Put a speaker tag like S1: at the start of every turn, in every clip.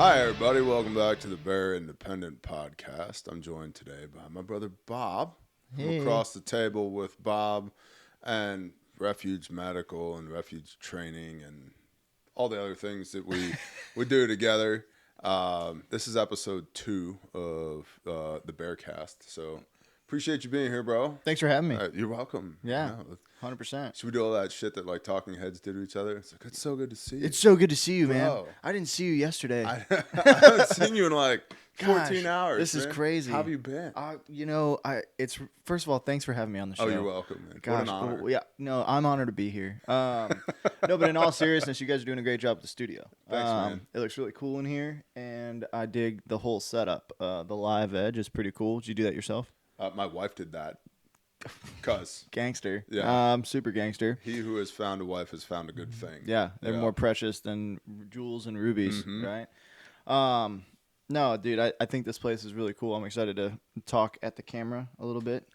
S1: Hi, everybody. Welcome back to the Bear Independent Podcast. I'm joined today by my brother Bob. From across the table with Bob and Refuge Medical and Refuge Training and all the other things that we do together. This is episode 2 of the Bearcast. So appreciate you being here, bro.
S2: Thanks for having me.
S1: You're welcome.
S2: Yeah, 100%.
S1: Should we do all that shit that like talking heads do to each other? It's like, it's so good to see you.
S2: It's so good to see you, man.
S1: Bro.
S2: I didn't see you yesterday.
S1: I haven't seen you in like 14 hours.
S2: This is crazy.
S1: How have you been?
S2: It's first of all, thanks for having me on the show.
S1: Oh, you're welcome, man.
S2: Gosh,
S1: what an honor.
S2: yeah, no, I'm honored to be here. No, but in all seriousness, you guys are doing a great job at the studio.
S1: Thanks, man.
S2: It looks really cool in here, and I dig the whole setup. The live edge is pretty cool. Did you do that yourself?
S1: My wife did that. Cuz.
S2: Gangster.
S1: Yeah.
S2: Super gangster.
S1: He who has found a wife has found a good thing.
S2: Yeah, they're more precious than jewels and rubies, right? No, dude, I think this place is really cool. I'm excited to talk at the camera a little bit,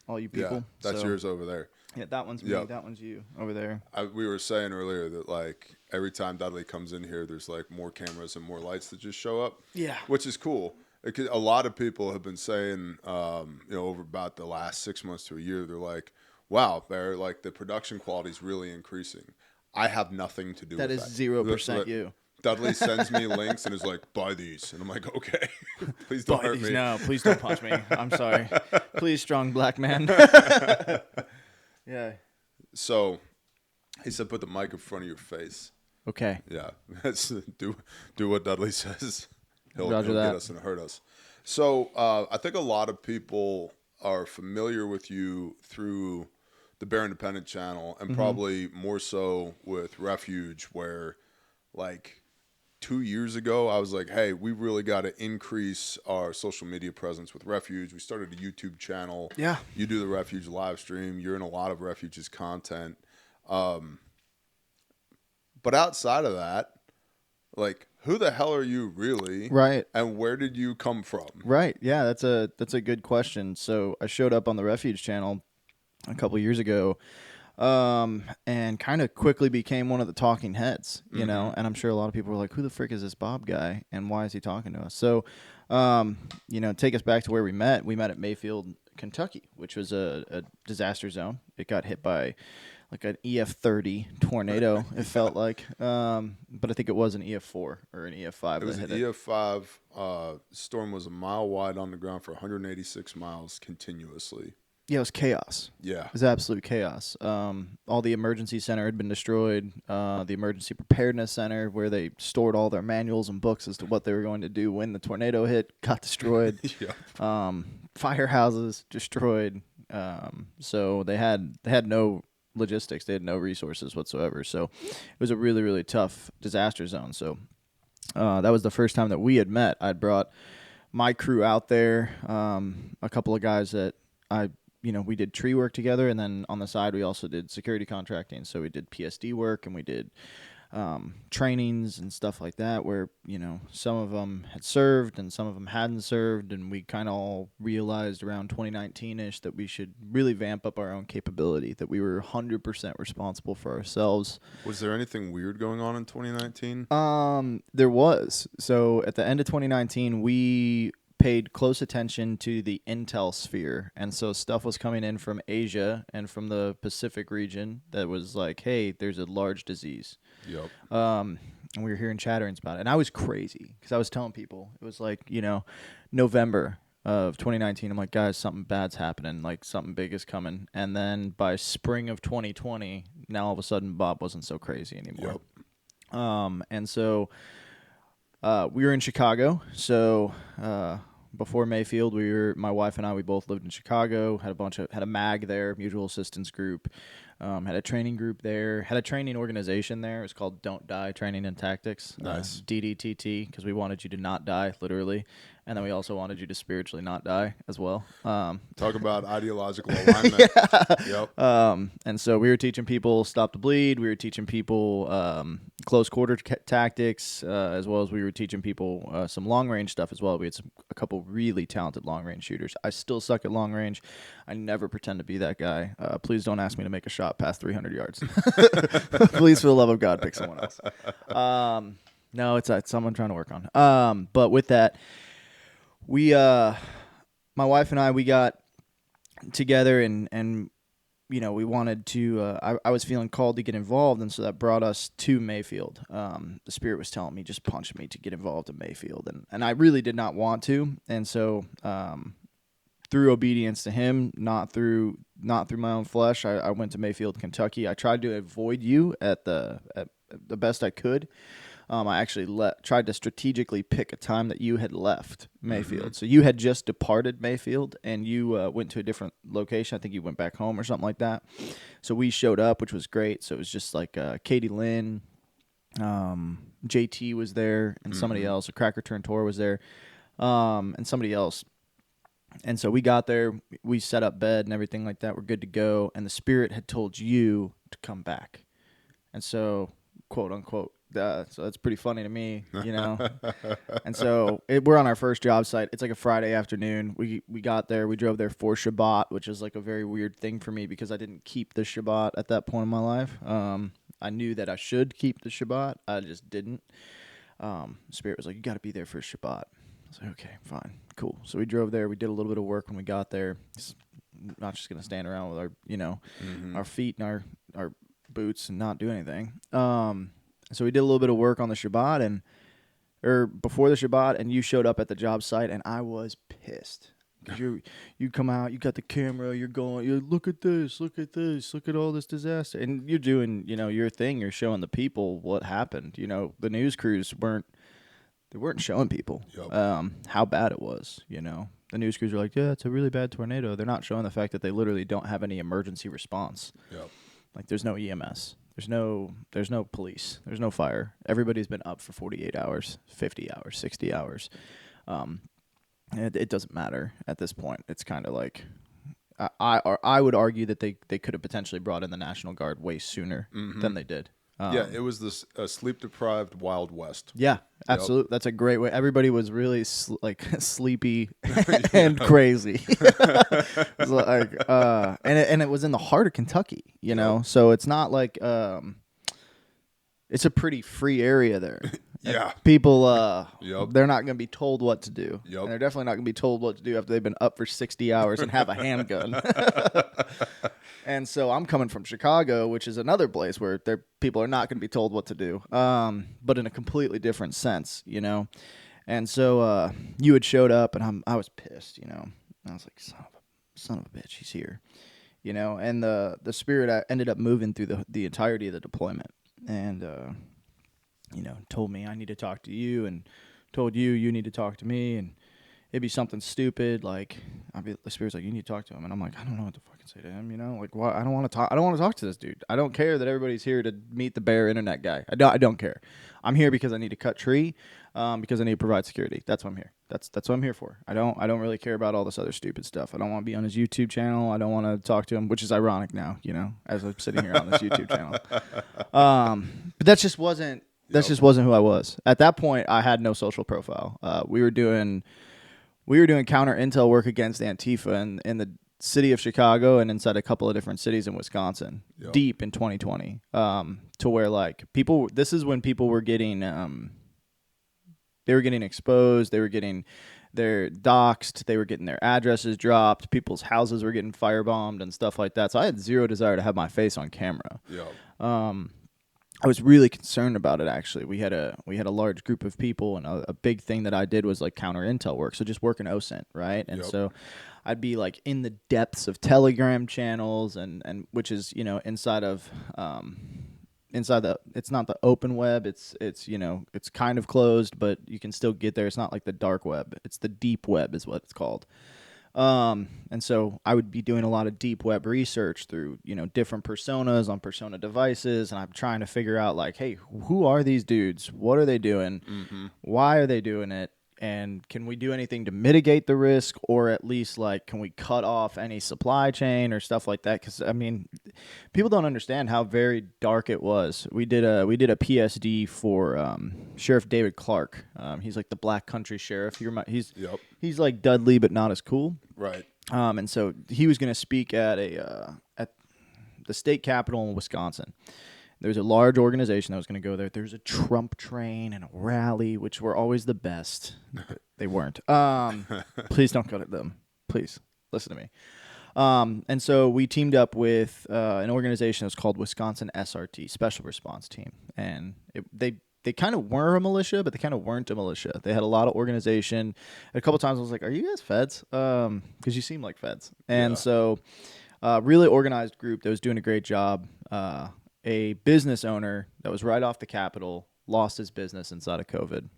S2: all you people.
S1: Yeah, that's yours over there.
S2: Yeah, that one's me, that one's you over there.
S1: We were saying earlier that like every time Dudley comes in here, there's like more cameras and more lights that just show up.
S2: Yeah.
S1: Which is cool. A lot of people have been saying, over about the last 6 months to a year, they're like, wow, Bear, like the production quality is really increasing. I have nothing to do with that.
S2: That is 0% you.
S1: Dudley sends me links and is like, buy these. And I'm like, okay, please don't hurt me.
S2: No, please don't punch me. I'm sorry. Please, strong black man. Yeah.
S1: So he said, put the mic in front of your face.
S2: Okay.
S1: Yeah. do what Dudley says. He'll
S2: get
S1: us and hurt us. So I think a lot of people are familiar with you through the Bear Independent channel and probably more so with Refuge, where like 2 years ago I was like, hey, we really got to increase our social media presence with Refuge. We started a YouTube channel.
S2: Yeah.
S1: You do the Refuge live stream. You're in a lot of Refuge's content. But outside of that, like, who the hell are you really?
S2: Right.
S1: And where did you come from?
S2: Right. Yeah, that's a good question. So I showed up on the Refuge channel a couple years ago, and kind of quickly became one of the talking heads, you know, and I'm sure a lot of people were like, who the frick is this Bob guy and why is he talking to us? So, take us back to where we met. We met at Mayfield, Kentucky, which was a disaster zone. It got hit by like an EF30 tornado, it felt like. But I think it was an EF4 or an EF5.
S1: It was an EF5. Storm was a mile wide on the ground for 186 miles continuously.
S2: Yeah, it was chaos.
S1: Yeah.
S2: It was absolute chaos. All the emergency center had been destroyed. The emergency preparedness center, where they stored all their manuals and books as to what they were going to do when the tornado hit, got destroyed.
S1: Yeah.
S2: Firehouses destroyed. So they had no logistics. They had no resources whatsoever. So it was a really, really tough disaster zone. So that was the first time that we had met. I'd brought my crew out there, a couple of guys that we did tree work together, and then on the side we also did security contracting. So we did PSD work, and we did trainings and stuff like that, where some of them had served and some of them hadn't served, and we kind of all realized around 2019-ish that we should really vamp up our own capability, that we were 100% responsible for ourselves.
S1: Was there anything weird going on in 2019?
S2: There was. So at the end of 2019, we paid close attention to the intel sphere, and so stuff was coming in from Asia and from the Pacific region that was like, hey, there's a large disease.
S1: Yep.
S2: And we were hearing chatterings about it, and I was crazy because I was telling people, it was like, November of 2019, I'm like, guys, something bad's happening, like something big is coming. And then by spring of 2020, now all of a sudden Bob wasn't so crazy anymore.
S1: Yep.
S2: And so we were in Chicago. So before Mayfield, my wife and I, we both lived in Chicago, had a MAG there, Mutual Assistance Group, had a training group there, had a training organization there. It was called Don't Die Training and Tactics.
S1: Nice.
S2: DDTT, because we wanted you to not die, literally. And then we also wanted you to spiritually not die as well.
S1: Talk about ideological alignment.
S2: Yeah.
S1: Yep.
S2: And so we were teaching people stop the bleed. We were teaching people close quarter tactics, as well as we were teaching people some long range stuff as well. We had a couple really talented long range shooters. I still suck at long range. I never pretend to be that guy. Please don't ask me to make a shot past 300 yards. Please, for the love of God, pick someone else. No, it's something I'm trying to work on. But with that, we, my wife and I, we got together and we wanted to, I was feeling called to get involved, and so that brought us to Mayfield. The Spirit was telling me, just punch me to get involved in Mayfield, and I really did not want to, and so through obedience to Him, not through my own flesh, I went to Mayfield, Kentucky. I tried to avoid you at the best I could. I actually tried to strategically pick a time that you had left Mayfield. Mm-hmm. So you had just departed Mayfield, and you went to a different location. I think you went back home or something like that. So we showed up, which was great. So it was just like Katie Lynn, JT was there, and somebody else. A Cracker Turn Tour was there, and somebody else. And so we got there. We set up bed and everything like that. We're good to go. And the Spirit had told you to come back. And so, quote unquote, so that's pretty funny to me, And so we're on our first job site. It's like a Friday afternoon. We got there. We drove there for Shabbat, which is like a very weird thing for me because I didn't keep the Shabbat at that point in my life. I knew that I should keep the Shabbat. I just didn't. Spirit was like, you got to be there for Shabbat. I was like, okay, fine, cool. So we drove there. We did a little bit of work when we got there. It's not just gonna stand around with our, our feet and our boots and not do anything. So we did a little bit of work on the Shabbat or before the Shabbat, and you showed up at the job site, and I was pissed. You come out, you got the camera, you're look at this, look at all this disaster, and you're doing, your thing. You're showing the people what happened. The news crews weren't showing people how bad it was. The news crews were like, yeah, it's a really bad tornado. They're not showing the fact that they literally don't have any emergency response. Yep. Like there's no EMS. There's no police. There's no fire. Everybody's been up for 48 hours, 50 hours, 60 hours. It doesn't matter at this point. It's kind of like I would argue that they could have potentially brought in the National Guard way sooner than they did.
S1: It was this sleep-deprived Wild West.
S2: Yeah, absolutely. Yep. That's a great way. Everybody was really sleepy and crazy. It was like, and it was in the heart of Kentucky, know. So it's not like it's a pretty free area there.
S1: Yeah,
S2: people they're not going to be told what to do.
S1: Yep.
S2: And they're definitely not going to be told what to do after they've been up for 60 hours and have a handgun. And so I'm coming from Chicago, which is another place where people are not going to be told what to do, but in a completely different sense, And so you had showed up, and I was pissed, I was like, son of a bitch, he's here, And the Spirit ended up moving through the entirety of the deployment, and told me I need to talk to you, and told you need to talk to me, and it'd be something stupid like the Spirit's like, you need to talk to him, and I'm like, I don't know what to fucking say to him, like, why? I don't want to talk to this dude. I don't care that everybody's here to meet the bear internet guy. I don't care. I'm here because I need to cut tree, because I need to provide security. That's what I'm here. That's what I'm here for. I don't really care about all this other stupid stuff. I don't want to be on his YouTube channel. I don't want to talk to him, which is ironic now, as I'm sitting here on this YouTube channel. But that just wasn't who I was. At that point, I had no social profile. We were doing counter-intel work against Antifa in the city of Chicago and inside a couple of different cities in Wisconsin, deep in 2020, to where like this is when people were getting, they were getting exposed, they were getting their doxxed, they were getting their addresses dropped, people's houses were getting firebombed and stuff like that. So I had zero desire to have my face on camera. I was really concerned about it, actually. We had a large group of people, and a big thing that I did was like counter-intel work, so just working OSINT, right? And so I'd be like in the depths of Telegram channels, and which is, inside of it's not the open web, it's it's kind of closed, but you can still get there. It's not like the dark web. It's the deep web is what it's called. And so I would be doing a lot of deep web research through, different personas on persona devices. And I'm trying to figure out like, hey, who are these dudes? What are they doing? Mm-hmm. Why are they doing it? And can we do anything to mitigate the risk, or at least like, can we cut off any supply chain or stuff like that? Cause I mean, people don't understand how very dark it was. We did a PSD for, Sheriff David Clark. He's like the Black Country Sheriff. He's like Dudley, but not as cool.
S1: Right.
S2: And so he was going to speak at the state capitol in Wisconsin. There's a large organization that was going to go there. There's a Trump train and a rally, which were always the best. They weren't. Please don't go to them. Please listen to me. And so we teamed up with an organization that's called Wisconsin SRT, Special Response Team. And they kind of were a militia, but they kind of weren't a militia. They had a lot of organization. A couple times I was like, are you guys feds? Because you seem like feds. And so really organized group that was doing a great job. A business owner that was right off the Capitol lost his business inside of COVID.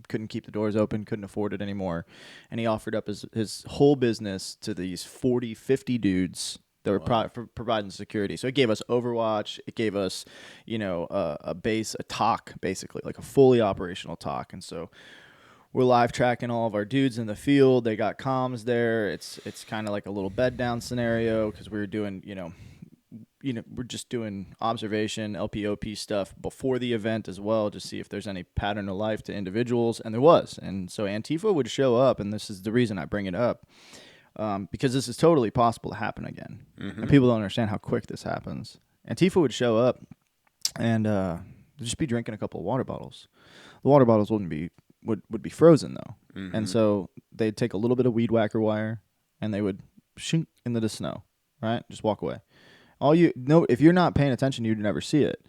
S2: Couldn't keep the doors open, couldn't afford it anymore. And he offered up his whole business to these 40, 50 dudes that were providing security. So it gave us Overwatch. It gave us, a base, a TOC, basically, like a fully operational TOC. And so we're live tracking all of our dudes in the field. They got comms there. It's kind of like a little bed down scenario because we were doing, we're just doing observation, LPOP stuff before the event as well, to see if there's any pattern of life to individuals, and there was. And so Antifa would show up, and this is the reason I bring it up, because this is totally possible to happen again. And people don't understand how quick this happens. Antifa would show up, and just be drinking a couple of water bottles. The water bottles would be frozen, though. And so they'd take a little bit of weed whacker wire, and they would shoot into the snow, right? Just walk away. If you're not paying attention, you'd never see it.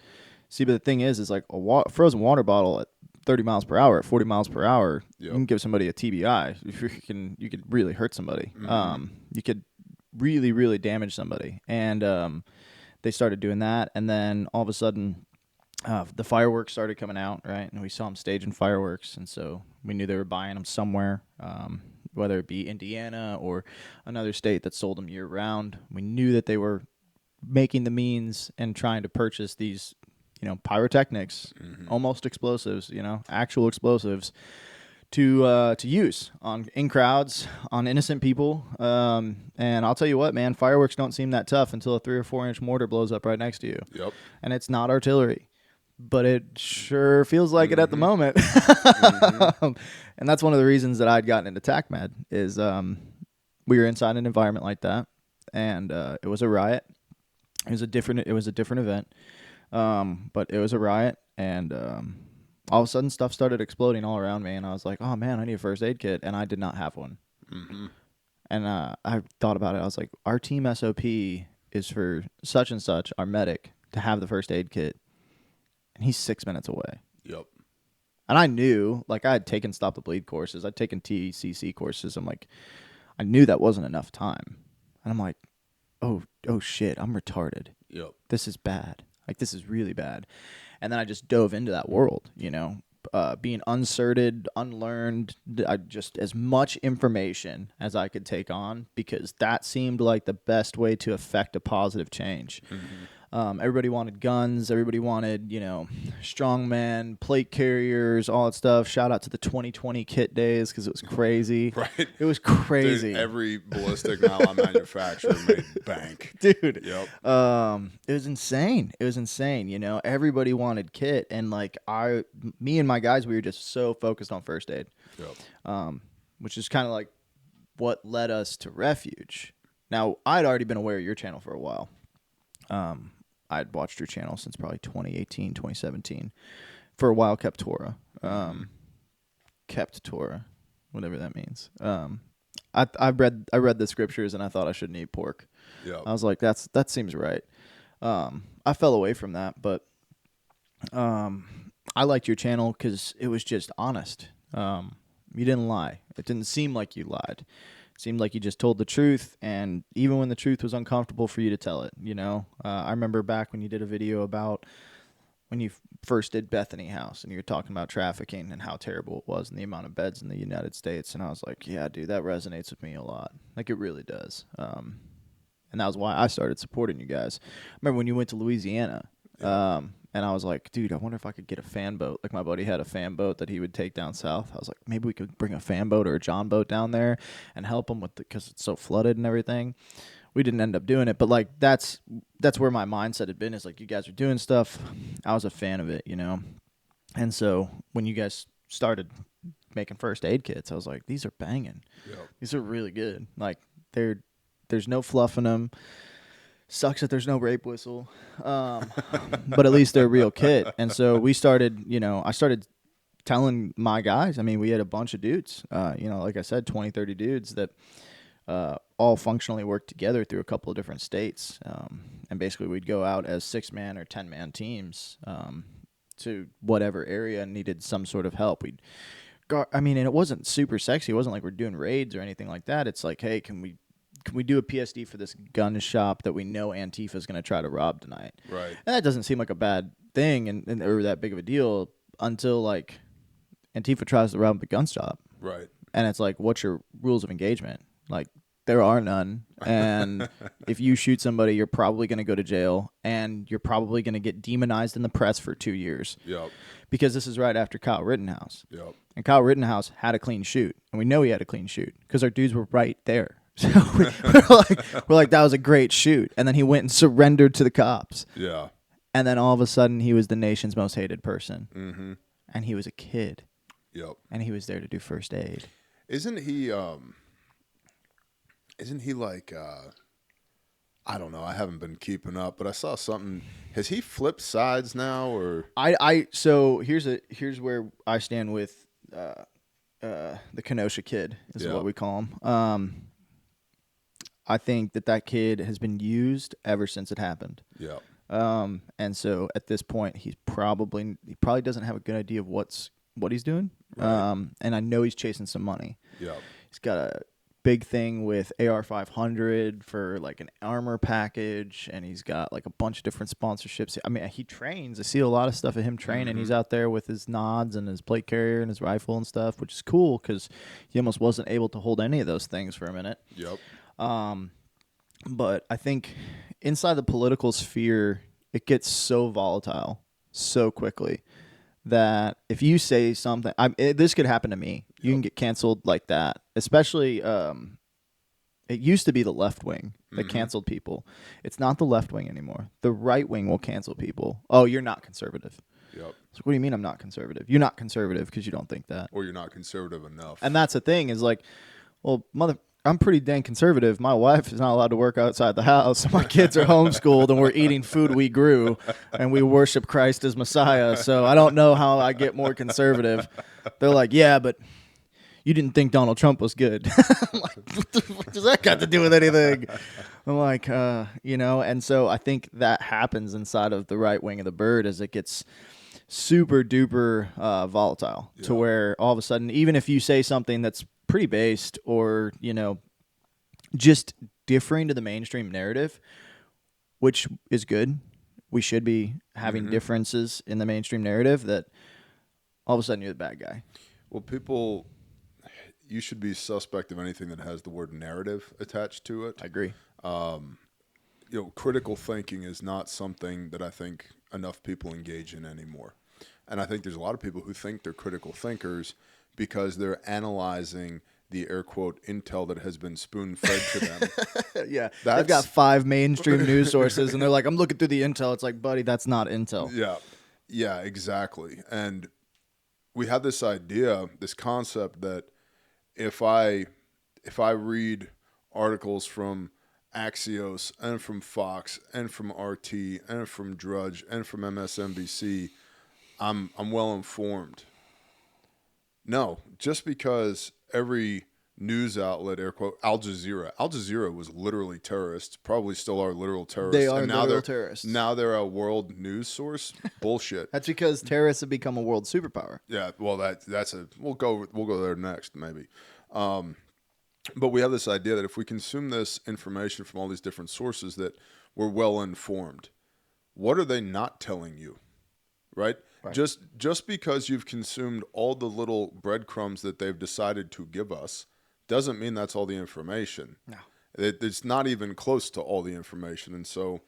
S2: See, but the thing is like a frozen water bottle at 30 miles per hour, at 40 miles per hour, you can give somebody a TBI. You could really hurt somebody. You could really, really damage somebody. And they started doing that, and then all of a sudden, the fireworks started coming out, right? And we saw them staging fireworks, and so we knew they were buying them somewhere. Whether it be Indiana or another state that sold them year round, we knew that they were making the means and trying to purchase these, pyrotechnics, almost explosives, actual explosives to use in crowds, on innocent people. And I'll tell you what, man, fireworks don't seem that tough until a 3 or 4 inch mortar blows up right next to you. Yep. And it's not artillery, but it sure feels like it at the moment. And that's one of the reasons that I'd gotten into TACMed is we were inside an environment like that, and it was a riot. It was a different event, but it was a riot, and all of a sudden stuff started exploding all around me, and I was like, oh man, I need a first aid kit, and I did not have one. And I thought about it. I was like, our team SOP is for such and such, our medic, to have the first aid kit, and he's 6 minutes away. Yep. And I knew, like, I had taken Stop the Bleed courses. I'd taken TCC courses. I'm like, I knew that wasn't enough time. And I'm like, oh shit, I'm retarded. Yep. This is bad. Like, this is really bad. And then I just dove into that world, being uncerted, unlearned, just as much information as I could take on, because that seemed like the best way to affect a positive change. Everybody wanted guns. Everybody wanted, strongmen, plate carriers, all that stuff. Shout out to the 2020 kit days because it was crazy. Right. It was crazy.
S1: Dude, every ballistic nylon manufacturer made bank.
S2: Dude. Yep. It was insane. Everybody wanted kit. And me and my guys, we were just so focused on first aid. Yep. Which is kind of like what led us to Refuge. Now, I'd already been aware of your channel for a while. I'd watched your channel since probably 2018, 2017. For a while, kept Torah. Kept Torah, whatever that means. I read the scriptures, and I thought I shouldn't eat pork. Yep. I was like, that seems right. I fell away from that, but I liked your channel because it was just honest. You didn't lie. It didn't seem like you lied. Seemed like you just told the truth, and even when the truth was uncomfortable for you to tell it, I remember back when you did a video about when you first did Bethany House, and you were talking about trafficking and how terrible it was and the amount of beds in the United States, and I was like, yeah, dude, that resonates with me a lot. Like, it really does. And that was why I started supporting you guys. I remember when you went to Louisiana, and I was like, dude, I wonder if I could get a fan boat. Like, my buddy had a fan boat that he would take down south. I was like, maybe we could bring a fan boat or a John boat down there and help them with because it's so flooded and everything. We didn't end up doing it, but like that's where my mindset had been. Is like, you guys are doing stuff. I was a fan of it, And so when you guys started making first aid kits, I was like, these are banging. Yep. These are really good. Like, there's no fluff in them. Sucks that there's no rape whistle, but at least they're a real kit. And so we started, I started telling my guys. I mean, we had a bunch of dudes, like I said, 20, 30 dudes that all functionally worked together through a couple of different states. And basically we'd go out as 6-man or 10-man teams to whatever area needed some sort of help. And it wasn't super sexy. It wasn't like we're doing raids or anything like that. It's like, hey, can we do a PSD for this gun shop that we know Antifa's going to try to rob tonight?
S1: Right.
S2: And that doesn't seem like a bad thing or that big of a deal until like Antifa tries to rob the gun shop.
S1: Right.
S2: And it's like, what's your rules of engagement? Like, there are none. And if you shoot somebody, you're probably going to go to jail, and you're probably going to get demonized in the press for 2 years.
S1: Yep. Because
S2: this is right after Kyle Rittenhouse.
S1: Yep.
S2: And Kyle Rittenhouse had a clean shoot, and we know he had a clean shoot because our dudes were right there. So we're like, that was a great shoot. And then he went and surrendered to the cops.
S1: Yeah.
S2: And then all of a sudden, he was the nation's most hated person.
S1: Mm-hmm.
S2: And he was a kid.
S1: Yep.
S2: And he was there to do first aid.
S1: Isn't he like, I don't know, I haven't been keeping up, but I saw something. Has he flipped sides now, or?
S2: So here's where I stand with the Kenosha kid is what we call him. I think that kid has been used ever since it happened.
S1: Yeah.
S2: And so at this point, he probably doesn't have a good idea of what he's doing.
S1: Right.
S2: And I know he's chasing some money.
S1: Yeah.
S2: He's got a big thing with AR 500 for like an armor package, and he's got like a bunch of different sponsorships. I mean, he trains. I see a lot of stuff of him training.
S1: Mm-hmm.
S2: He's out there with his nods and his plate carrier and his rifle and stuff, which is cool because he almost wasn't able to hold any of those things for a minute.
S1: Yep.
S2: But I think inside the political sphere, it gets so volatile so quickly that if you say something, this could happen to me. Yep. You can get canceled like that. Especially, it used to be the left wing that canceled people. It's not the left wing anymore. The right wing will cancel people. Oh, you're not conservative.
S1: Yep.
S2: So what do you mean I'm not conservative? You're not conservative because you don't think that.
S1: Or you're not conservative enough.
S2: And that's the thing is like, well, I'm pretty dang conservative. My wife is not allowed to work outside the house. My kids are homeschooled, and we're eating food we grew, and we worship Christ as Messiah. So I don't know how I get more conservative. They're like, yeah, but you didn't think Donald Trump was good. I'm like, what does that got to do with anything? I'm like, and so I think that happens inside of the right wing of the bird as it gets super duper volatile to where all of a sudden, even if you say something that's pretty based or, just differing to the mainstream narrative, which is good. We should be having differences in the mainstream narrative that all of a sudden you're the bad guy.
S1: Well, you should be suspect of anything that has the word narrative attached to it.
S2: I agree.
S1: Critical thinking is not something that I think enough people engage in anymore. And I think there's a lot of people who think they're critical thinkers because they're analyzing the air quote intel that has been spoon-fed to them.
S2: Yeah. They've got 5 mainstream news sources, and they're like, I'm looking through the intel. It's like, buddy, that's not intel.
S1: Yeah. Yeah, exactly. And we have this idea, this concept that if I read articles from Axios and from Fox and from RT and from Drudge and from MSNBC, I'm well informed. No, just because every news outlet, air quote, Al Jazeera was literally terrorists, probably still are literal terrorists.
S2: They are literal terrorists.
S1: Now they're a world news source. Bullshit.
S2: That's because terrorists have become a world superpower.
S1: Yeah, well, we'll go there next maybe. But we have this idea that if we consume this information from all these different sources, that we're well informed. What are they not telling you, right? Just because you've consumed all the little breadcrumbs that they've decided to give us doesn't mean that's all the information.
S2: No.
S1: It's not even close to all the information. And so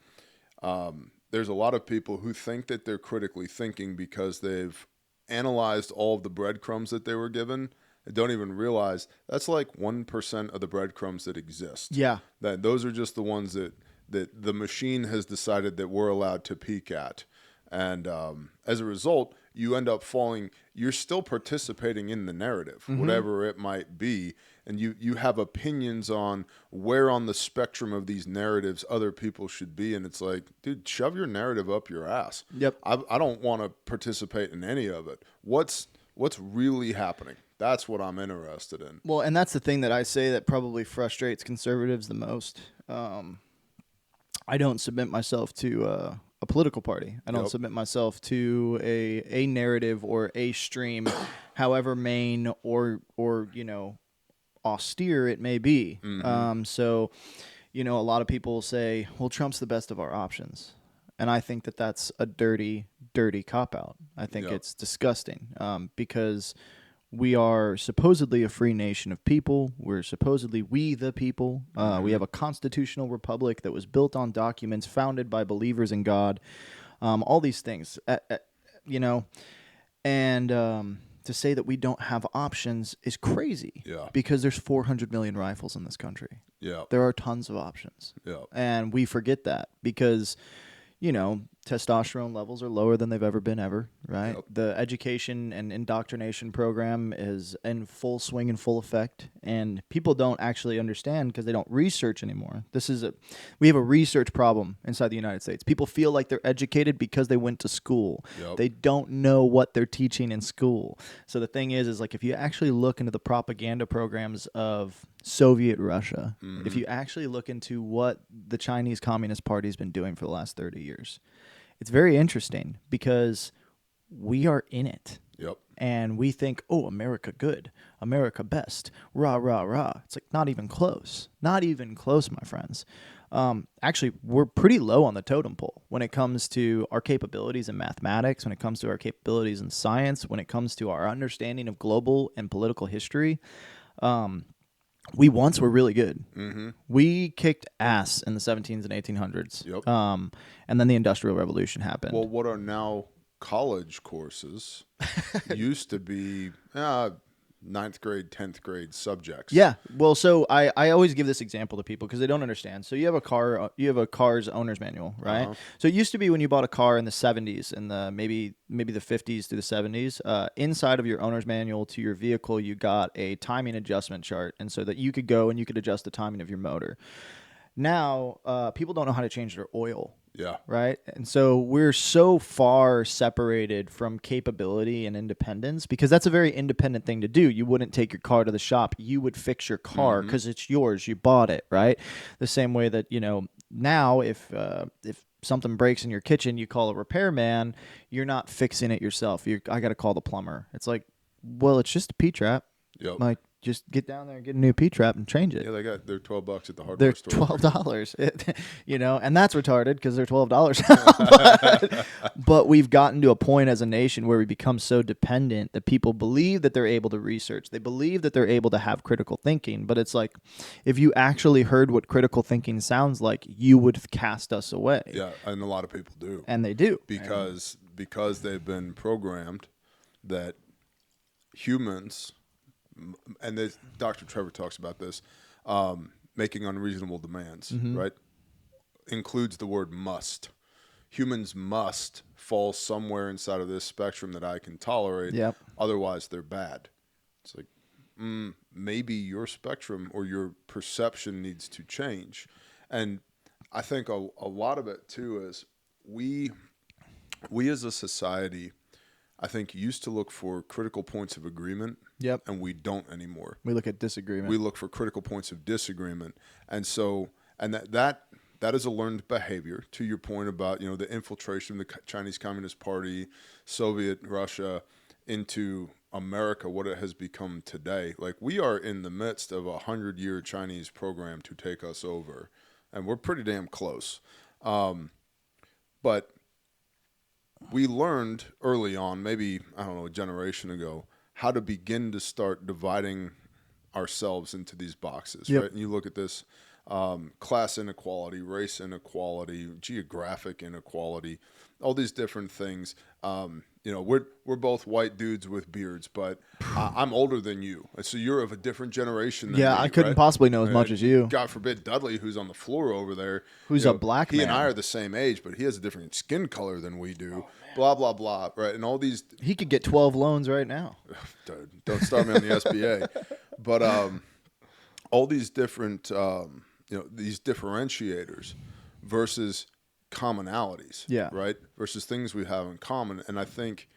S1: there's a lot of people who think that they're critically thinking because they've analyzed all of the breadcrumbs that they were given and don't even realize that's like 1% of the breadcrumbs that exist.
S2: Yeah.
S1: Those are just the ones that the machine has decided that we're allowed to peek at. And as a result, you end up falling, you're still participating in the narrative, whatever it might be. And you have opinions on where on the spectrum of these narratives other people should be. And it's like, dude, shove your narrative up your ass.
S2: Yep.
S1: I don't want to participate in any of it. What's really happening? That's what I'm interested in.
S2: Well, and that's the thing that I say that probably frustrates conservatives the most. I don't submit myself to a political party. I don't submit myself to a narrative or a stream, however main or austere it may be. So, a lot of people say, well, Trump's the best of our options. And I think that that's a dirty, dirty cop-out. I think it's disgusting because we are supposedly a free nation of people. We're supposedly we the people. We have a constitutional republic that was built on documents founded by believers in God. All these things, and to say that we don't have options is crazy.
S1: Yeah.
S2: Because there's 400 million rifles in this country.
S1: Yeah.
S2: There are tons of options.
S1: Yeah.
S2: And we forget that because testosterone levels are lower than they've ever been ever, right?
S1: Yep.
S2: The education and indoctrination program is in full swing and full effect, and people don't actually understand because they don't research anymore. We have a research problem inside the United States. People feel like they're educated because they went to school.
S1: Yep.
S2: They don't know what they're teaching in school. So the thing is like if you actually look into the propaganda programs of Soviet Russia, if you actually look into what the Chinese Communist Party has been doing for the last 30 years, it's very interesting because we are in it.
S1: Yep.
S2: And we think, oh, America good, America best, rah, rah, rah. It's like not even close. Not even close, my friends. Actually, we're pretty low on the totem pole when it comes to our capabilities in mathematics, when it comes to our capabilities in science, when it comes to our understanding of global and political history. We once were really good. We kicked ass in the 1700s and 1800s.
S1: Yep.
S2: And then the Industrial Revolution happened.
S1: Well, what are now college courses used to be 9th grade, 10th grade subjects.
S2: Yeah. Well, so I always give this example to people because they don't understand. So you have a car's owner's manual, right? So it used to be when you bought a car in the 70s and maybe the 50s to the 70s, inside of your owner's manual to your vehicle, you got a timing adjustment chart. And so that you could go and you could adjust the timing of your motor. Now, people don't know how to change their oil.
S1: Yeah.
S2: Right. And so we're so far separated from capability and independence because that's a very independent thing to do. You wouldn't take your car to the shop. You would fix your car because it's yours. You bought it. Right. The same way that, now if something breaks in your kitchen, you call a repairman. You're not fixing it yourself. I got to call the plumber. It's like, well, it's just a P-trap.
S1: Yep.
S2: Like, just get down there and get a new P-trap and change it.
S1: Yeah, they're $12 at the hardware store.
S2: They're $12, and that's retarded because they're $12. But we've gotten to a point as a nation where we become so dependent that people believe that they're able to research. They believe that they're able to have critical thinking. But it's like, if you actually heard what critical thinking sounds like, you would cast us away.
S1: Yeah, and a lot of people do.
S2: And they do.
S1: Because they've been programmed that humans... And Dr. Trevor talks about this, making unreasonable demands, right? Includes the word must. Humans must fall somewhere inside of this spectrum that I can tolerate.
S2: Yep.
S1: Otherwise, they're bad. It's like, maybe your spectrum or your perception needs to change. And I think a lot of it, too, is we as a society... I think used to look for critical points of agreement, and we don't anymore.
S2: We look at disagreement.
S1: We look for critical points of disagreement, and so that is a learned behavior. To your point about the infiltration of the Chinese Communist Party, Soviet Russia into America, what it has become today. Like we are in the midst of a 100-year Chinese program to take us over, and we're pretty damn close. But we learned early on, maybe, a generation ago, how to begin to start dividing ourselves into these boxes, right? And you look at this class inequality, race inequality, geographic inequality, all these different things. We're both white dudes with beards, but I'm older than you, and so you're of a different generation than me.
S2: I couldn't
S1: right?
S2: possibly know as much as you.
S1: God forbid Dudley, who's on the floor over there,
S2: Who's a black
S1: he
S2: man.
S1: and I are the same age, but he has a different skin color than we do. Blah blah blah, right? And all these.
S2: He could get 12 loans right now.
S1: Don't start me on the SBA, but all these different, these differentiators versus commonalities, right? Versus things we have in common. And I think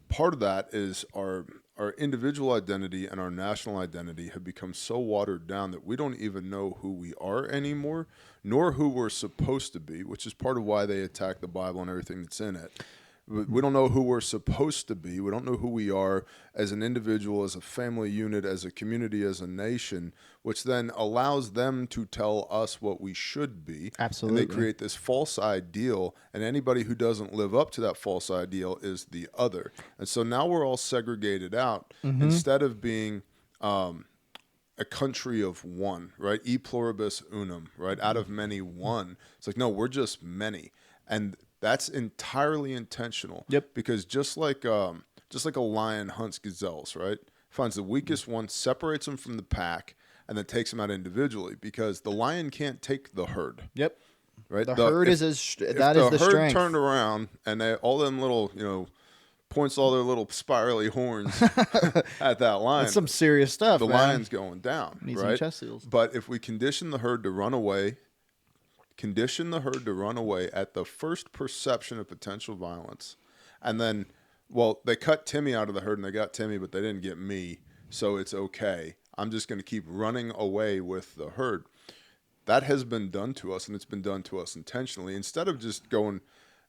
S1: part of that is our individual identity and our national identity have become so watered down that we don't even know who we are anymore, nor who we're supposed to be, which is part of why they attack the Bible and everything that's in it. We don't know who we're supposed to be. We don't know who we are as an individual, as a family unit, as a community, as a nation, which then allows them to tell us what we should be.
S2: Absolutely.
S1: And they create this false ideal, and anybody who doesn't live up to that false ideal is the other. And so now we're all segregated out instead of being a country of one, right? E pluribus unum, right? Out of many, one. It's like, no, we're just many. And that's entirely intentional.
S2: Yep.
S1: Because just like a lion hunts gazelles, right? Finds the weakest one, separates them from the pack, and then takes them out individually. Because the lion can't take the herd.
S2: Yep.
S1: Right.
S2: The herd is the
S1: herd
S2: strength.
S1: Turned around and all them little points all their little spirally horns at that lion.
S2: That's some serious stuff.
S1: The lion's going down.
S2: Need
S1: right.
S2: some chest seals.
S1: But if we condition the herd to run away. At the first perception of potential violence. And then, they cut Timmy out of the herd and they got Timmy, but they didn't get me, so it's okay. I'm just going to keep running away with the herd. That has been done to us, and it's been done to us intentionally. Instead of just going,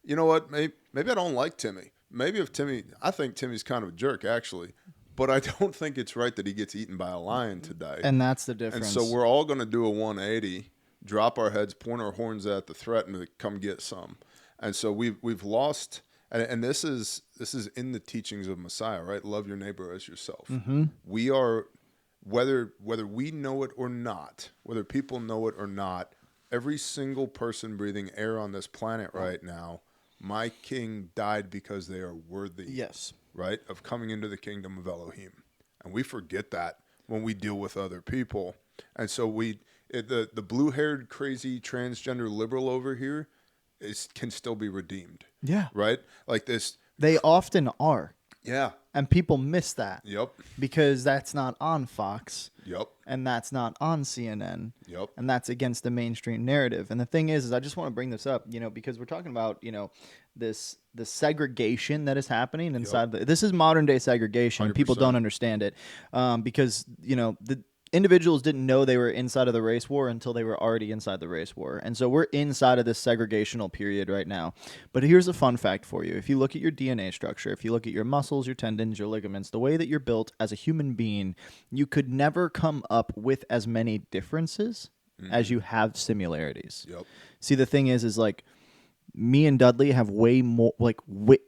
S1: you know what, maybe I don't like Timmy. I think Timmy's kind of a jerk, actually. But I don't think it's right that he gets eaten by a lion today.
S2: And that's the difference.
S1: And so we're all going to do a 180. Drop our heads, point our horns at the threat, and come get some. And so we've lost, and this is in the teachings of Messiah, right? Love your neighbor as yourself.
S2: Mm-hmm.
S1: We are, whether we know it or not, whether people know it or not, every single person breathing air on this planet right now, my king died because they are worthy.
S2: Yes.
S1: Right? Of coming into the kingdom of Elohim. And we forget that when we deal with other people. And so the blue-haired, crazy, transgender liberal over here can still be redeemed.
S2: Yeah.
S1: Right? Like this.
S2: They often are.
S1: Yeah.
S2: And people miss that.
S1: Yep.
S2: Because that's not on Fox.
S1: Yep.
S2: And that's not on CNN.
S1: Yep.
S2: And that's against the mainstream narrative. And the thing is I just want to bring this up, because we're talking about, the segregation that is happening inside. This is modern day segregation.
S1: 100%.
S2: People don't understand it because, the individuals didn't know they were inside of the race war until they were already inside the race war. And so we're inside of this segregational period right now. But here's a fun fact for you. If you look at your DNA structure, if you look at your muscles, your tendons, your ligaments, the way that you're built as a human being, you could never come up with as many differences as you have similarities.
S1: Yep.
S2: See, the thing is like me and Dudley have way more,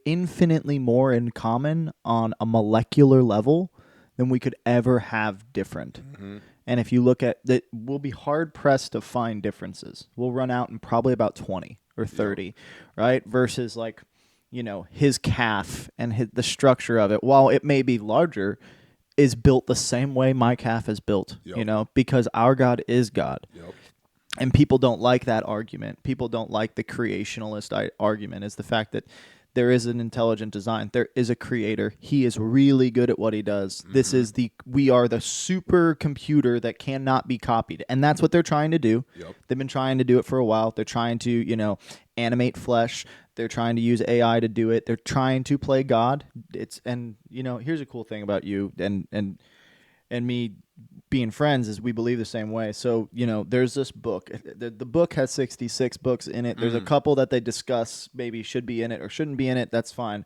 S2: infinitely more in common on a molecular level than we could ever have different. Mm-hmm. And if you look at that, we'll be hard pressed to find differences. We'll run out in probably about 20 or 30, right? Versus his calf and the structure of it, while it may be larger, is built the same way my calf is built, because our God is God.
S1: Yep.
S2: And people don't like that argument. People don't like the creationalist argument. Is the fact that there is an intelligent design. There is a creator. He is really good at what he does. Mm-hmm. We are the supercomputer that cannot be copied. And that's what they're trying to do.
S1: Yep.
S2: They've been trying to do it for a while. They're trying to, animate flesh. They're trying to use AI to do it. They're trying to play God. Here's a cool thing about you and me being friends is we believe the same way. So, there's this book. The book has 66 books in it. There's a couple that they discuss maybe should be in it or shouldn't be in it. That's fine.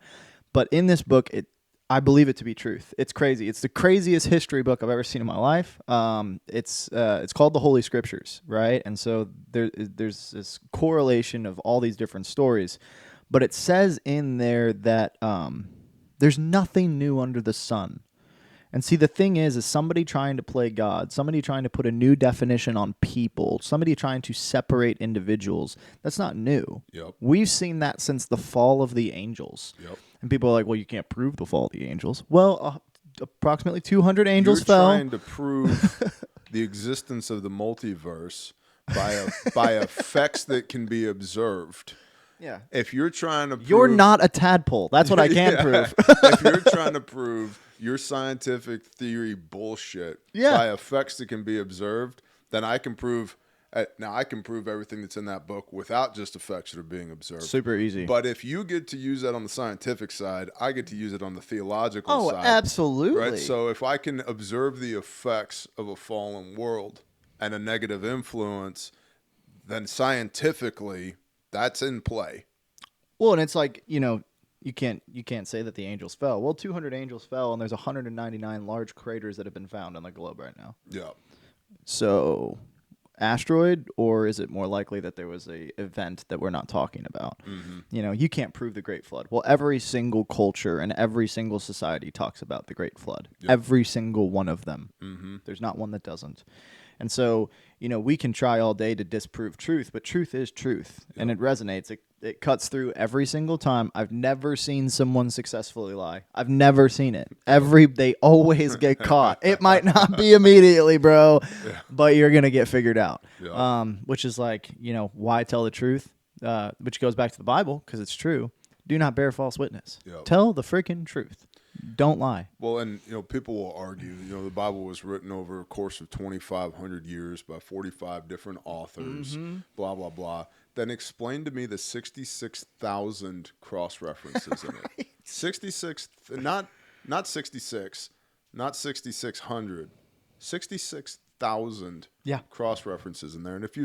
S2: But in this book, I believe it to be truth. It's crazy. It's the craziest history book I've ever seen in my life. It's called the Holy Scriptures, right? And so there's this correlation of all these different stories. But it says in there that there's nothing new under the sun. And see, the thing is somebody trying to play God, somebody trying to put a new definition on people, somebody trying to separate individuals. That's not new.
S1: Yep.
S2: We've seen that since the fall of the angels.
S1: Yep.
S2: And people are like, well, you can't prove the fall of the angels. Well, approximately 200 angels
S1: You're
S2: fell.
S1: trying to prove the existence of the multiverse by effects that can be observed.
S2: Yeah.
S1: If you're trying to prove...
S2: You're not a tadpole. That's what I can prove.
S1: If you're trying to prove your scientific theory bullshit by effects that can be observed, then I can prove... Now, I can prove everything that's in that book without just effects that are being observed.
S2: Super easy.
S1: But if you get to use that on the scientific side, I get to use it on the theological side.
S2: Oh, absolutely.
S1: Right? So if I can observe the effects of a fallen world and a negative influence, then scientifically... that's in play.
S2: Well, and it's like, you can't say that the angels fell. Well, 200 angels fell, and there's 199 large craters that have been found on the globe right now.
S1: Yeah.
S2: So, asteroid, or is it more likely that there was a event that we're not talking about? Mm-hmm. You can't prove the Great Flood. Well, every single culture and every single society talks about the Great Flood. Yep. Every single one of them. Mm-hmm. There's not one that doesn't. And so, we can try all day to disprove truth, but truth is truth, and it resonates. It cuts through every single time. I've never seen someone successfully lie. I've never seen it. They always get caught. It might not be immediately, bro, but you're going to get figured out, which is like, why tell the truth, which goes back to the Bible, because it's true. Do not bear false witness. Tell the freaking truth. Don't lie.
S1: Well, and people will argue. The Bible was written over a course of 2,500 years by 45 different authors. Mm-hmm. Blah blah blah. Then explain to me the 66,000 cross references in it. 66, not 66, not 6,600, 66,000 cross references in there. And if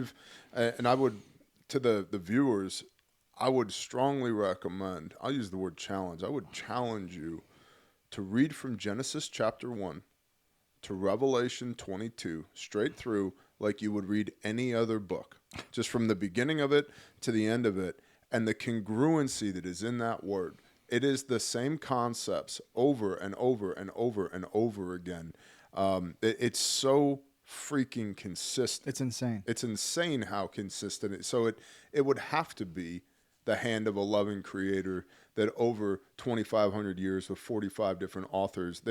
S1: I would to the viewers, I would strongly recommend. I'll use the word challenge. I would challenge you to read from Genesis chapter 1 to Revelation 22, straight through, like you would read any other book, just from the beginning of it to the end of it, and the congruency that is in that word. It is the same concepts over and over and over and over again. It's so freaking consistent.
S2: It's insane.
S1: It's insane how consistent. So it would have to be the hand of a loving creator that over 2,500 years with 45 different authors,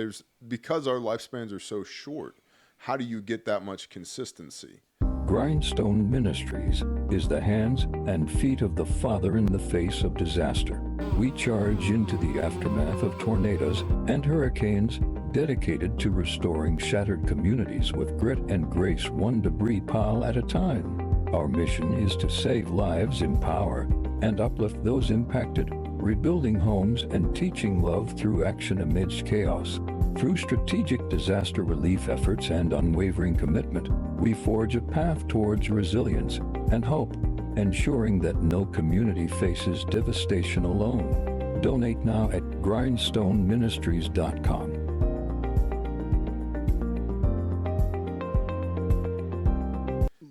S1: because our lifespans are so short, how do you get that much consistency?
S3: Grindstone Ministries is the hands and feet of the Father in the face of disaster. We charge into the aftermath of tornadoes and hurricanes, dedicated to restoring shattered communities with grit and grace, one debris pile at a time. Our mission is to save lives, empower, and uplift those impacted, rebuilding homes and teaching love through action amidst chaos. Through strategic disaster relief efforts and unwavering commitment, we forge a path towards resilience and hope, ensuring that no community faces devastation alone. Donate now at grindstoneministries.com.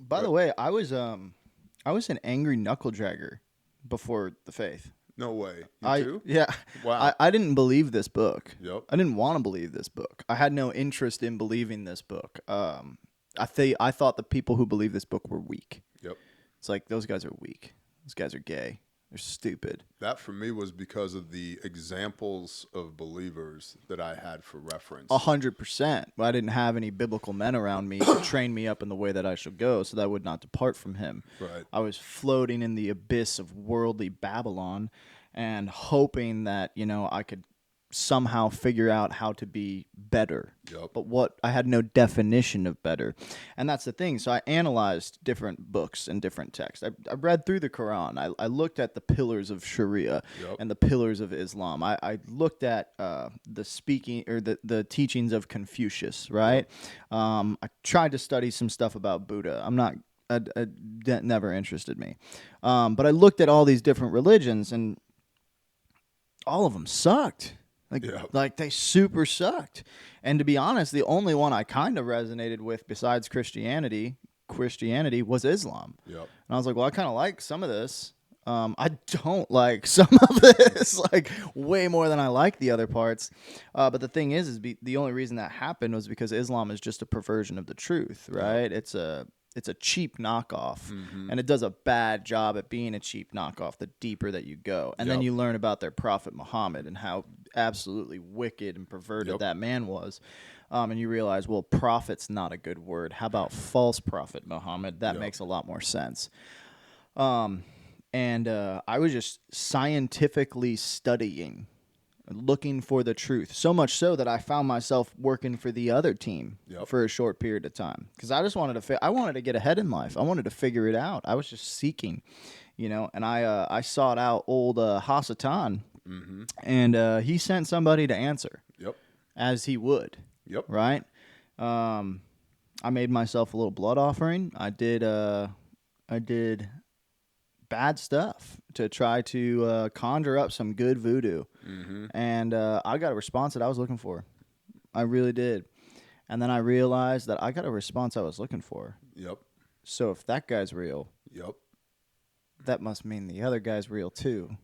S2: By the way, I was an angry knuckle dragger before the faith.
S1: No way. You too?
S2: Yeah.
S1: Wow.
S2: I didn't believe this book.
S1: Yep.
S2: I didn't want to believe this book. I had no interest in believing this book. I thought the people who believe this book were weak.
S1: Yep.
S2: It's like, those guys are weak. Those guys are gay. They're stupid.
S1: That for me was because of the examples of believers that I had for reference.
S2: 100%. I didn't have any biblical men around me to train me up in the way that I should go, so that I would not depart from him.
S1: Right.
S2: I was floating in the abyss of worldly Babylon and hoping that, I could somehow figure out how to be better.
S1: Yep.
S2: But I had no definition of better. And that's the thing. So I analyzed different books and different texts. I read through the Quran. I looked at the pillars of Sharia and the pillars of Islam. I looked at the speaking or the teachings of Confucius, right? I tried to study some stuff about Buddha. That never interested me. But I looked at all these different religions, and all of them sucked. Like they super sucked. And to be honest, the only one I kind of resonated with besides Christianity was Islam.
S1: Yep.
S2: And I was like, well, I kind of like some of this. I don't like some of this, like way more than I like the other parts. But the thing is the only reason that happened was because Islam is just a perversion of the truth, right? It's a cheap knockoff, and it does a bad job at being a cheap knockoff the deeper that you go. And then you learn about their prophet Muhammad and how absolutely wicked and perverted that man was. And you realize, well, prophet's not a good word. How about false prophet Muhammad? That makes a lot more sense. And I was just scientifically studying, looking for the truth. So much so that I found myself working for the other team for a short period of time. Because I just wanted to get ahead in life. I wanted to figure it out. I was just seeking, and I sought out old Hasatan, and he sent somebody to answer. As he would. Right? I made myself a little blood offering. I did bad stuff to try to conjure up some good voodoo. And I got a response that I was looking for. I really did. And then I realized that I got a response I was looking for. So if that guy's real, that must mean the other guy's real too.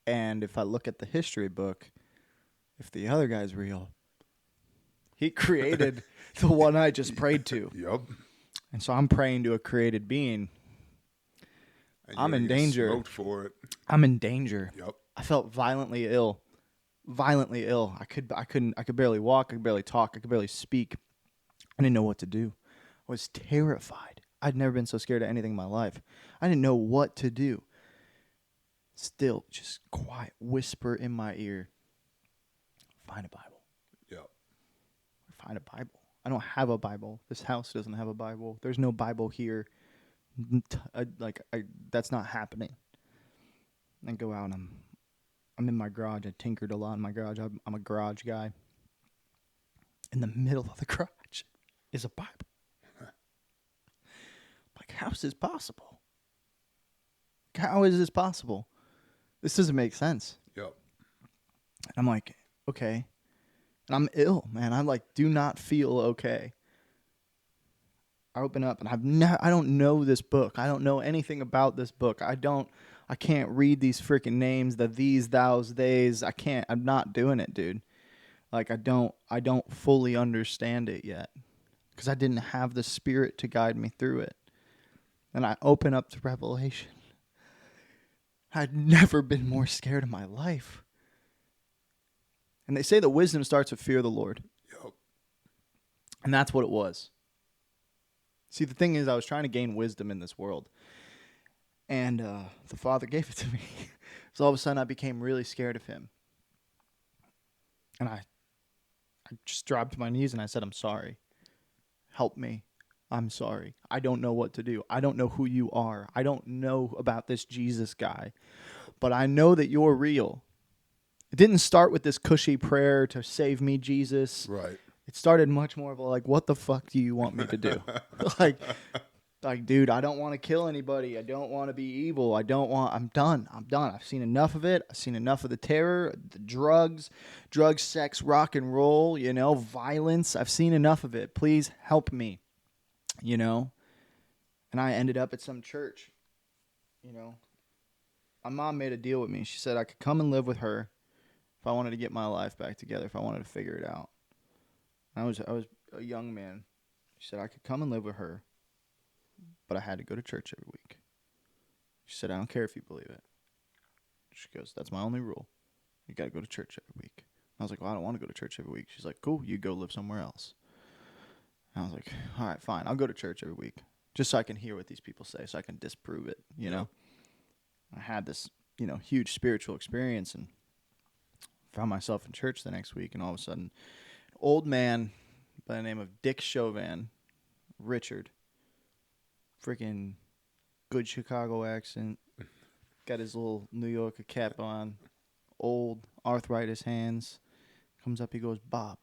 S2: And if I look at the history book, if the other guy's real, he created the one I just prayed to. And so I'm praying to a created being. I'm in danger.
S1: Smoked for it.
S2: I'm in danger. I felt violently ill. I could barely walk. I could barely talk. I could barely speak. I didn't know what to do. I was terrified. I'd never been so scared of anything in my life. I didn't know what to do. Still, just quiet, whisper in my ear. Find a Bible. Find a Bible. I don't have a Bible. This house doesn't have a Bible. There's no Bible here. That's not happening. I go out and I'm in my garage. I tinkered a lot in my garage. I'm a garage guy. In the middle of the garage is a Bible. Like, how is this possible? How is this possible? This doesn't make sense. And I'm like, okay. And I'm ill, man. I do not feel okay. I open up and I don't know this book. I don't know anything about this book. I can't read these freaking names, the these, thous, theys. I'm not doing it, dude. I don't fully understand it yet because I didn't have the Spirit to guide me through it. And I open up to Revelation. I'd never been more scared in my life. And they say that wisdom starts with fear of the Lord. And that's what it was. See, the thing is, I was trying to gain wisdom in this world. And the Father gave it to me. So all of a sudden, I became really scared of him. And I just dropped to my knees and I said, I'm sorry. Help me. I'm sorry. I don't know what to do. I don't know who you are. I don't know about this Jesus guy. But I know that you're real. It didn't start with this cushy prayer to save me, Jesus.
S1: Right.
S2: It started much more of what the fuck do you want me to do? like, dude, I don't want to kill anybody. I don't want to be evil. I'm done. I've seen enough of it. I've seen enough of the terror, the drugs, sex, rock and roll, violence. I've seen enough of it. Please help me, And I ended up at some church, My mom made a deal with me. She said I could come and live with her if I wanted to get my life back together, if I wanted to figure it out. I was a young man. She said I could come and live with her, but I had to go to church every week. She said, I don't care if you believe it. She goes, that's my only rule. You got to go to church every week. I was like, well, I don't want to go to church every week. She's like, cool, you go live somewhere else. And I was like, all right, fine. I'll go to church every week just so I can hear what these people say, so I can disprove it, I had this, huge spiritual experience and found myself in church the next week, and all of a sudden, an old man by the name of Dick Chauvin, Richard, freaking good Chicago accent, got his little New Yorker cap on, old arthritis hands, comes up, he goes, Bob,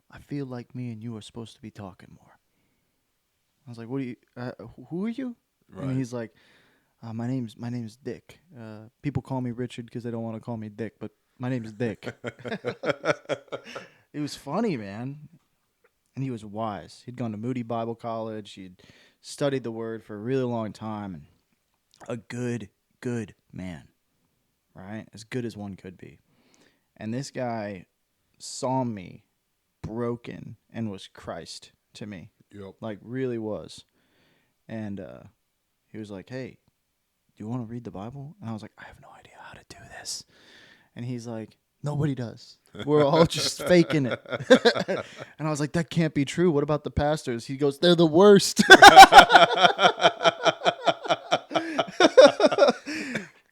S2: I feel like me and you are supposed to be talking more. I was like, what are you, who are you? Right. And he's like, my name's Dick. People call me Richard because they don't want to call me Dick, but my name's Dick. It was funny, man. And he was wise. He'd gone to Moody Bible College. He'd studied the Word for a really long time. And a good man, right? As good as one could be. And this guy saw me broken and was Christ to me.
S1: Yep.
S2: Like, really was. And he was like, hey, do you want to read the Bible? And I was like, I have no idea how to do this. And he's like, nobody does. We're all just faking it. And I was like, that can't be true. What about the pastors? He goes, they're the worst.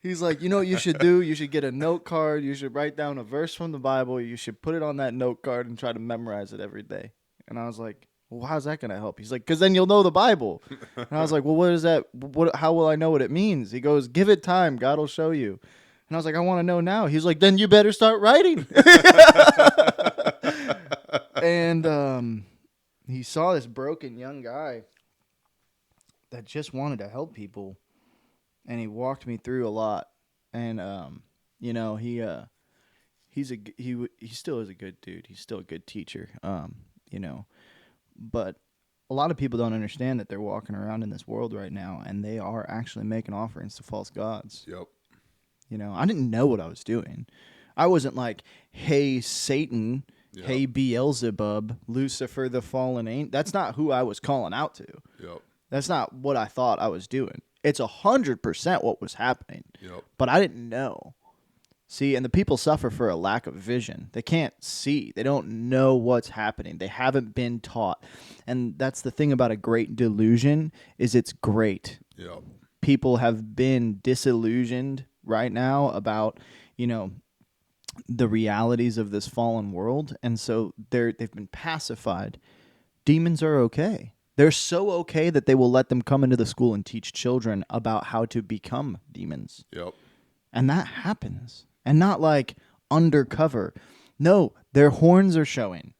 S2: He's like, you know what you should do? You should get a note card. You should write down a verse from the Bible. You should put it on that note card and try to memorize it every day. And I was like, well, how's that going to help? He's like, because then you'll know the Bible. And I was like, well, what is that? How will I know what it means? He goes, give it time. God will show you. And I was like, I want to know now. He's like, then you better start writing. And he saw this broken young guy that just wanted to help people. And he walked me through a lot. And, you know, he still is a good dude. He's still a good teacher, you know. But a lot of people don't understand that they're walking around in this world right now, and they are actually making offerings to false gods.
S1: Yep.
S2: You know, I didn't know what I was doing. I wasn't like, hey, Satan,
S1: Yep.
S2: hey, Beelzebub, Lucifer the fallen angel. That's not who I was calling out to.
S1: Yep.
S2: That's not what I thought I was doing. It's 100% what was happening.
S1: Yep.
S2: But I didn't know. See, and the people suffer for a lack of vision. They can't see. They don't know what's happening. They haven't been taught. And that's the thing about a great delusion is it's great.
S1: Yep.
S2: People have been disillusioned right now about, you know, the realities of this fallen world. And so they've been pacified. Demons are okay. They're so okay that they will let them come into the school and teach children about how to become demons.
S1: Yep.
S2: And that happens. And not like undercover. No, their horns are showing.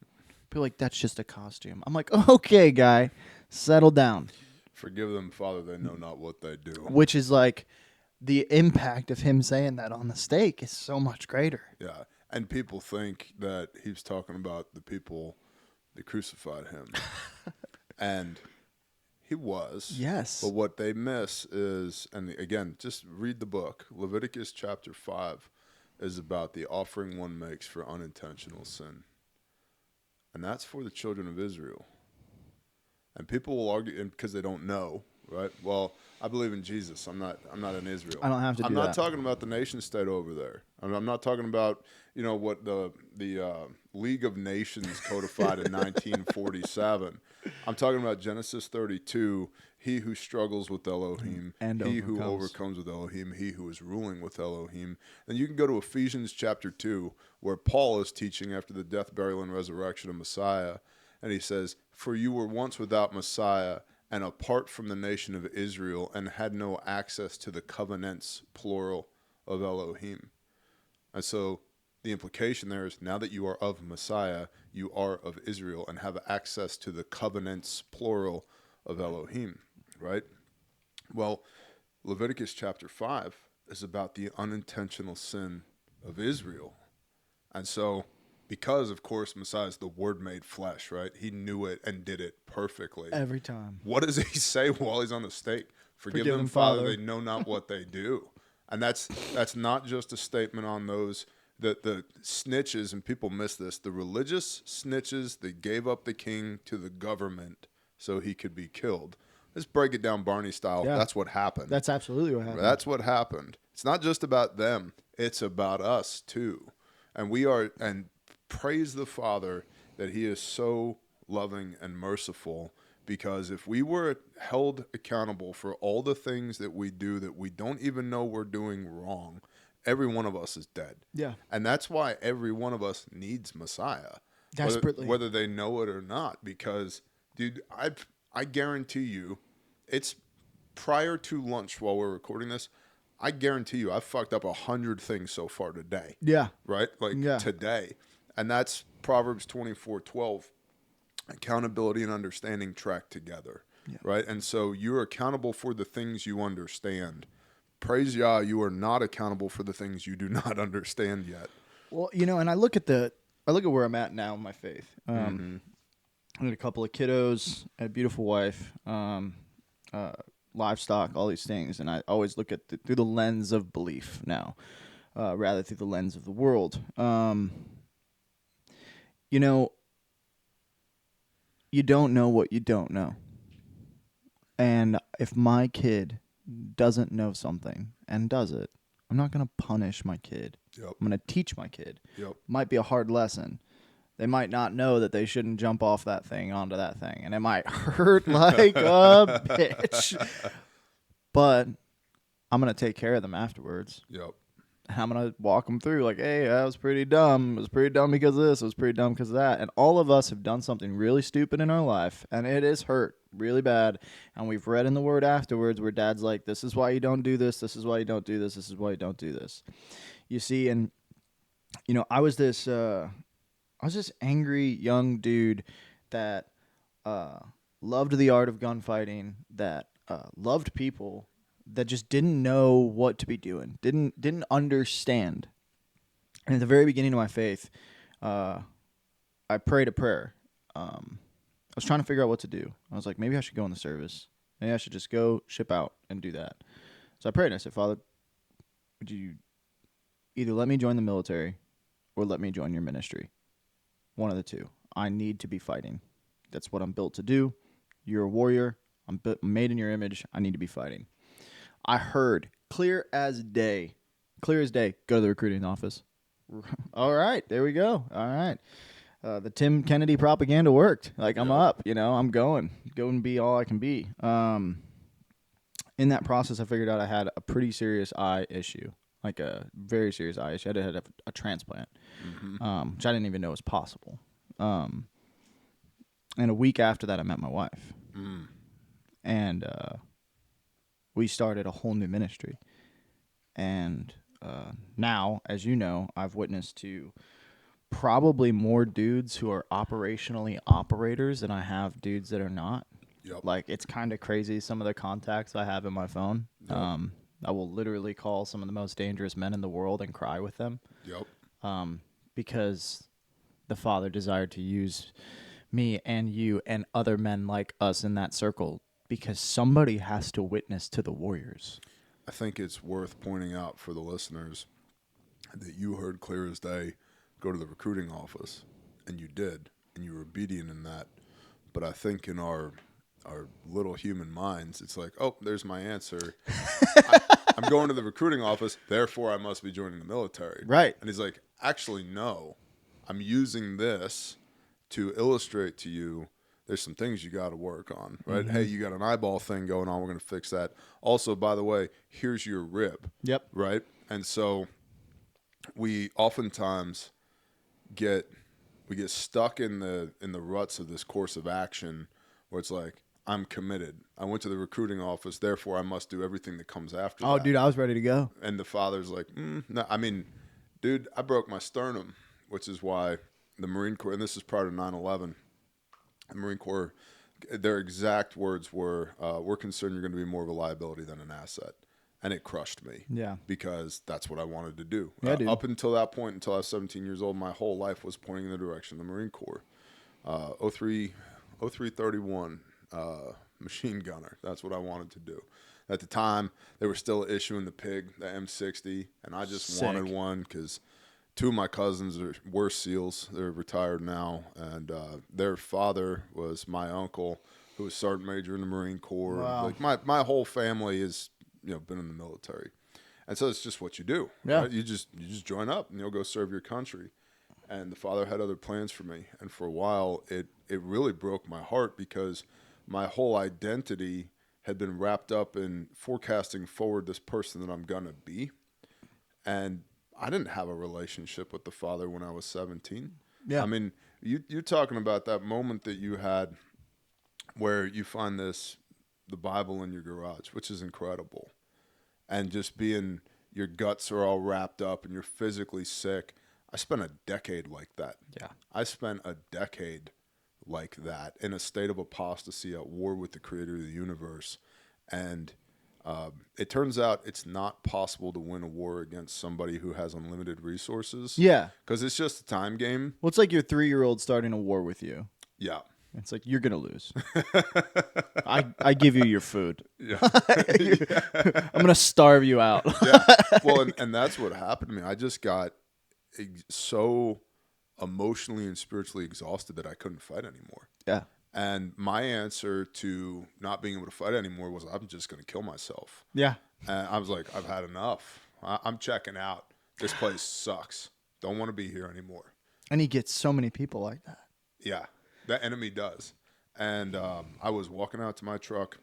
S2: People are like, that's just a costume. I'm like, okay, guy, settle down.
S1: Forgive them, Father, they know not what they do.
S2: Which is like the impact of him saying that on the stake is so much greater.
S1: Yeah. And people think that he's talking about the people that crucified him. And he was.
S2: Yes.
S1: But what they miss is, and again, just read the book. Leviticus chapter 5 is about the offering one makes for unintentional sin. And that's for the children of Israel. And people will argue because they don't know, right? Well, I believe in Jesus. I'm not in Israel.
S2: I don't have to do
S1: I'm not
S2: that.
S1: talking about the nation state over there. I'm not talking about, you know, what the League of Nations codified in 1947. I'm talking about Genesis 32, he who struggles with Elohim,
S2: and
S1: he who overcomes with Elohim, he who is ruling with Elohim. And you can go to Ephesians chapter 2, where Paul is teaching after the death, burial, and resurrection of Messiah. And he says, for you were once without Messiah and apart from the nation of Israel and had no access to the covenants, plural, of Elohim. And so the implication there is now that you are of Messiah, you are of Israel and have access to the covenants, plural, of Elohim, right? Well, Leviticus chapter 5 is about the unintentional sin of Israel. And so, because, of course, Messiah is the Word made flesh, right? He knew it and did it perfectly.
S2: Every time.
S1: What does he say while he's on the stake? Forgive them, Father, they know not what they do. And that's not just a statement on those the snitches, and people miss this, the religious snitches that gave up the king to the government so he could be killed. Let's break it down Barney style.
S2: Yeah.
S1: That's what happened.
S2: That's absolutely what happened.
S1: That's what happened. It's not just about them. It's about us too. And praise the Father that he is so loving and merciful, because if we were held accountable for all the things that we do that we don't even know we're doing wrong, every one of us is dead.
S2: Yeah.
S1: And that's why every one of us needs Messiah.
S2: Desperately.
S1: Whether they know it or not. Because, dude, I guarantee you, it's prior to lunch while we're recording this, I guarantee you I've fucked up 100 things so far today.
S2: Yeah.
S1: Right? Today. And that's Proverbs 24:12. Accountability and understanding track together. Yeah. Right? And so you're accountable for the things you understand. Praise Yah, you are not accountable for the things you do not understand yet.
S2: Well, you know, and I look at where I'm at now in my faith. I had a couple of kiddos, a beautiful wife, livestock, all these things, and I always look at through the lens of belief now, rather through the lens of the world. You know, you don't know what you don't know. And if my kid doesn't know something and does it, I'm not going to punish my kid.
S1: Yep.
S2: I'm going to teach my kid.
S1: Yep.
S2: Might be a hard lesson. They might not know that they shouldn't jump off that thing onto that thing, and it might hurt like a bitch. But I'm going to take care of them afterwards.
S1: Yep.
S2: And I'm going to walk them through like, hey, that was pretty dumb. It was pretty dumb because of this. It was pretty dumb because of that. And all of us have done something really stupid in our life, and it is hurt really bad. And we've read in the Word afterwards where Dad's like, this is why you don't do this. This is why you don't do this. This is why you don't do this. You see, and, you know, I was this angry young dude that loved the art of gunfighting, that loved people, that just didn't know what to be doing, didn't understand. And at the very beginning of my faith, I prayed a prayer. I was trying to figure out what to do. I was like, maybe I should go in the service. Maybe I should just go ship out and do that. So I prayed and I said, Father, would you either let me join the military or let me join your ministry? One of the two. I need to be fighting. That's what I'm built to do. You're a warrior. I'm made in your image. I need to be fighting. I heard clear as day, go to the recruiting office. All right, there we go. All right. The Tim Kennedy propaganda worked. Like, I'm up, you know, I'm going. Go and be all I can be. In that process, I figured out I had a pretty serious eye issue, like a very serious eye issue. I had to have a transplant, which I didn't even know was possible. And a week after that, I met my wife. And we started a whole new ministry. And now, as you know, I've witnessed to probably more dudes who are operationally operators than I have dudes that are not.
S1: Yep.
S2: Like, it's kind of crazy, some of the contacts I have in my phone. Yep. I will literally call some of the most dangerous men in the world and cry with them.
S1: Yep.
S2: Because the Father desired to use me and you and other men like us in that circle, because somebody has to witness to the warriors.
S1: I think it's worth pointing out for the listeners that you heard clear as day, go to the recruiting office, and you did, and you were obedient in that. But I think in our little human minds, it's like, oh, there's my answer. I'm going to the recruiting office, therefore I must be joining the military.
S2: Right.
S1: And he's like, actually, no. I'm using this to illustrate to you there's some things you got to work on, right? Hey, you got an eyeball thing going on. We're going to fix that. Also, by the way, here's your rib.
S2: Yep.
S1: Right? And so we oftentimes get stuck in the ruts of this course of action where it's like, I'm committed. I went to the recruiting office, therefore I must do everything that comes after that.
S2: Oh, dude, I was ready to go.
S1: And the Father's like, no. I mean, dude, I broke my sternum, which is why the Marine Corps, and this is prior to 9/11, the Marine Corps, their exact words were, we're concerned you're going to be more of a liability than an asset. And it crushed me. Yeah. Because that's what I wanted to do.
S2: Yeah, dude.
S1: Up until that point, until I was 17 years old, my whole life was pointing in the direction of the Marine Corps. 0331, machine gunner. That's what I wanted to do. At the time, they were still issuing the pig, the M60, and I just wanted one because two of my cousins were SEALs. They're retired now, and their father was my uncle, who was sergeant major in the Marine Corps.
S2: Wow.
S1: Like my whole family has been in the military, and so it's just what you do.
S2: Yeah,
S1: right? You just join up and you'll go serve your country. And the Father had other plans for me, and for a while it really broke my heart because my whole identity had been wrapped up in forecasting forward this person that I'm gonna be, and I didn't have a relationship with the Father when I was 17. Yeah. I mean, you're talking about that moment that you had where you find the Bible in your garage, which is incredible. And just being, your guts are all wrapped up and you're physically sick. I spent a decade like that. Yeah. I spent a decade like that in a state of apostasy, at war with the creator of the universe. And it turns out it's not possible to win a war against somebody who has unlimited resources.
S2: Yeah.
S1: Because it's just a time game.
S2: Well, it's like your 3-year-old starting a war with you.
S1: Yeah.
S2: It's like, you're going to lose. I give you your food.
S1: Yeah.
S2: I'm going to starve you out.
S1: Yeah. Well, and that's what happened to me. I just got so emotionally and spiritually exhausted that I couldn't fight anymore.
S2: Yeah.
S1: And my answer to not being able to fight anymore was, I'm just going to kill myself.
S2: Yeah.
S1: And I was like, I've had enough. I'm checking out. This place sucks. Don't want to be here anymore.
S2: And he gets so many people like that.
S1: Yeah, the enemy does. And I was walking out to my truck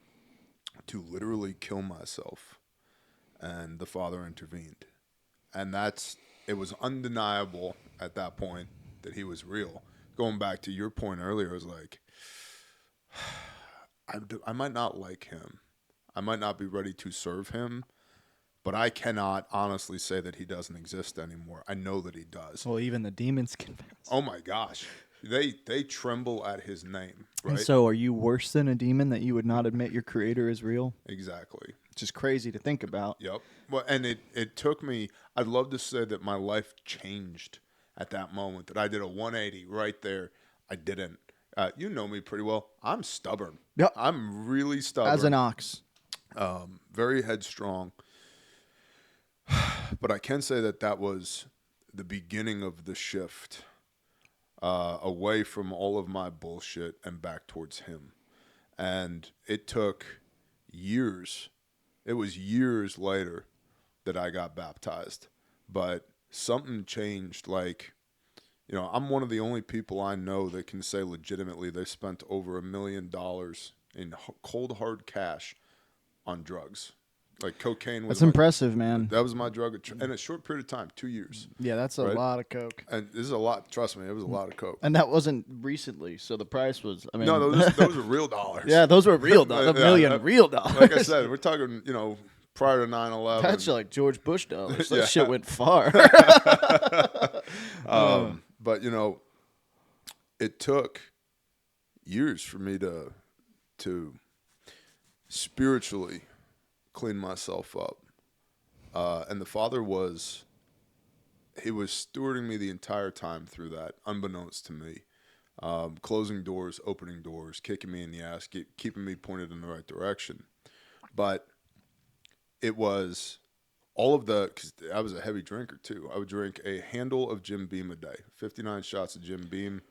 S1: to literally kill myself. And the Father intervened. And it was undeniable at that point that he was real. Going back to your point earlier, I was like, I might not like him. I might not be ready to serve him, but I cannot honestly say that he doesn't exist anymore. I know that he does.
S2: Well, even the demons confess.
S1: Oh my gosh. They tremble at his name, right?
S2: And so are you worse than a demon that you would not admit your creator is real?
S1: Exactly.
S2: Which is crazy to think about.
S1: Yep. Well, and it took me, I'd love to say that my life changed at that moment, that I did a 180 right there. I didn't. You know me pretty well. I'm stubborn.
S2: Yep.
S1: I'm really stubborn.
S2: As an ox.
S1: Very headstrong. But I can say that was the beginning of the shift away from all of my bullshit and back towards him. And it took years. It was years later that I got baptized. But something changed. Like, I'm one of the only people I know that can say legitimately they spent over $1 million in cold hard cash on drugs. Like cocaine was
S2: That's impressive, man.
S1: That was my drug in a short period of time, 2 years.
S2: Yeah, that's a lot of coke.
S1: And this is a lot. Trust me, it was a lot of coke.
S2: And that wasn't recently, so the price was. I mean,
S1: No, those are real dollars.
S2: Yeah, those were real dollars. $1 million real dollars.
S1: Like I said, we're talking, prior to 9/11.
S2: That's like George Bush dollars. That shit went far.
S1: But it took years for me to spiritually clean myself up. And the Father was stewarding me the entire time through that, unbeknownst to me. Closing doors, opening doors, kicking me in the ass, keeping me pointed in the right direction. But it was all of because I was a heavy drinker too. I would drink a handle of Jim Beam a day, 59 shots of Jim Beam,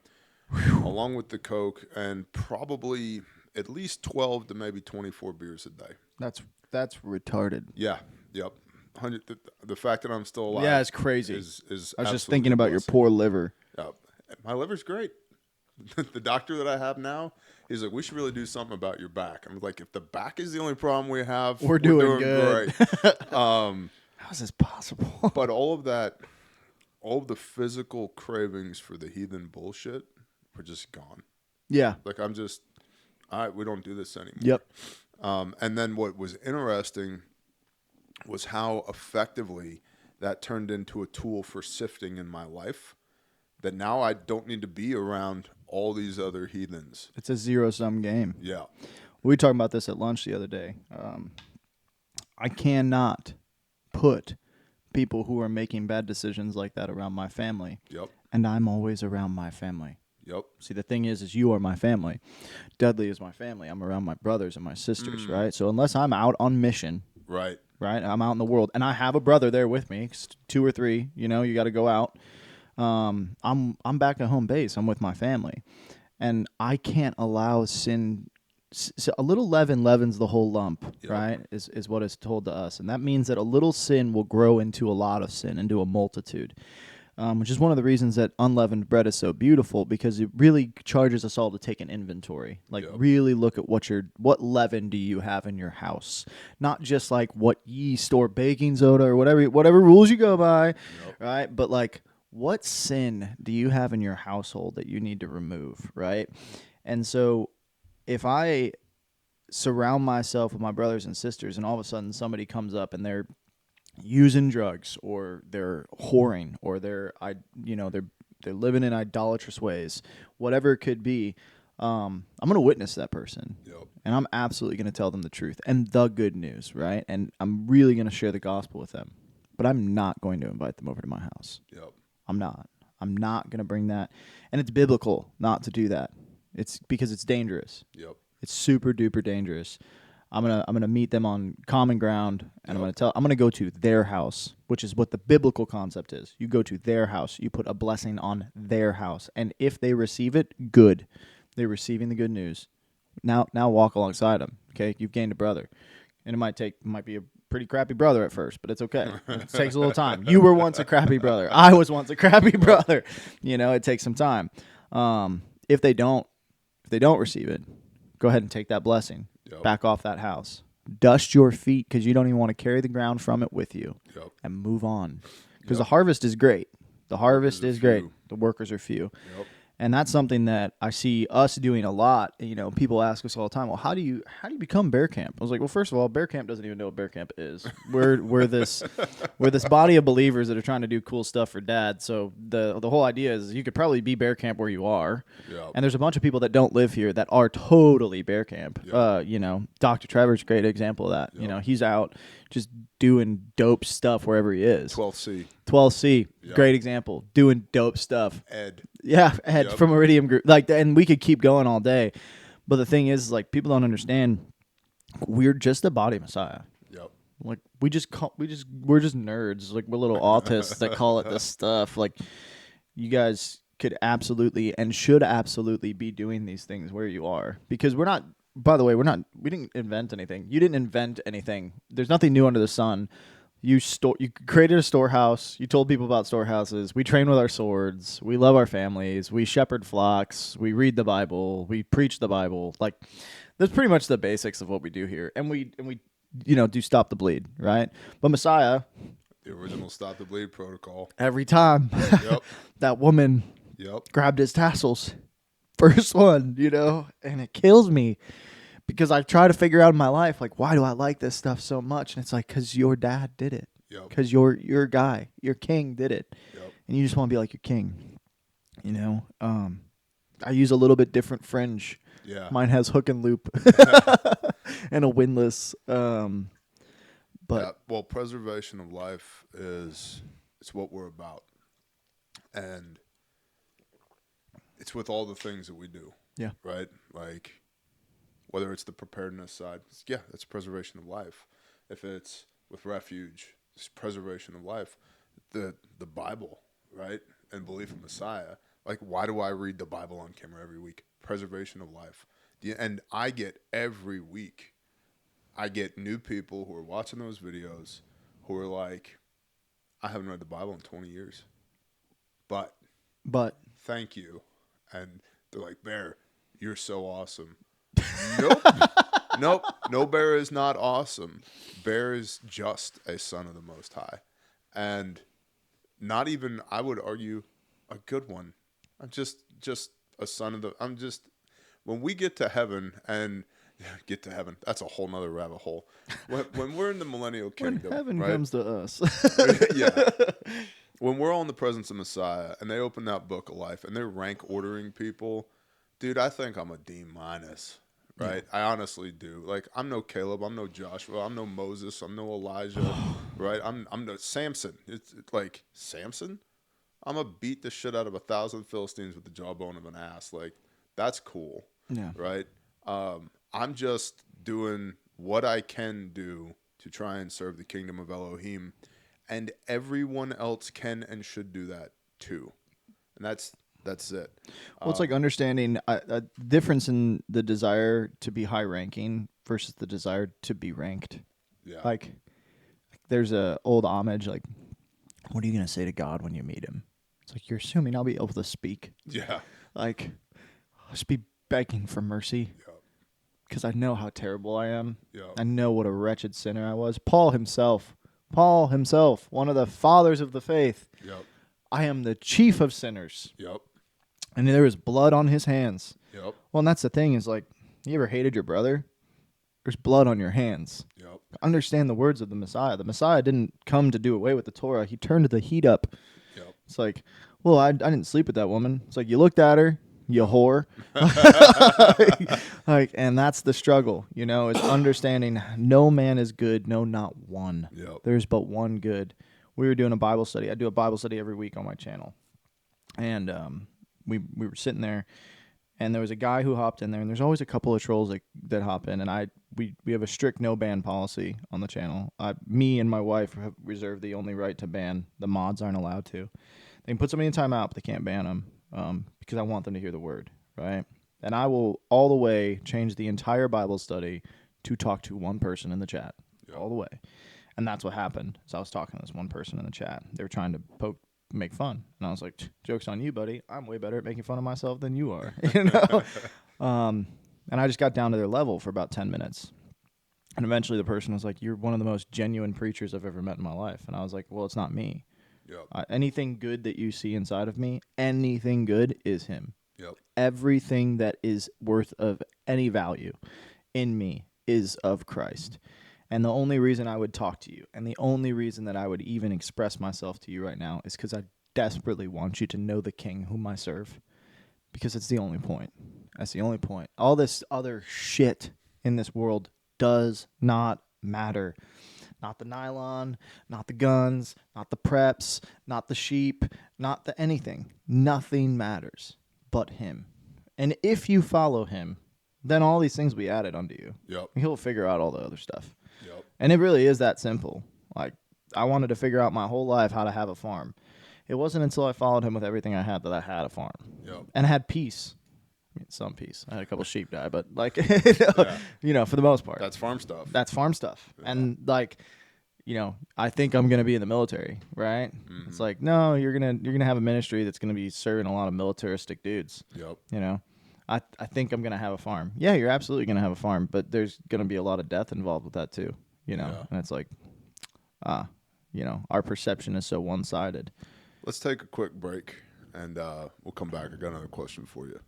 S1: along with the Coke, and probably at least 12 to maybe 24 beers a day.
S2: That's retarded.
S1: Yeah. Yep. The fact that I'm still alive.
S2: Yeah, it's crazy.
S1: Is
S2: I was just thinking about your poor liver.
S1: My liver's great. The doctor that I have now, he's like, we should really do something about your back. I'm like, if the back is the only problem we have,
S2: we're doing good.
S1: Great.
S2: How is this possible?
S1: But all of the physical cravings for the heathen bullshit were just gone.
S2: Yeah.
S1: Like, I'm just, all right, we don't do this anymore.
S2: Yep.
S1: And then what was interesting was how effectively that turned into a tool for sifting in my life, that now I don't need to be around all these other heathens.
S2: It's a zero-sum game.
S1: Yeah.
S2: We were talking about this at lunch the other day. I cannot put people who are making bad decisions like that around my family.
S1: Yep.
S2: And I'm always around my family.
S1: Yep.
S2: See, the thing is you are my family. Dudley is my family. I'm around my brothers and my sisters, right? So unless I'm out on mission,
S1: right,
S2: I'm out in the world, and I have a brother there with me, 2 or 3. You got to go out. I'm back at home base. I'm with my family, and I can't allow sin. So a little leaven leavens the whole lump, right? Is what is told to us, and that means that a little sin will grow into a lot of sin, into a multitude. Which is one of the reasons that unleavened bread is so beautiful, because it really charges us all to take an inventory. Really look at what leaven do you have in your house? Not just like what yeast or baking soda or whatever rules you go by, right? But like, what sin do you have in your household that you need to remove, right? And so if I surround myself with my brothers and sisters and all of a sudden somebody comes up and they're using drugs, or they're whoring, or they're living in idolatrous ways, whatever it could be, I'm going to witness that person. And I'm absolutely going to tell them the truth and the good news, right? And I'm really going to share the gospel with them. But I'm not going to invite them over to my house. I'm not going to bring that. And it's biblical not to do that. It's because it's dangerous.
S1: Yep.
S2: It's super duper dangerous. I'm gonna meet them on common ground, and I'm gonna go to their house, which is what the biblical concept is. You go to their house, you put a blessing on their house, and if they receive it, good. They're receiving the good news. Now walk alongside them. Okay, you've gained a brother, and it might be a pretty crappy brother at first, but it's okay. It takes a little time. You were once a crappy brother. I was once a crappy brother. It takes some time. If they don't receive it, go ahead and take that blessing.
S1: Yep.
S2: Back off that house. Dust your feet because you don't even want to carry the ground from it with you.
S1: Yep.
S2: And move on. Because the harvest is great. The harvest is great. The workers are few.
S1: Yep.
S2: And that's something that I see us doing a lot. People ask us all the time, well, how do you become Bear Camp? I was like, well, first of all, Bear Camp doesn't even know what Bear Camp is. We're this body of believers that are trying to do cool stuff for Dad. So the whole idea is you could probably be Bear Camp where you are.
S1: Yep.
S2: And there's a bunch of people that don't live here that are totally Bear Camp.
S1: Yep.
S2: Dr. Trevor's a great example of that.
S1: Yep.
S2: He's out just doing dope stuff wherever he is.
S1: 12C.
S2: Yep. Great example. Doing dope stuff.
S1: Ed
S2: Yep. From Iridium Group. And we could keep going all day. But the thing is, people don't understand we're just the body of Messiah.
S1: Yep.
S2: We're just nerds. We're little autists that call it this stuff. You guys could absolutely and should absolutely be doing these things where you are. Because we're not, by the way, we didn't invent anything. You didn't invent anything. There's nothing new under the sun. You created a storehouse. You told people about storehouses. We train with our swords. We love our families. We shepherd flocks. We read the Bible. We preach the Bible. That's pretty much the basics of what we do here. And we do stop the bleed, right? But Messiah,
S1: the original stop the bleed protocol.
S2: Every time
S1: Yep.
S2: that woman grabbed his tassels, first one, and it kills me. Because I try to figure out in my life, why do I like this stuff so much? And it's because your dad did it. Because your guy, your king did it.
S1: Yep.
S2: And you just want to be like your king. I use a little bit different fringe.
S1: Yeah.
S2: Mine has hook and loop and a windlass.
S1: Preservation of life it's what we're about. And it's with all the things that we do.
S2: Yeah.
S1: Right? Whether it's the preparedness side, that's preservation of life. If it's with refuge, it's preservation of life. The Bible, right? And belief in Messiah. Why do I read the Bible on camera every week? Preservation of life. And I get every week, new people who are watching those videos who are like, I haven't read the Bible in 20 years. But thank you. And they're like, Bear, you're so awesome. Nope. No, Bear is not awesome. Bear is just a son of the Most High. And not even, I would argue, a good one. I'm just a son of when we get to heaven, that's a whole nother rabbit hole. When we're in the millennial kingdom,
S2: when heaven
S1: right?
S2: comes to us.
S1: Yeah. When we're all in the presence of Messiah and they open that book of life and they're rank ordering people, dude, I think I'm a D-. Right? Yeah. I honestly do. I'm no Caleb. I'm no Joshua. I'm no Moses. I'm no Elijah. Right? I'm no Samson. It's Samson? I'm going to beat the shit out of 1,000 Philistines with the jawbone of an ass. That's cool.
S2: Yeah.
S1: Right? I'm just doing what I can do to try and serve the kingdom of Elohim. And everyone else can and should do that too. And that's it.
S2: Well, it's understanding a difference in the desire to be high-ranking versus the desire to be ranked.
S1: Yeah.
S2: There's a old homage, what are you going to say to God when you meet him? It's you're assuming I'll be able to speak.
S1: Yeah.
S2: I'll just be begging for mercy. Because I know how terrible I am.
S1: Yeah.
S2: I know what a wretched sinner I was. Paul himself, one of the fathers of the faith.
S1: Yep.
S2: I am the chief of sinners.
S1: Yep.
S2: And there is blood on his hands.
S1: Yep.
S2: Well, and that's the thing is you ever hated your brother? There's blood on your hands.
S1: Yep.
S2: Understand the words of the Messiah. The Messiah didn't come to do away with the Torah. He turned the heat up.
S1: Yep.
S2: It's well, I didn't sleep with that woman. It's you looked at her, you whore. And that's the struggle, is understanding no man is good, no, not one.
S1: Yep.
S2: There's but one good. We were doing a Bible study. I do a Bible study every week on my channel. And we were sitting there, And there was a guy who hopped in there, and there's always a couple of trolls that hop in, and we have a strict no ban policy on the channel. Me and my wife have reserved the only right to ban. The mods aren't allowed to. They can put somebody in timeout, but they can't ban them because I want them to hear the word, right? And I will all the way change the entire Bible study to talk to one person in the chat, all the way. And that's what happened. So I was talking to this one person in the chat. They were trying to make fun, and I was like, "Joke's on you, buddy. I'm way better at making fun of myself than you are." You know. And I just got down to their level for about 10 minutes, and eventually the person was like, "You're one of the most genuine preachers I've ever met in my life." And I was like, "Well, it's not me.
S1: Yep.
S2: Anything good that you see inside of me, anything good is him.
S1: Yep.
S2: Everything that is worth of any value in me is of Christ." And the only reason I would talk to you, and the only reason that I would even express myself to you right now, is because I desperately want you to know the King whom I serve. Because it's the only point. That's the only point. All this other shit in this world does not matter. Not the nylon, not the guns, not the preps, not the sheep, not the anything. Nothing matters but him. And if you follow him, then all these things will be added unto you.
S1: Yep.
S2: He'll figure out all the other stuff.
S1: Yep.
S2: And it really is that simple. Like, I wanted to figure out my whole life how to have a farm. It wasn't until I followed him with everything I had that I had a farm.
S1: Yep.
S2: And had peace. I mean, some peace. I had a couple sheep die, but like, you know, for the most part.
S1: That's farm stuff.
S2: That's farm stuff. Yeah. And like, you know, I think I'm going to be in the military, right? Mm-hmm. It's like, no, you're going to have a ministry that's going to be serving a lot of militaristic dudes.
S1: Yep.
S2: You know, I think I'm going to have a farm. Yeah, you're absolutely going to have a farm, but there's going to be a lot of death involved with that too, you know? And it's like, you know, our perception is so one-sided.
S1: Let's take a quick break, and we'll come back. I got another question for you.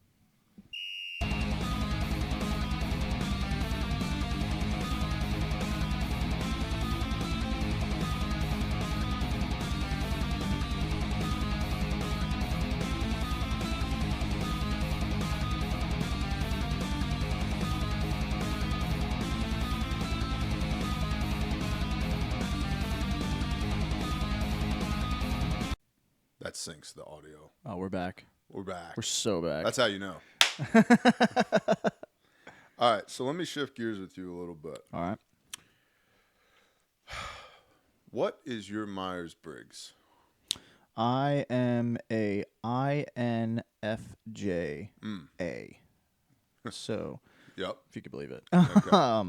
S1: That syncs the audio.
S2: Oh, we're back.
S1: We're back.
S2: We're so back.
S1: That's how you know. All right, so let me shift gears with you a little bit.
S2: All right.
S1: What is your Myers-Briggs?
S2: I am a INFJ A. So,
S1: yep,
S2: if you could believe it.
S1: Okay.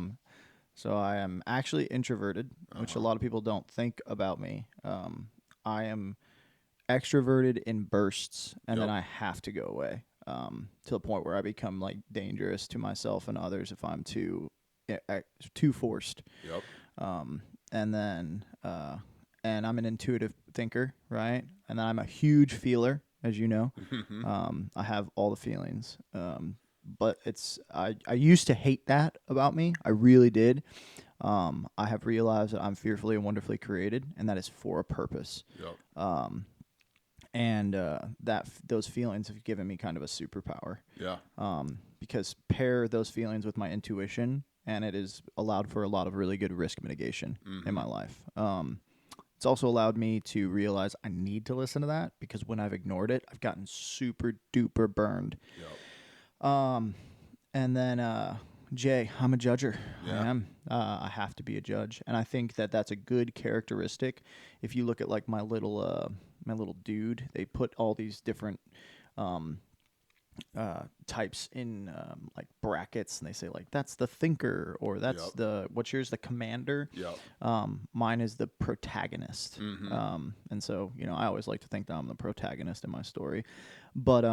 S2: So I am actually introverted, which a lot of people don't think about me. I am extroverted in bursts, and then I have to go away to the point where I become like dangerous to myself and others if I'm too forced.
S1: Yep.
S2: And then and I'm an intuitive thinker, right? And then I'm a huge feeler, as you know. I have all the feelings. But I used to hate that about me. I really did. I have realized that I'm fearfully and wonderfully created, and that is for a purpose.
S1: Yep.
S2: And those feelings have given me kind of a superpower.
S1: Yeah.
S2: Because pair those feelings with my intuition, and it has allowed for a lot of really good risk mitigation in my life. It's also allowed me to realize I need to listen to that, because when I've ignored it, I've gotten super duper burned.
S1: Yep.
S2: And then Jay, I'm a judger.
S1: Yeah.
S2: I am. I have to be a judge, and I think that that's a good characteristic. If you look at like my little dude, they put all these different types in like brackets, and they say like that's the thinker, or that's what's yours, the commander. Mine is the protagonist. And so, you know, I always like to think that I'm the protagonist in my story, but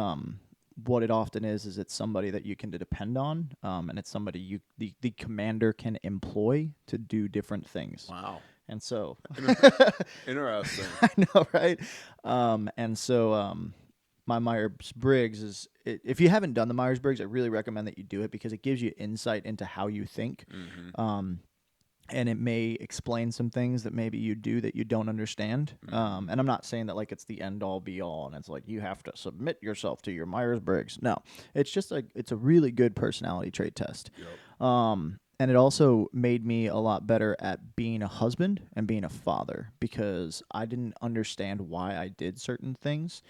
S2: what it often is it's somebody that you can depend on, and it's somebody the commander can employ to do different things.
S1: Wow.
S2: And so
S1: interesting.
S2: I know, right? And so my Myers-Briggs is, if you haven't done the Myers-Briggs, I really recommend that you do it, because it gives you insight into how you think. And it may explain some things that maybe you do that you don't understand. And I'm not saying that like it's the end all be all, and it's like you have to submit yourself to your Myers-Briggs. No, it's just like, it's a really good personality trait test. And it also made me a lot better at being a husband and being a father, because I didn't understand why I did certain things.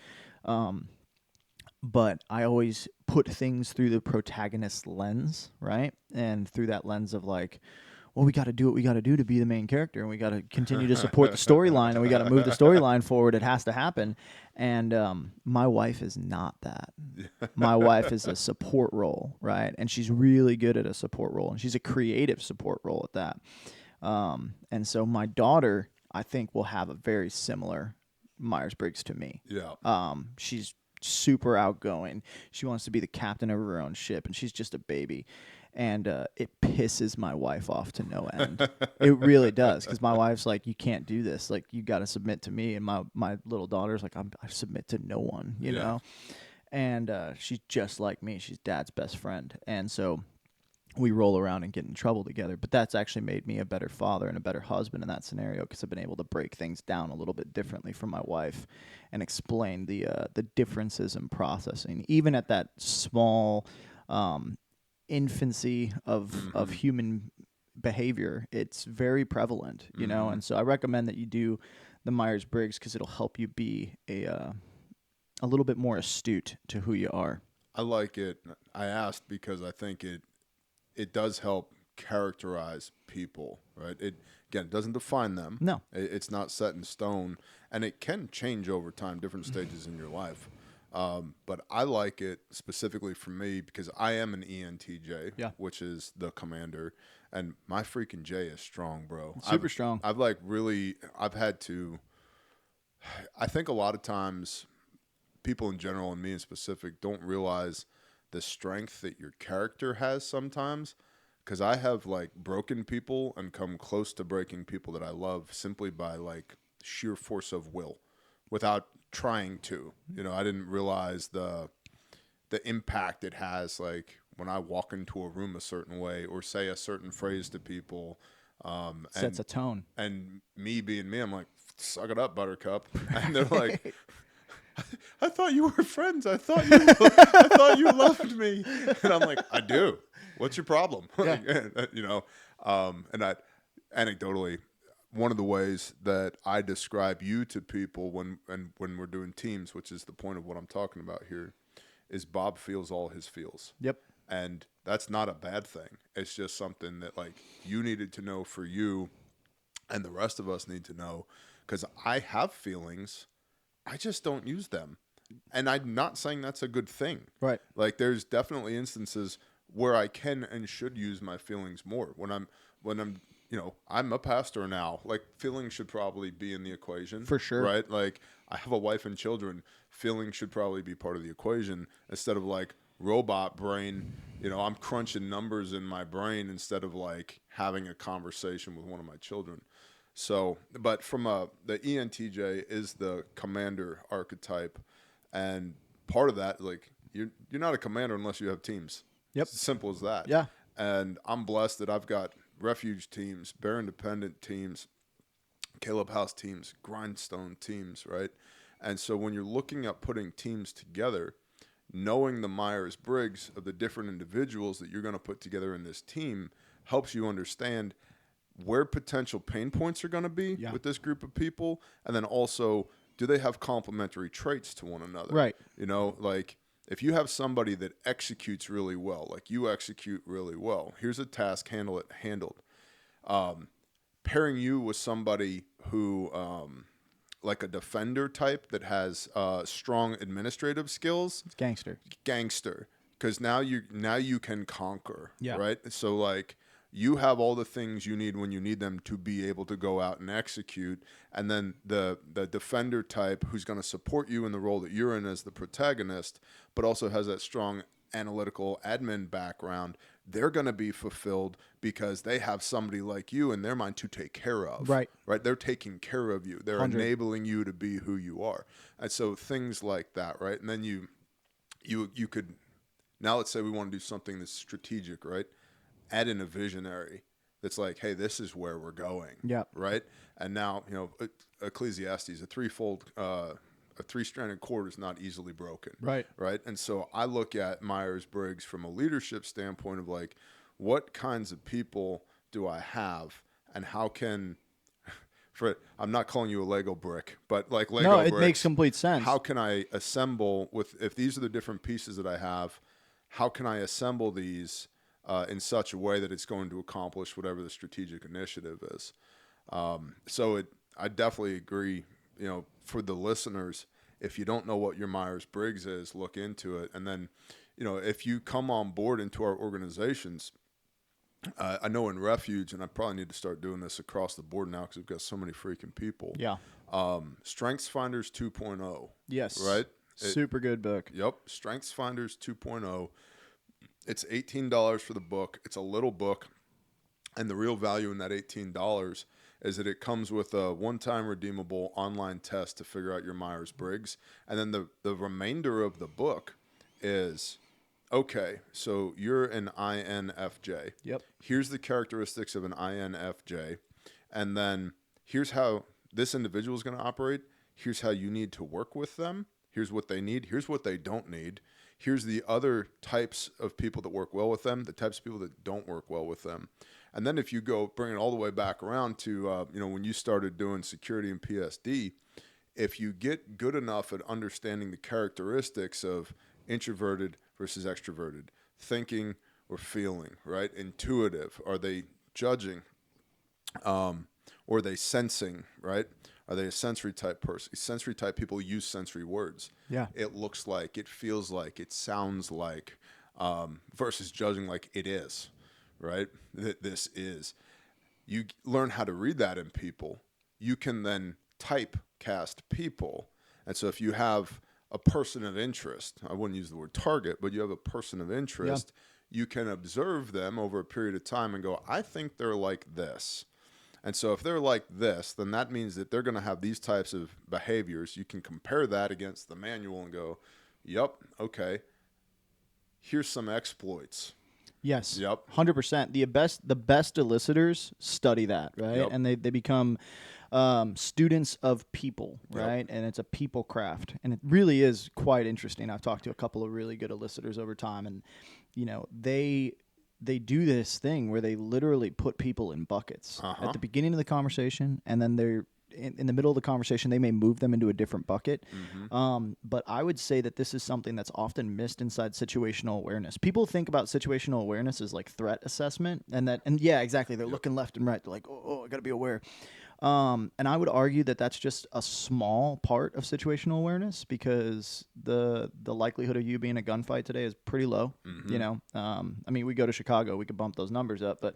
S2: but I always put things through the protagonist lens, right? And through that lens of like, well, we got to do what we got to do to be the main character, and we got to continue to support the storyline, and we got to move the storyline forward. It has to happen. And my wife is not that. My wife is a support role, right? And she's really good at a support role, and she's a creative support role at that. And so my daughter, I think, will have a very similar Myers-Briggs to me.
S1: Yeah.
S2: She's super outgoing. She wants to be the captain of her own ship, and she's just a baby. And it pisses my wife off to no end. It really does, because my wife's like, you can't do this. Like, you got to submit to me. And my little daughter's like, I submit to no one, you know? And she's just like me. She's dad's best friend. And so we roll around and get in trouble together. But that's actually made me a better father and a better husband in that scenario, because I've been able to break things down a little bit differently from my wife and explain the differences in processing, even at that small infancy of human behavior. It's very prevalent, you know. And so I recommend that you do the Myers-Briggs, because it'll help you be a little bit more astute to who you are.
S1: I like it. I asked because I think it does help characterize people, right? It doesn't define them.
S2: No.
S1: It's not set in stone, and it can change over time, different stages in your life. But I like it specifically for me because I am an ENTJ, which is the commander, and my freaking J is strong, bro.
S2: Super strong.
S1: I've had to, I think a lot of times people in general, and me in specific, don't realize the strength that your character has sometimes, because I have like broken people and come close to breaking people that I love simply by like sheer force of will without trying to. You know, I didn't realize the impact it has, like when I walk into a room a certain way or say a certain phrase to people.
S2: Sets a tone.
S1: And me being me, I'm like, suck it up, buttercup. And they're like, I thought you were friends. I thought you loved me. And I'm like, I do. What's your problem? You know, and I anecdotally, one of the ways that I describe you to people when we're doing teams, which is the point of what I'm talking about here, is Bob feels all his feels.
S2: Yep.
S1: And that's not a bad thing. It's just something that like you needed to know for you, and the rest of us need to know, because I have feelings. I just don't use them. And I'm not saying that's a good thing.
S2: Right.
S1: Like there's definitely instances where I can and should use my feelings more. When I'm, you know, I'm a pastor now. Like feelings should probably be in the equation.
S2: For sure.
S1: Right? Like I have a wife and children. Feelings should probably be part of the equation instead of like robot brain. You know, I'm crunching numbers in my brain instead of like having a conversation with one of my children. So, but from the ENTJ is the commander archetype, and part of that, like you're not a commander unless you have teams.
S2: Yep.
S1: It's as simple as that.
S2: Yeah.
S1: And I'm blessed that I've got refuge teams, Bear Independent teams, Caleb House teams, Grindstone teams, right? And so when you're looking at putting teams together, knowing the Myers-Briggs of the different individuals that you're going to put together in this team helps you understand where potential pain points are going to be with this group of people, and then also, do they have complementary traits to one another?
S2: Right.
S1: You know, like if you have somebody that executes really well, like you execute really well, here's a task, handled. Pairing you with somebody who, like a defender type that has strong administrative skills.
S2: It's gangster.
S1: Because now you can conquer,
S2: yeah.
S1: Right? So like, you have all the things you need when you need them to be able to go out and execute. And then the defender type who's going to support you in the role that you're in as the protagonist, but also has that strong analytical admin background, they're going to be fulfilled because they have somebody like you in their mind to take care of.
S2: Right.
S1: They're taking care of you. They're
S2: 100.
S1: enabling you to be who you are. And so things like that, right? And then you could, now let's say we want to do something that's strategic, right? Add in a visionary that's like, hey, this is where we're going.
S2: Yeah.
S1: Right. And now, you know, Ecclesiastes, a three-stranded cord is not easily broken.
S2: Right.
S1: Right. And so I look at Myers-Briggs from a leadership standpoint of like, what kinds of people do I have, and how can, I'm not calling you a Lego brick, but like Lego
S2: No,
S1: bricks.
S2: it makes complete sense.
S1: How can I assemble if these are the different pieces that I have, how can I assemble these in such a way that it's going to accomplish whatever the strategic initiative is? I definitely agree, for the listeners, if you don't know what your Myers-Briggs is, look into it. And then, if you come on board into our organizations, I know in Refuge, and I probably need to start doing this across the board now because we've got so many freaking people.
S2: Yeah.
S1: Strengths Finders 2.0.
S2: Yes.
S1: Right?
S2: Super good book.
S1: Yep. Strengths Finders 2.0. It's $18 for the book. It's a little book. And the real value in that $18 is that it comes with a one-time redeemable online test to figure out your Myers-Briggs. And then the remainder of the book is, okay, so you're an INFJ.
S2: Yep.
S1: Here's the characteristics of an INFJ. And then here's how this individual is going to operate. Here's how you need to work with them. Here's what they need. Here's what they don't need. Here's the other types of people that work well with them, the types of people that don't work well with them. And then if you go bring it all the way back around to, when you started doing security and PSD, if you get good enough at understanding the characteristics of introverted versus extroverted, thinking or feeling, right? Intuitive, are they judging? Or are they sensing, right? Are they a sensory type person? Sensory type people use sensory words.
S2: Yeah.
S1: It looks like, it feels like, it sounds like, versus judging like it is, right? This is. You learn how to read that in people. You can then typecast people. And so if you have a person of interest, I wouldn't use the word target, but you have a person of interest, you can observe them over a period of time and go, I think they're like this. And so if they're like this, then that means that they're going to have these types of behaviors. You can compare that against the manual and go, yep, okay, here's some exploits.
S2: Yes.
S1: Yep.
S2: 100%. The best elicitors study that, right?
S1: Yep.
S2: And they become students of people, right?
S1: Yep.
S2: And it's a people craft. And it really is quite interesting. I've talked to a couple of really good elicitors over time, and they do this thing where they literally put people in buckets at the beginning of the conversation, and then they're in the middle of the conversation, they may move them into a different bucket. Mm-hmm. But I would say that this is something that's often missed inside situational awareness. People think about situational awareness as like threat assessment, and yeah, exactly. They're looking left and right. They're like, oh, I got to be aware. And I would argue that that's just a small part of situational awareness, because the likelihood of you being in a gunfight today is pretty low. Mm-hmm. We go to Chicago, we could bump those numbers up, but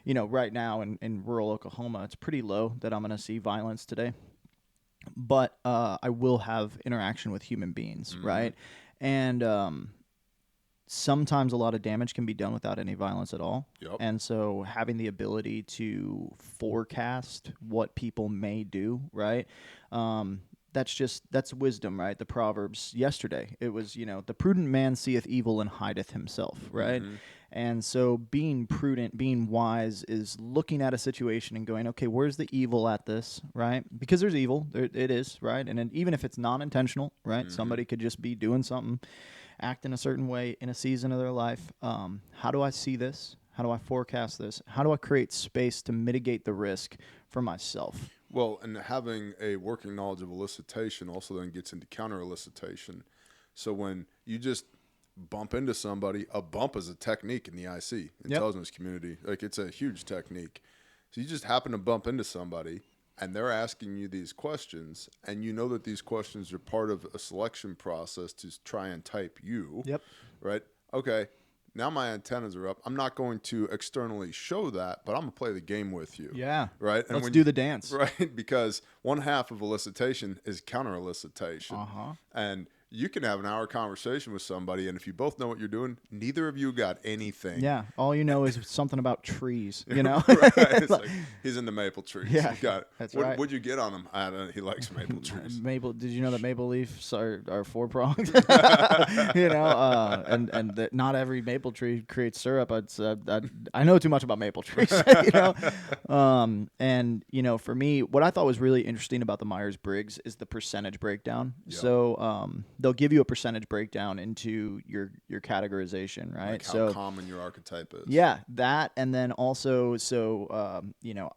S2: right now in rural Oklahoma, it's pretty low that I'm going to see violence today. But I will have interaction with human beings, mm-hmm. right? And sometimes a lot of damage can be done without any violence at all. Yep. And so having the ability to forecast what people may do, right? That's wisdom, right? The Proverbs yesterday, it was, the prudent man seeth evil and hideth himself, right? Mm-hmm. And so being prudent, being wise is looking at a situation and going, okay, where's the evil at this, right? Because there's evil, it is, right? And then even if it's non-intentional, right? Mm-hmm. Somebody could just be doing something, act in a certain way in a season of their life. How do I see this? How do I forecast this? How do I create space to mitigate the risk for myself?
S1: Well, and having a working knowledge of elicitation also then gets into counter-elicitation. So when you just bump into somebody, a bump is a technique in the IC, intelligence community. Like, it's a huge technique. So you just happen to bump into somebody, and they're asking you these questions, and you know that these questions are part of a selection process to try and type you. Yep. Right? Okay, now my antennas are up. I'm not going to externally show that, but I'm going to play the game with you.
S2: Yeah.
S1: Right? And
S2: let's do the dance.
S1: Right? Because one half of elicitation is counter-elicitation. Uh-huh. And you can have an hour conversation with somebody, and if you both know what you're doing, neither of you got anything.
S2: Yeah, all you know is something about trees,
S1: Right. It's like, he's into maple trees.
S2: Yeah,
S1: got it.
S2: That's right.
S1: What'd you get on him? I don't know, he likes maple trees.
S2: Did you know that maple leaves are four-pronged? And that not every maple tree creates syrup. I know too much about maple trees, And, for me, what I thought was really interesting about the Myers-Briggs is the percentage breakdown. Yep. So, they'll give you a percentage breakdown into your categorization, right?
S1: Like how common your archetype is.
S2: Yeah, that, and then also,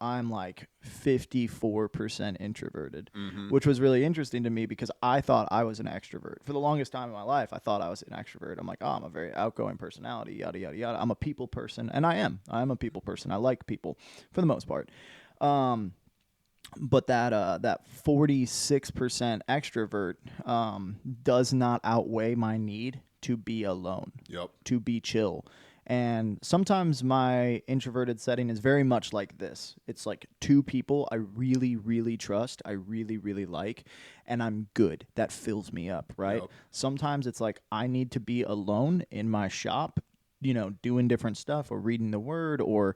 S2: I'm like 54% introverted, which was really interesting to me because I thought I was an extrovert. For the longest time in my life, I thought I was an extrovert. I'm like, oh, I'm a very outgoing personality, yada, yada, yada. I'm a people person, and I am. I am a people person. I like people for the most part. But that 46% extrovert does not outweigh my need to be alone, to be chill. And sometimes my introverted setting is very much like this. It's like two people I really, really trust, I really, really like, and I'm good. That fills me up, right? Sometimes it's like I need to be alone in my shop, doing different stuff or reading the word or,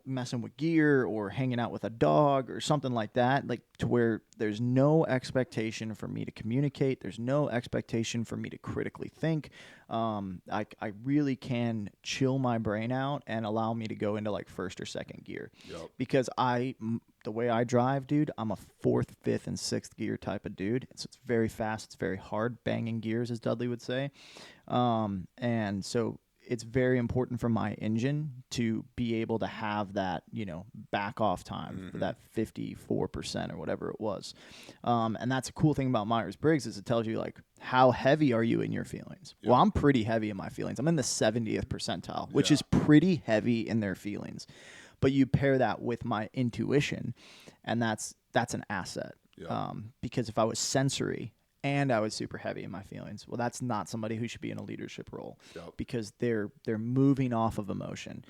S2: messing with gear or hanging out with a dog or something like that, like to where there's no expectation for me to communicate. There's no expectation for me to critically think. I really can chill my brain out and allow me to go into like first or second gear because the way I drive, dude, I'm a fourth, fifth, and sixth gear type of dude. It's very fast. It's very hard banging gears, as Dudley would say. And so it's very important for my engine to be able to have that, back off time for that 54% or whatever it was. And that's a cool thing about Myers-Briggs is it tells you like, how heavy are you in your feelings? Well, I'm pretty heavy in my feelings. I'm in the 70th percentile, which is pretty heavy in their feelings. But you pair that with my intuition, and that's an asset. Because if I was sensory and I was super heavy in my feelings, well, that's not somebody who should be in a leadership role because they're moving off of emotion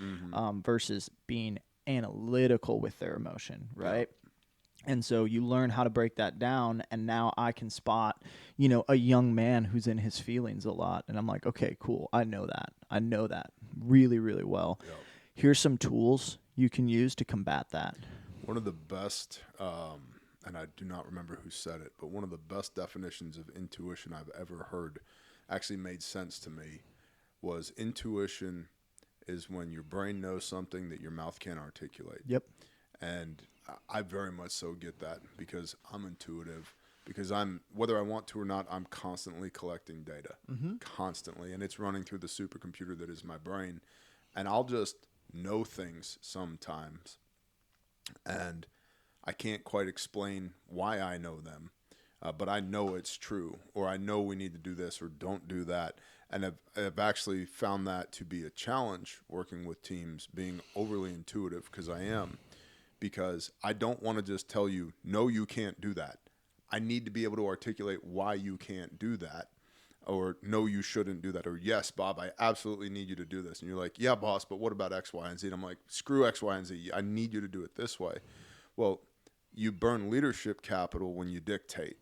S2: versus being analytical with their emotion, right? And so you learn how to break that down, and now I can spot, a young man who's in his feelings a lot, and I'm like, okay, cool, I know that really, really well. Here's some tools you can use to combat that.
S1: One of the best, and I do not remember who said it, but one of the best definitions of intuition I've ever heard actually made sense to me was intuition is when your brain knows something that your mouth can't articulate. And I very much so get that because I'm intuitive, because whether I want to or not, I'm constantly collecting data, constantly, and it's running through the supercomputer that is my brain, and I'll just know things sometimes, and I can't quite explain why I know them, but I know it's true, or I know we need to do this or don't do that. And I've actually found that to be a challenge working with teams, being overly intuitive, because I don't want to just tell you, no, you can't do that. I need to be able to articulate why you can't do that, or no, you shouldn't do that, or yes, Bob, I absolutely need you to do this. And you're like, yeah, boss, but what about X, Y, and Z? And I'm like, screw X, Y, and Z. I need you to do it this way. Well, you burn leadership capital when you dictate.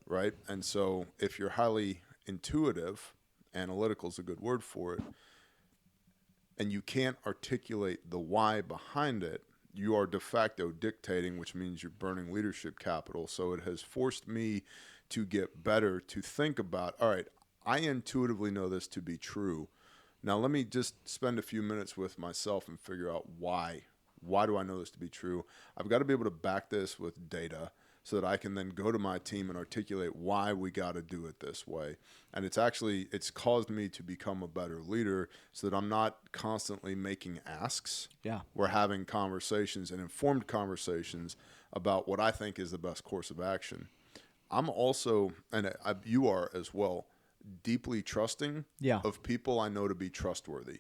S1: Right? And so if you're highly intuitive, analytical is a good word for it, and you can't articulate the why behind it, you are de facto dictating, which means you're burning leadership capital. So it has forced me to get better to think about, all right, I intuitively know this to be true. Now let me just spend a few minutes with myself and figure out why. Why do I know this to be true? I've got to be able to back this with data so that I can then go to my team and articulate why we got to do it this way. And it's caused me to become a better leader so that I'm not constantly making asks. We're having conversations and informed conversations about what I think is the best course of action. I'm also, and you are as well, deeply trusting of people I know to be trustworthy.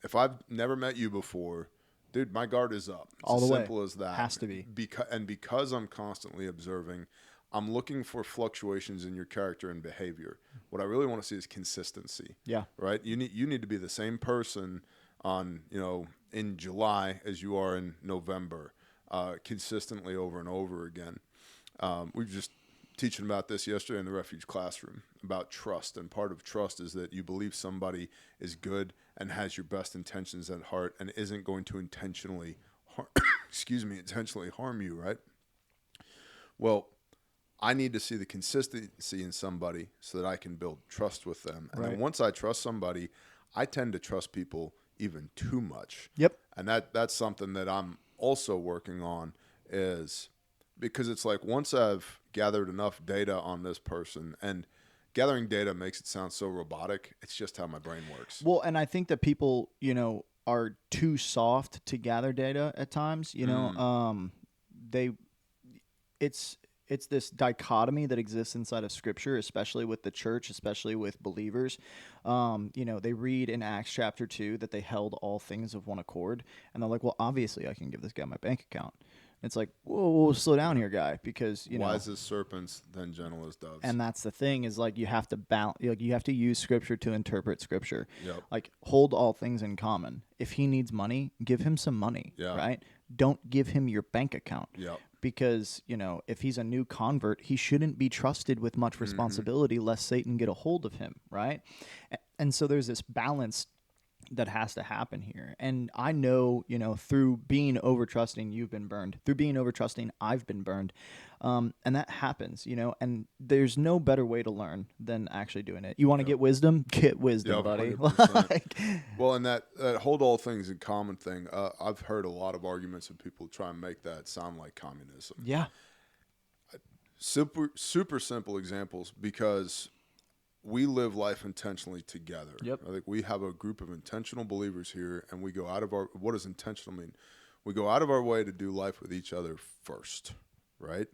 S1: If I've never met you before, dude, my guard is up. It's
S2: all the way.
S1: As simple as that.
S2: Has to be.
S1: Because I'm constantly observing, I'm looking for fluctuations in your character and behavior. What I really want to see is consistency. Right? You need to be the same person in July as you are in November, consistently over and over again. We were just teaching about this yesterday in the Refuge classroom about trust, and part of trust is that you believe somebody is good and has your best intentions at heart and isn't going to intentionally harm you, right? Well, I need to see the consistency in somebody so that I can build trust with them. And then once I trust somebody, I tend to trust people even too much. And that's something that I'm also working on, is because it's like once I've gathered enough data on this person, and gathering data makes it sound so robotic. It's just how my brain works.
S2: Well, and I think that people, are too soft to gather data at times. It's this dichotomy that exists inside of Scripture, especially with the church, especially with believers. They read in Acts chapter 2 that they held all things of one accord, and they're like, well, obviously I can give this guy my bank account. It's like, whoa, slow down here, guy, because
S1: wise as serpents, then gentle as doves.
S2: And that's the thing is like you have to balance. You have to use Scripture to interpret Scripture.
S1: Yep.
S2: Like hold all things in common. If he needs money, give him some money.
S1: Yeah.
S2: Right. Don't give him your bank account.
S1: Yep.
S2: Because if he's a new convert, he shouldn't be trusted with much responsibility lest Satan get a hold of him. Right. And so there's this balance that has to happen here. And I know, through being over trusting, you've been burned. Through being over trusting, I've been burned. And that happens, and there's no better way to learn than actually doing it. You want to get wisdom? Get wisdom, buddy.
S1: Well, and that hold all things in common thing, I've heard a lot of arguments of people try and make that sound like communism.
S2: Yeah.
S1: Super simple examples, because we live life intentionally together.
S2: Yep.
S1: I think we have a group of intentional believers here, and we go out of our, what does intentional mean? We go out of our way to do life with each other first, right?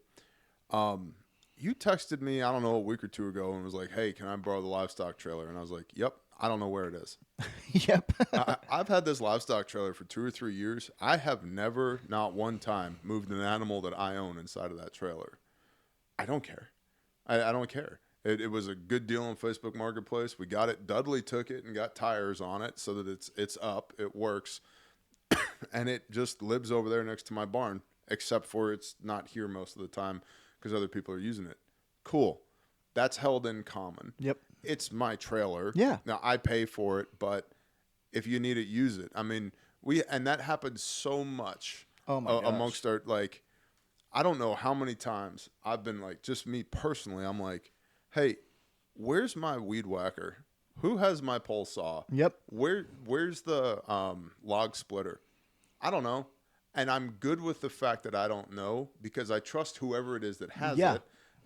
S1: You texted me, I don't know, a week or two ago and was like, hey, can I borrow the livestock trailer? And I was like, yep, I don't know where it is.
S2: Yep.
S1: I've had this livestock trailer for 2 or 3 years. I have never, not one time, moved an animal that I own inside of that trailer. I don't care. I don't care. It was a good deal on Facebook Marketplace. We got it. Dudley took it and got tires on it so that it's up. It works. And it just lives over there next to my barn, except for it's not here most of the time because other people are using it. Cool. That's held in common.
S2: Yep.
S1: It's my trailer.
S2: Yeah.
S1: Now, I pay for it, but if you need it, use it. I mean, and that happens so much amongst our, like, I don't know how many times I've been like, just me personally, I'm like, hey, where's my weed whacker? Who has my pole saw?
S2: Yep.
S1: Where's the log splitter? I don't know. And I'm good with the fact that I don't know because I trust whoever it is that has it.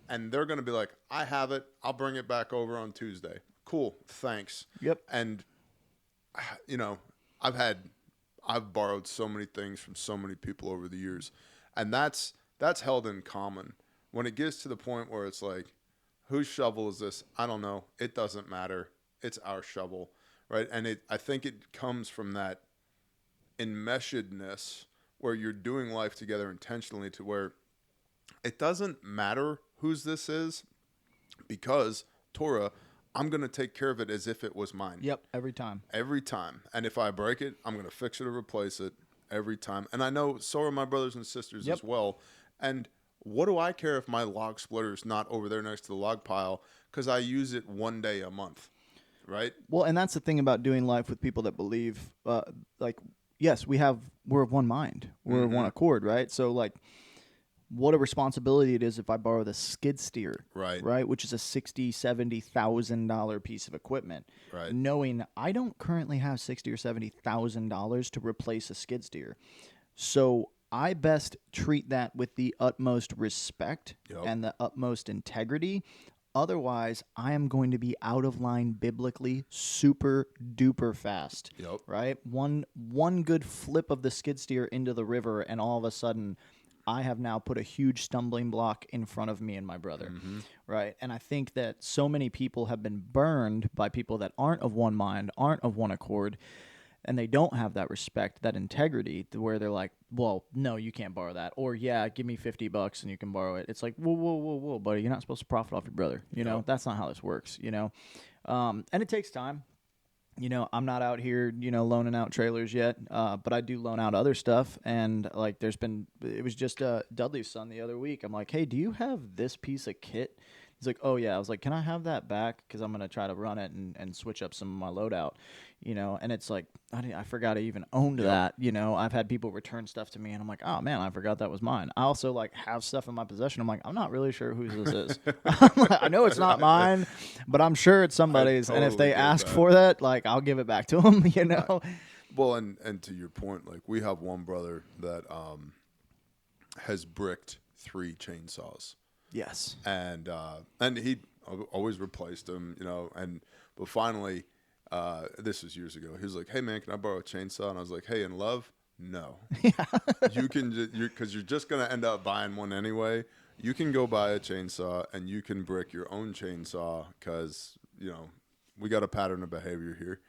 S1: And they're going to be like, I have it. I'll bring it back over on Tuesday. Cool. Thanks.
S2: Yep.
S1: And, I've borrowed so many things from so many people over the years. And that's held in common. When it gets to the point where it's like, whose shovel is this? I don't know. It doesn't matter. It's our shovel, right? And I think it comes from that enmeshedness where you're doing life together intentionally to where it doesn't matter whose this is because, Torah, I'm going to take care of it as if it was mine.
S2: Yep, every time.
S1: Every time. And if I break it, I'm going to fix it or replace it every time. And I know so are my brothers and sisters as well. And what do I care if my log splitter is not over there next to the log pile because I use it one day a month, right?
S2: Well, and that's the thing about doing life with people that believe, yes, we're of one mind. We're of one accord, right? So, like, what a responsibility it is if I borrow the skid steer, right? Which is a $60,000, $70,000 piece of equipment,
S1: right?
S2: Knowing I don't currently have $60,000 or $70,000 to replace a skid steer, so I best treat that with the utmost respect and the utmost integrity. Otherwise, I am going to be out of line biblically super duper fast, right? One good flip of the skid steer into the river, and all of a sudden, I have now put a huge stumbling block in front of me and my brother, right? And I think that so many people have been burned by people that aren't of one mind, aren't of one accord, and they don't have that respect, that integrity, to where they're like, well, no, you can't borrow that. Or, yeah, give me $50 and you can borrow it. It's like, whoa, buddy, you're not supposed to profit off your brother. You know, that's not how this works, And it takes time. I'm not out here, loaning out trailers yet, but I do loan out other stuff. And, like, it was just Dudley's son the other week. I'm like, hey, do you have this piece of kit? He's like, oh, yeah. I was like, can I have that back? Because I'm going to try to run it and switch up some of my loadout, And it's like, I forgot I even owned that, I've had people return stuff to me, and I'm like, oh, man, I forgot that was mine. I also, like, have stuff in my possession. I'm like, I'm not really sure whose this is. I know it's not mine, but I'm sure it's somebody's. Totally, and if they ask for that, like, I'll give it back to them,
S1: Right. Well, and to your point, like, we have one brother that has bricked 3 chainsaws.
S2: Yes.
S1: And always replaced them, but finally, this was years ago. He was like, "Hey man, can I borrow a chainsaw?" And I was like, "Hey, in love, no. You can because you're just gonna end up buying one anyway. You can go buy a chainsaw and you can brick your own chainsaw because we got a pattern of behavior here."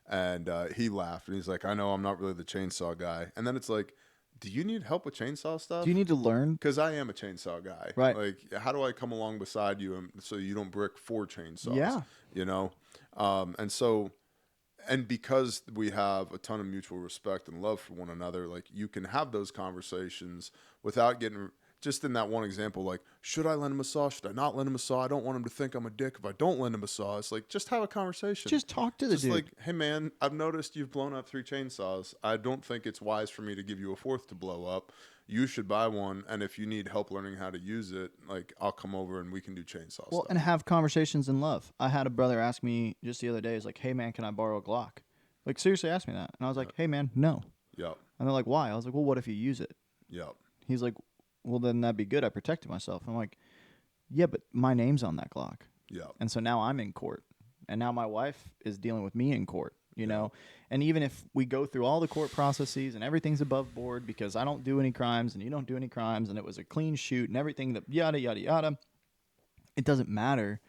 S1: And he laughed and he's like, "I know I'm not really the chainsaw guy." And then it's like, do you need help with chainsaw stuff?
S2: Do you need to learn?
S1: Because I am a chainsaw guy.
S2: Right.
S1: Like, how do I come along beside you so you don't brick 4 chainsaws?
S2: Yeah.
S1: And because we have a ton of mutual respect and love for one another, like, you can have those conversations without getting just in that one example, like, should I lend him a saw? Should I not lend him a saw? I don't want him to think I'm a dick if I don't lend him a saw. It's like, just have a conversation.
S2: Just talk to the dude.
S1: Like, hey man, I've noticed you've blown up 3 chainsaws. I don't think it's wise for me to give you a 4th to blow up. You should buy one, and if you need help learning how to use it, like, I'll come over and we can do chainsaw stuff.
S2: And have conversations in love. I had a brother ask me just the other day, he's like, "Hey man, can I borrow a Glock?" Like, seriously ask me that. And I was like, "Hey man, no."
S1: Yep.
S2: And they're like, "Why?" I was like, "Well, what if you use it?"
S1: Yep.
S2: He's like, "Well, then that'd be good. I protected myself." I'm like, "Yeah, but my name's on that Glock."
S1: Yep.
S2: And so now I'm in court. And now my wife is dealing with me in court, And even if we go through all the court processes and everything's above board because I don't do any crimes and you don't do any crimes and it was a clean shoot and everything that yada, yada, yada, it doesn't matter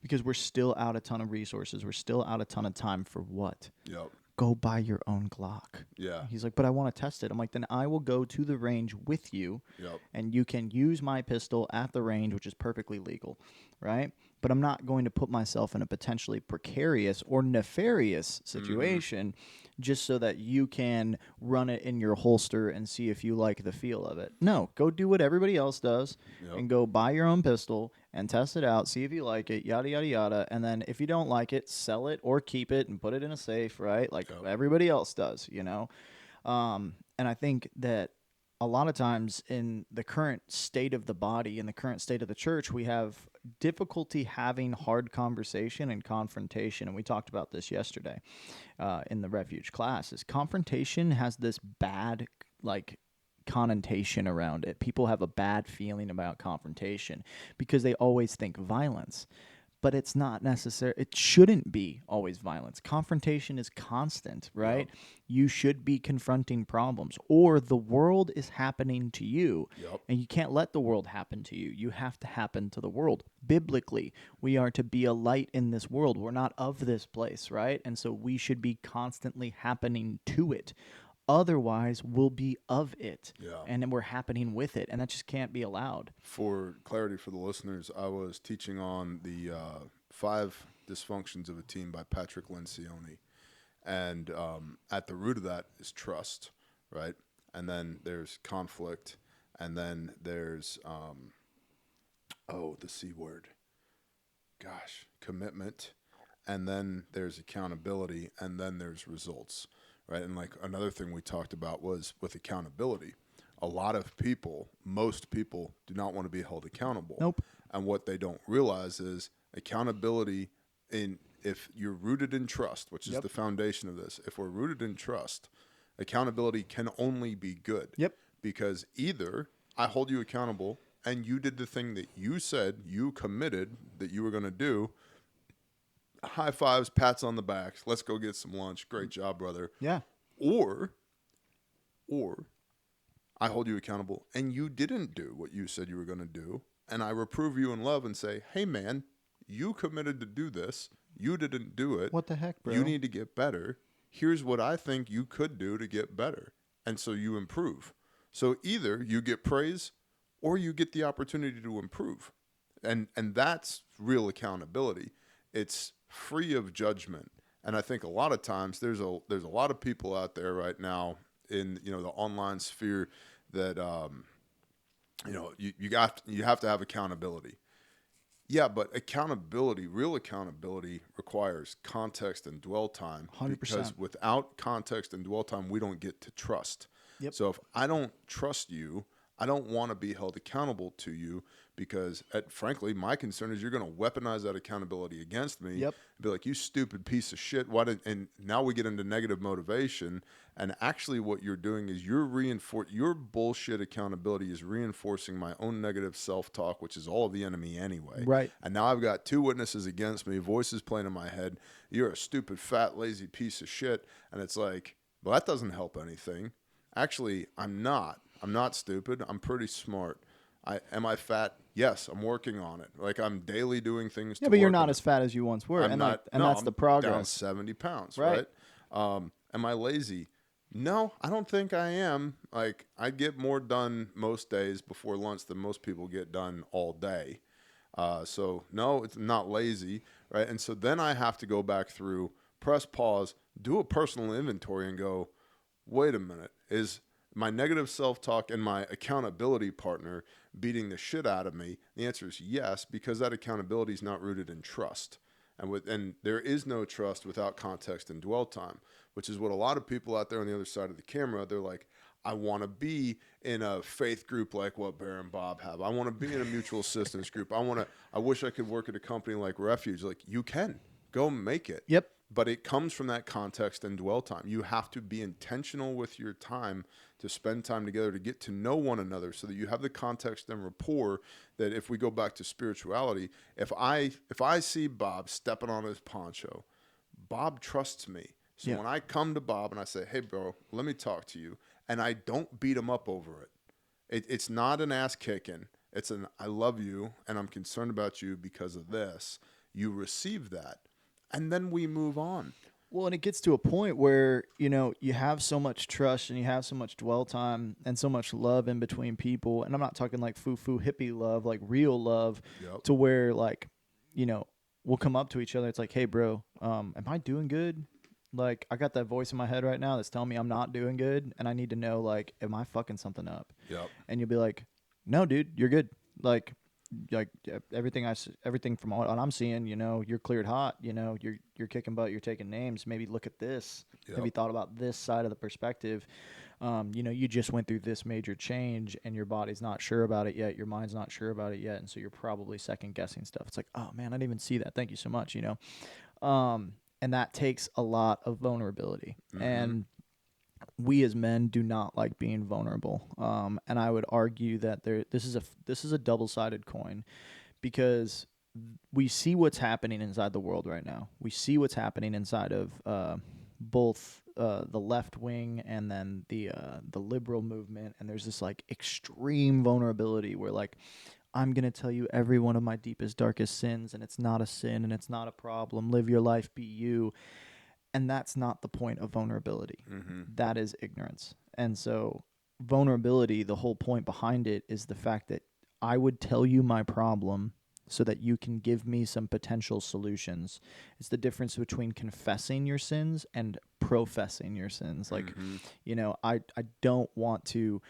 S2: because we're still out a ton of resources. We're still out a ton of time for what?
S1: Yep.
S2: Go buy your own Glock.
S1: Yeah.
S2: He's like, "But I want to test it." I'm like, "Then I will go to the range with you,
S1: Yep.
S2: and you can use my pistol at the range, which is perfectly legal, right? But I'm not going to put myself in a potentially precarious or nefarious situation just so that you can run it in your holster and see if you like the feel of it. No, go do what everybody else does and go buy your own pistol and test it out, see if you like it, yada, yada, yada. And then if you don't like it, sell it or keep it and put it in a safe, right? Like everybody else does, And I think that a lot of times in the current state of the body, in the current state of the church, we have difficulty having hard conversation and confrontation. And we talked about this yesterday in the Refuge class. Is confrontation has this bad, connotation around it. People have a bad feeling about confrontation because they always think violence. But it's not necessary. It shouldn't be always violence. Confrontation is constant, right? Yep. You should be confronting problems, or the world is happening to you, and you can't let the world happen to you. You have to happen to the world. Biblically, we are to be a light in this world. We're not of this place, right? And so we should be constantly happening to it. Otherwise, we'll be of it, and then we're happening with it, and that just can't be allowed.
S1: For clarity for the listeners, I was teaching on the 5 dysfunctions of a team by Patrick Lencioni, and at the root of that is trust, right? And then there's conflict, and then there's the C word, commitment, and then there's accountability, and then there's results. Right. And another thing we talked about was with accountability. A lot of people, most people, do not want to be held accountable.
S2: Nope.
S1: And what they don't realize is accountability, if you're rooted in trust, which is the foundation of this, if we're rooted in trust, accountability can only be good.
S2: Yep.
S1: Because either I hold you accountable and you did the thing that you said you committed that you were going to do. High fives, pats on the backs. Let's go get some lunch. Great job, brother.
S2: Yeah.
S1: Or I hold you accountable and you didn't do what you said you were going to do, and I reprove you in love and say, "Hey, man, you committed to do this. You didn't do it.
S2: What the heck, bro?
S1: You need to get better. Here's what I think you could do to get better." And so you improve. So either you get praise or you get the opportunity to improve. And that's real accountability. It's free of judgment. And I think a lot of times there's a lot of people out there right now in the online sphere that you have to have accountability. Yeah, but real accountability requires context and dwell time.
S2: 100%.
S1: Because without context and dwell time, we don't get to trust.
S2: Yep.
S1: So if I don't trust you, I don't want to be held accountable to you because, frankly, my concern is you're going to weaponize that accountability against me.
S2: Yep.
S1: And be like, you stupid piece of shit. And now we get into negative motivation. And actually what you're doing is your bullshit accountability is reinforcing my own negative self-talk, which is all of the enemy anyway.
S2: Right.
S1: And now I've got two witnesses against me, voices playing in my head. You're a stupid, fat, lazy piece of shit. And it's like, well, that doesn't help anything. Actually, I'm not. I'm not stupid. I'm pretty smart. Am I fat? Yes, I'm working on it. Like, I'm daily doing things.
S2: Yeah, but you're not as fat as you once were,
S1: I'm not,
S2: that's
S1: I'm
S2: the progress.
S1: Down 70 pounds,
S2: Right.
S1: right? Am I lazy? No, I don't think I am. Like, I get more done most days before lunch than most people get done all day. So no, it's not lazy, right? And so then I have to go back through, press pause, do a personal inventory, and go, wait a minute, is my negative self-talk and my accountability partner beating the shit out of me? The answer is yes, because that accountability is not rooted in trust. And there is no trust without context and dwell time, which is what a lot of people out there on the other side of the camera, they're like, I want to be in a faith group like what Bear and Bob have. I want to be in a mutual assistance group. I wish I could work at a company like Refuge. Like, you can. Go make it.
S2: Yep.
S1: But it comes from that context and dwell time. You have to be intentional with your time to spend time together to get to know one another so that you have the context and rapport that if we go back to spirituality, if I see Bob stepping on his poncho, Bob trusts me. So
S2: Yeah.
S1: when I come to Bob and I say, hey, bro, let me talk to you, and I don't beat him up over it. It's not an ass kicking. It's an I love you and I'm concerned about you because of this. You receive that. And then we move on.
S2: Well, and it gets to a point where, you have so much trust and you have so much dwell time and so much love in between people. And I'm not talking like foo-foo hippie love, like real love,
S1: Yep.
S2: to where like, we'll come up to each other. It's like, hey, bro, am I doing good? Like, I got that voice in my head right now that's telling me I'm not doing good. And I need to know, like, am I fucking something up?
S1: Yep.
S2: And you'll be like, no, dude, you're good. Like everything from what I'm seeing, you're cleared hot, you're kicking butt, you're taking names. Maybe look at this.
S1: Yep.
S2: Have you thought about this side of the perspective? You just went through this major change and your body's not sure about it yet. Your mind's not sure about it yet. And so you're probably second guessing stuff. It's like, oh man, I didn't even see that. Thank you so much. And that takes a lot of vulnerability.
S1: Mm-hmm.
S2: And we as men do not like being vulnerable. And I would argue that this is a double-sided coin, because we see what's happening inside the world right now. We see what's happening inside of both the left wing and then the liberal movement. And there's this like extreme vulnerability where like, I'm going to tell you every one of my deepest, darkest sins, and it's not a sin and it's not a problem. Live your life, be you. And that's not the point of vulnerability.
S1: Mm-hmm.
S2: That is ignorance. And so vulnerability, the whole point behind it is the fact that I would tell you my problem so that you can give me some potential solutions. It's the difference between confessing your sins and professing your sins. Like, I don't want to,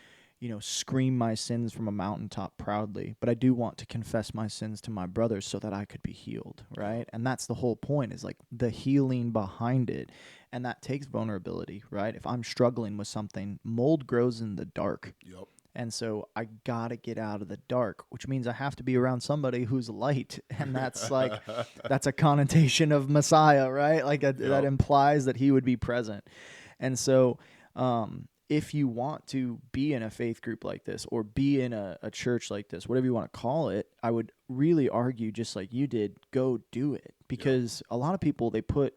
S2: scream my sins from a mountaintop proudly, but I do want to confess my sins to my brothers so that I could be healed, right? And that's the whole point, is like the healing behind it. And that takes vulnerability, right? If I'm struggling with something, mold grows in the dark.
S1: Yep.
S2: And so I got to get out of the dark, which means I have to be around somebody who's light. And that's like, that's a connotation of Messiah, right? Like that implies that he would be present. And so, if you want to be in a faith group like this or be in a church like this, whatever you want to call it, I would really argue, just like you did, go do it. Because a lot of people, they put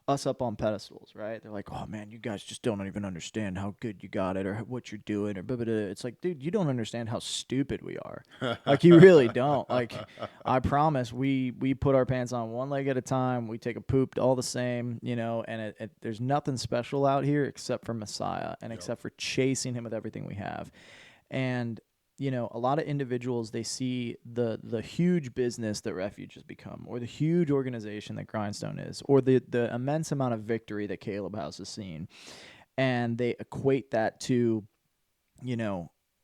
S2: us up on pedestals, right? They're like, oh man, you guys just don't even understand how good you got it or what you're doing or blah, blah, blah. It's like, dude, you don't understand how stupid we are. Like, you really don't. Like, I promise we put our pants on one leg at a time. We take a poop all the same, and there's nothing special out here except for Messiah and except for chasing him with everything we have. And a lot of individuals, they see the huge business that Refuge has become, or the huge organization that Grindstone is, or the immense amount of victory that Caleb House has seen, and they equate that to,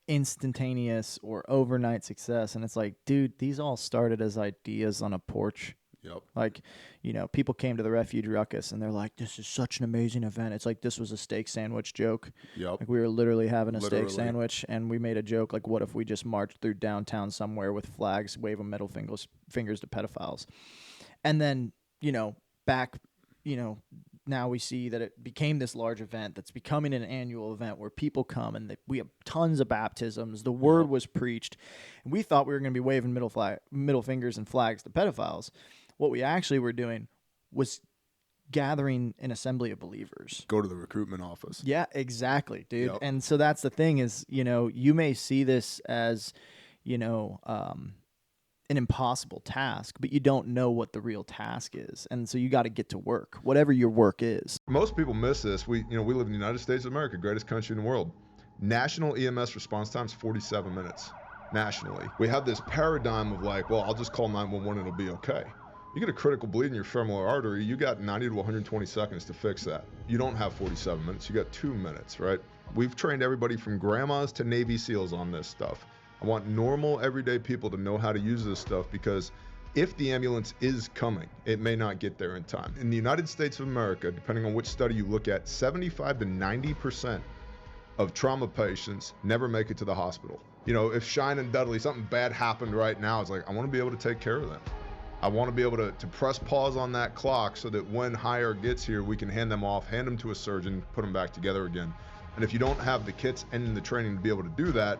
S2: instantaneous or overnight success. And it's like, dude, these all started as ideas on a porch
S1: Yep.
S2: Like, people came to the Refuge Ruckus and they're like, this is such an amazing event. It's like this was a steak sandwich joke.
S1: Yep.
S2: Like we were literally having a
S1: Literally.
S2: steak sandwich, and we made a joke like, what if we just marched through downtown somewhere with flags, waving middle fingers to pedophiles? And then, back, now we see that it became this large event that's becoming an annual event where people come and we have tons of baptisms. The word was preached, and we thought we were going to be waving middle fingers and flags to pedophiles. What we actually were doing was gathering an assembly of believers.
S1: Go to the recruitment office.
S2: Yeah, exactly, dude.
S1: Yep.
S2: And so that's the thing is, you may see this as, an impossible task, but you don't know what the real task is. And so you got to get to work, whatever your work is.
S4: Most people miss this. We live in the United States of America, greatest country in the world. National EMS response time is 47 minutes nationally. We have this paradigm of like, well, I'll just call 911 and it'll be okay. You get a critical bleed in your femoral artery, you got 90 to 120 seconds to fix that. You don't have 47 minutes, you got 2 minutes, right? We've trained everybody from grandmas to Navy SEALs on this stuff. I want normal, everyday people to know how to use this stuff, because if the ambulance is coming, it may not get there in time. In the United States of America, depending on which study you look at, 75 to 90% of trauma patients never make it to the hospital. If Shine and Dudley, something bad happened right now, it's like, I want to be able to take care of them. I want to be able to press pause on that clock so that when higher gets here, we can hand them off, hand them to a surgeon, put them back together again. And if you don't have the kits and the training to be able to do that,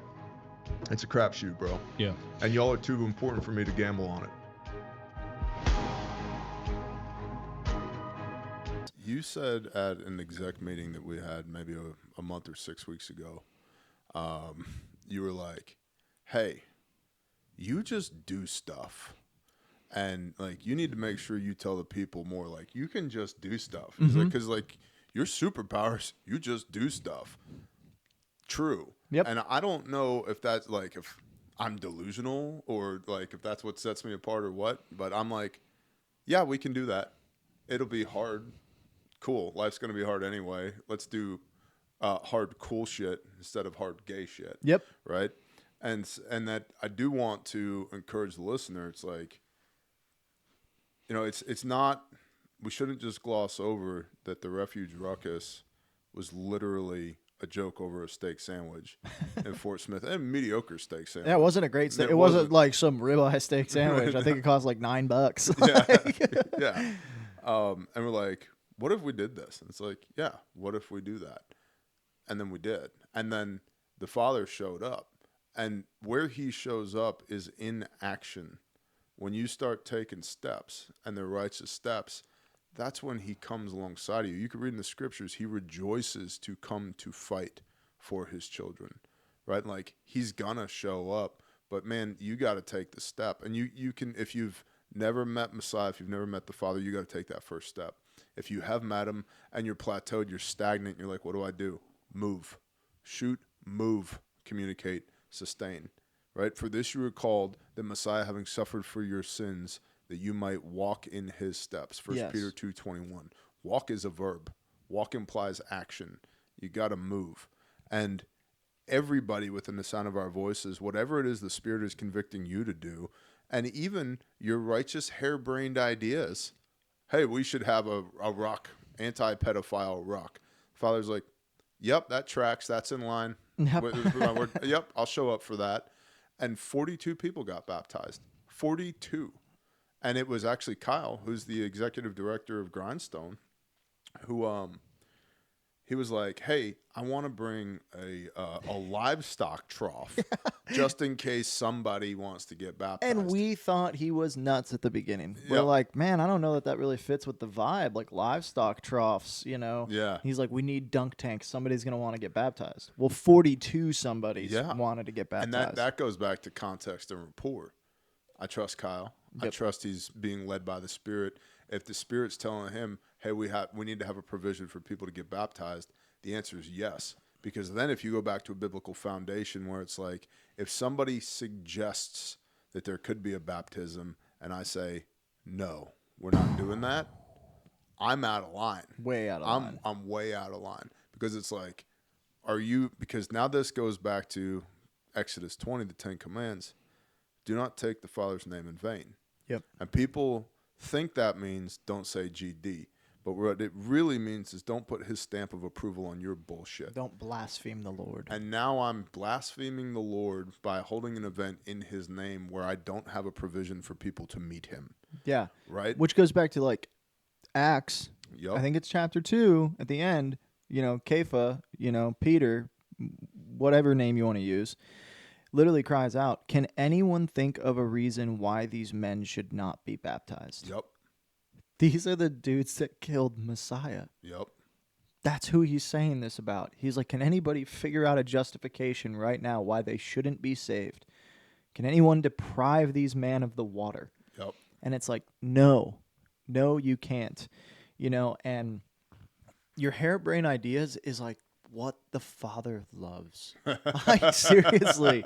S4: it's a crapshoot, bro.
S5: Yeah.
S4: And y'all are too important for me to gamble on it.
S1: You said at an exec meeting that we had maybe a month or 6 weeks ago, you were like, hey, you just do stuff. And like, you need to make sure you tell the people more, like, you can just do stuff. Because like, your superpowers, you just do stuff. True.
S2: Yep.
S1: And I don't know if that's like, if I'm delusional or like if that's what sets me apart or what, but I'm like, yeah, we can do that. It'll be hard. Cool. Life's going to be hard anyway. Let's do hard cool shit instead of hard gay shit.
S2: Yep.
S1: Right. And that I do want to encourage the listener. It's like, it's not, we shouldn't just gloss over that the Refuge Ruckus was literally a joke over a steak sandwich in Fort Smith, and a mediocre steak sandwich.
S2: Yeah, it wasn't a great steak. It wasn't like some ribeye steak sandwich. I think it cost like $9.
S1: Yeah. And we're like, what if we did this? And it's like, yeah, what if we do that? And then we did. And then the Father showed up. And where he shows up is in action. When you start taking steps, and they're righteous steps, that's when he comes alongside of you. You can read in the scriptures, he rejoices to come to fight for his children, right? Like, he's gonna show up, but man, you got to take the step. And you can, if you've never met Messiah, if you've never met the Father, you got to take that first step. If you have met him and you're plateaued, you're stagnant, you're like, what do I do? Move, shoot, move, communicate, sustain, right? For this you were called, the Messiah having suffered for your sins, that you might walk in his steps. 1 Peter 2:21. Walk is a verb. Walk implies action. You got to move. And everybody within the sound of our voices, whatever it is the Spirit is convicting you to do, and even your righteous harebrained ideas, hey, we should have a rock, anti-pedophile rock. Father's like, yep, that tracks. That's in line. Yep, I'll show up for that. And 42 people got baptized. 42. And it was actually Kyle, who's the executive director of Grindstone, who he was like, hey, I want to bring a livestock trough just in case somebody wants to get baptized.
S2: And we thought he was nuts at the beginning.
S1: Yep.
S2: We're like, man, I don't know that really fits with the vibe, like livestock troughs,
S1: Yeah.
S2: He's like, we need dunk tanks. Somebody's going to want to get baptized. Well, 42 somebodies wanted to get baptized.
S1: And that goes back to context and rapport. I trust Kyle. Yep. I trust he's being led by the Spirit. If the Spirit's telling him, hey, we need to have a provision for people to get baptized, the answer is yes. Because then if you go back to a biblical foundation where it's like, if somebody suggests that there could be a baptism and I say, no, we're not doing that, I'm out of line.
S2: Way out of line.
S1: I'm way out of line. Because it's like, because now this goes back to Exodus 20, the 10 Commands. Do not take the Father's name in vain.
S2: Yep.
S1: And people think that means don't say GD. But what it really means is don't put his stamp of approval on your bullshit.
S2: Don't blaspheme the Lord.
S1: And now I'm blaspheming the Lord by holding an event in his name where I don't have a provision for people to meet him.
S2: Yeah.
S1: Right?
S2: Which goes back to like Acts.
S1: Yep.
S2: I think it's chapter 2 at the end, Kepha, Peter, whatever name you want to use, literally cries out, "Can anyone think of a reason why these men should not be baptized?"
S1: Yep.
S2: These are the dudes that killed Messiah.
S1: Yep.
S2: That's who he's saying this about. He's like, can anybody figure out a justification right now why they shouldn't be saved? Can anyone deprive these men of the water?
S1: Yep.
S2: And it's like, no, you can't. And your harebrained ideas is like what the Father loves. Like, seriously,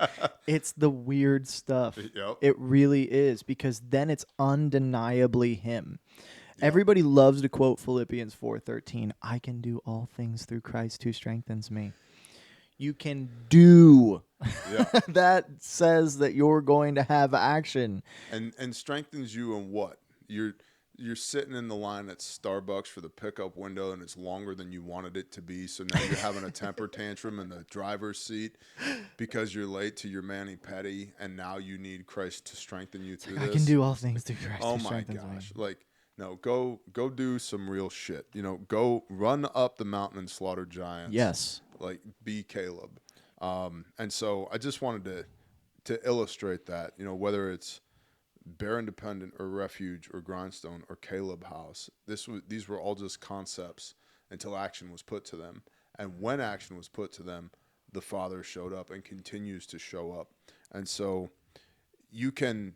S2: it's the weird stuff.
S1: Yep.
S2: It really is, because then it's undeniably him. Everybody loves to quote Philippians 4:13. I can do all things through Christ who strengthens me. You can do.
S1: Yeah.
S2: That says that you're going to have action.
S1: And strengthens you in what? You're sitting in the line at Starbucks for the pickup window and it's longer than you wanted it to be. So now you're having a temper tantrum in the driver's seat because you're late to your mani-pedi, and now you need Christ to strengthen you through this.
S2: I can do all things through Christ
S1: Oh
S2: who
S1: my
S2: strengthens
S1: gosh.
S2: me.
S1: Like, no, go do some real shit. Go run up the mountain and slaughter giants.
S2: Yes.
S1: Like, be Caleb. And so I just wanted to illustrate that, whether it's Bear Independent or Refuge or Grindstone or Caleb House, these were all just concepts until action was put to them. And when action was put to them, the Father showed up and continues to show up. And so you can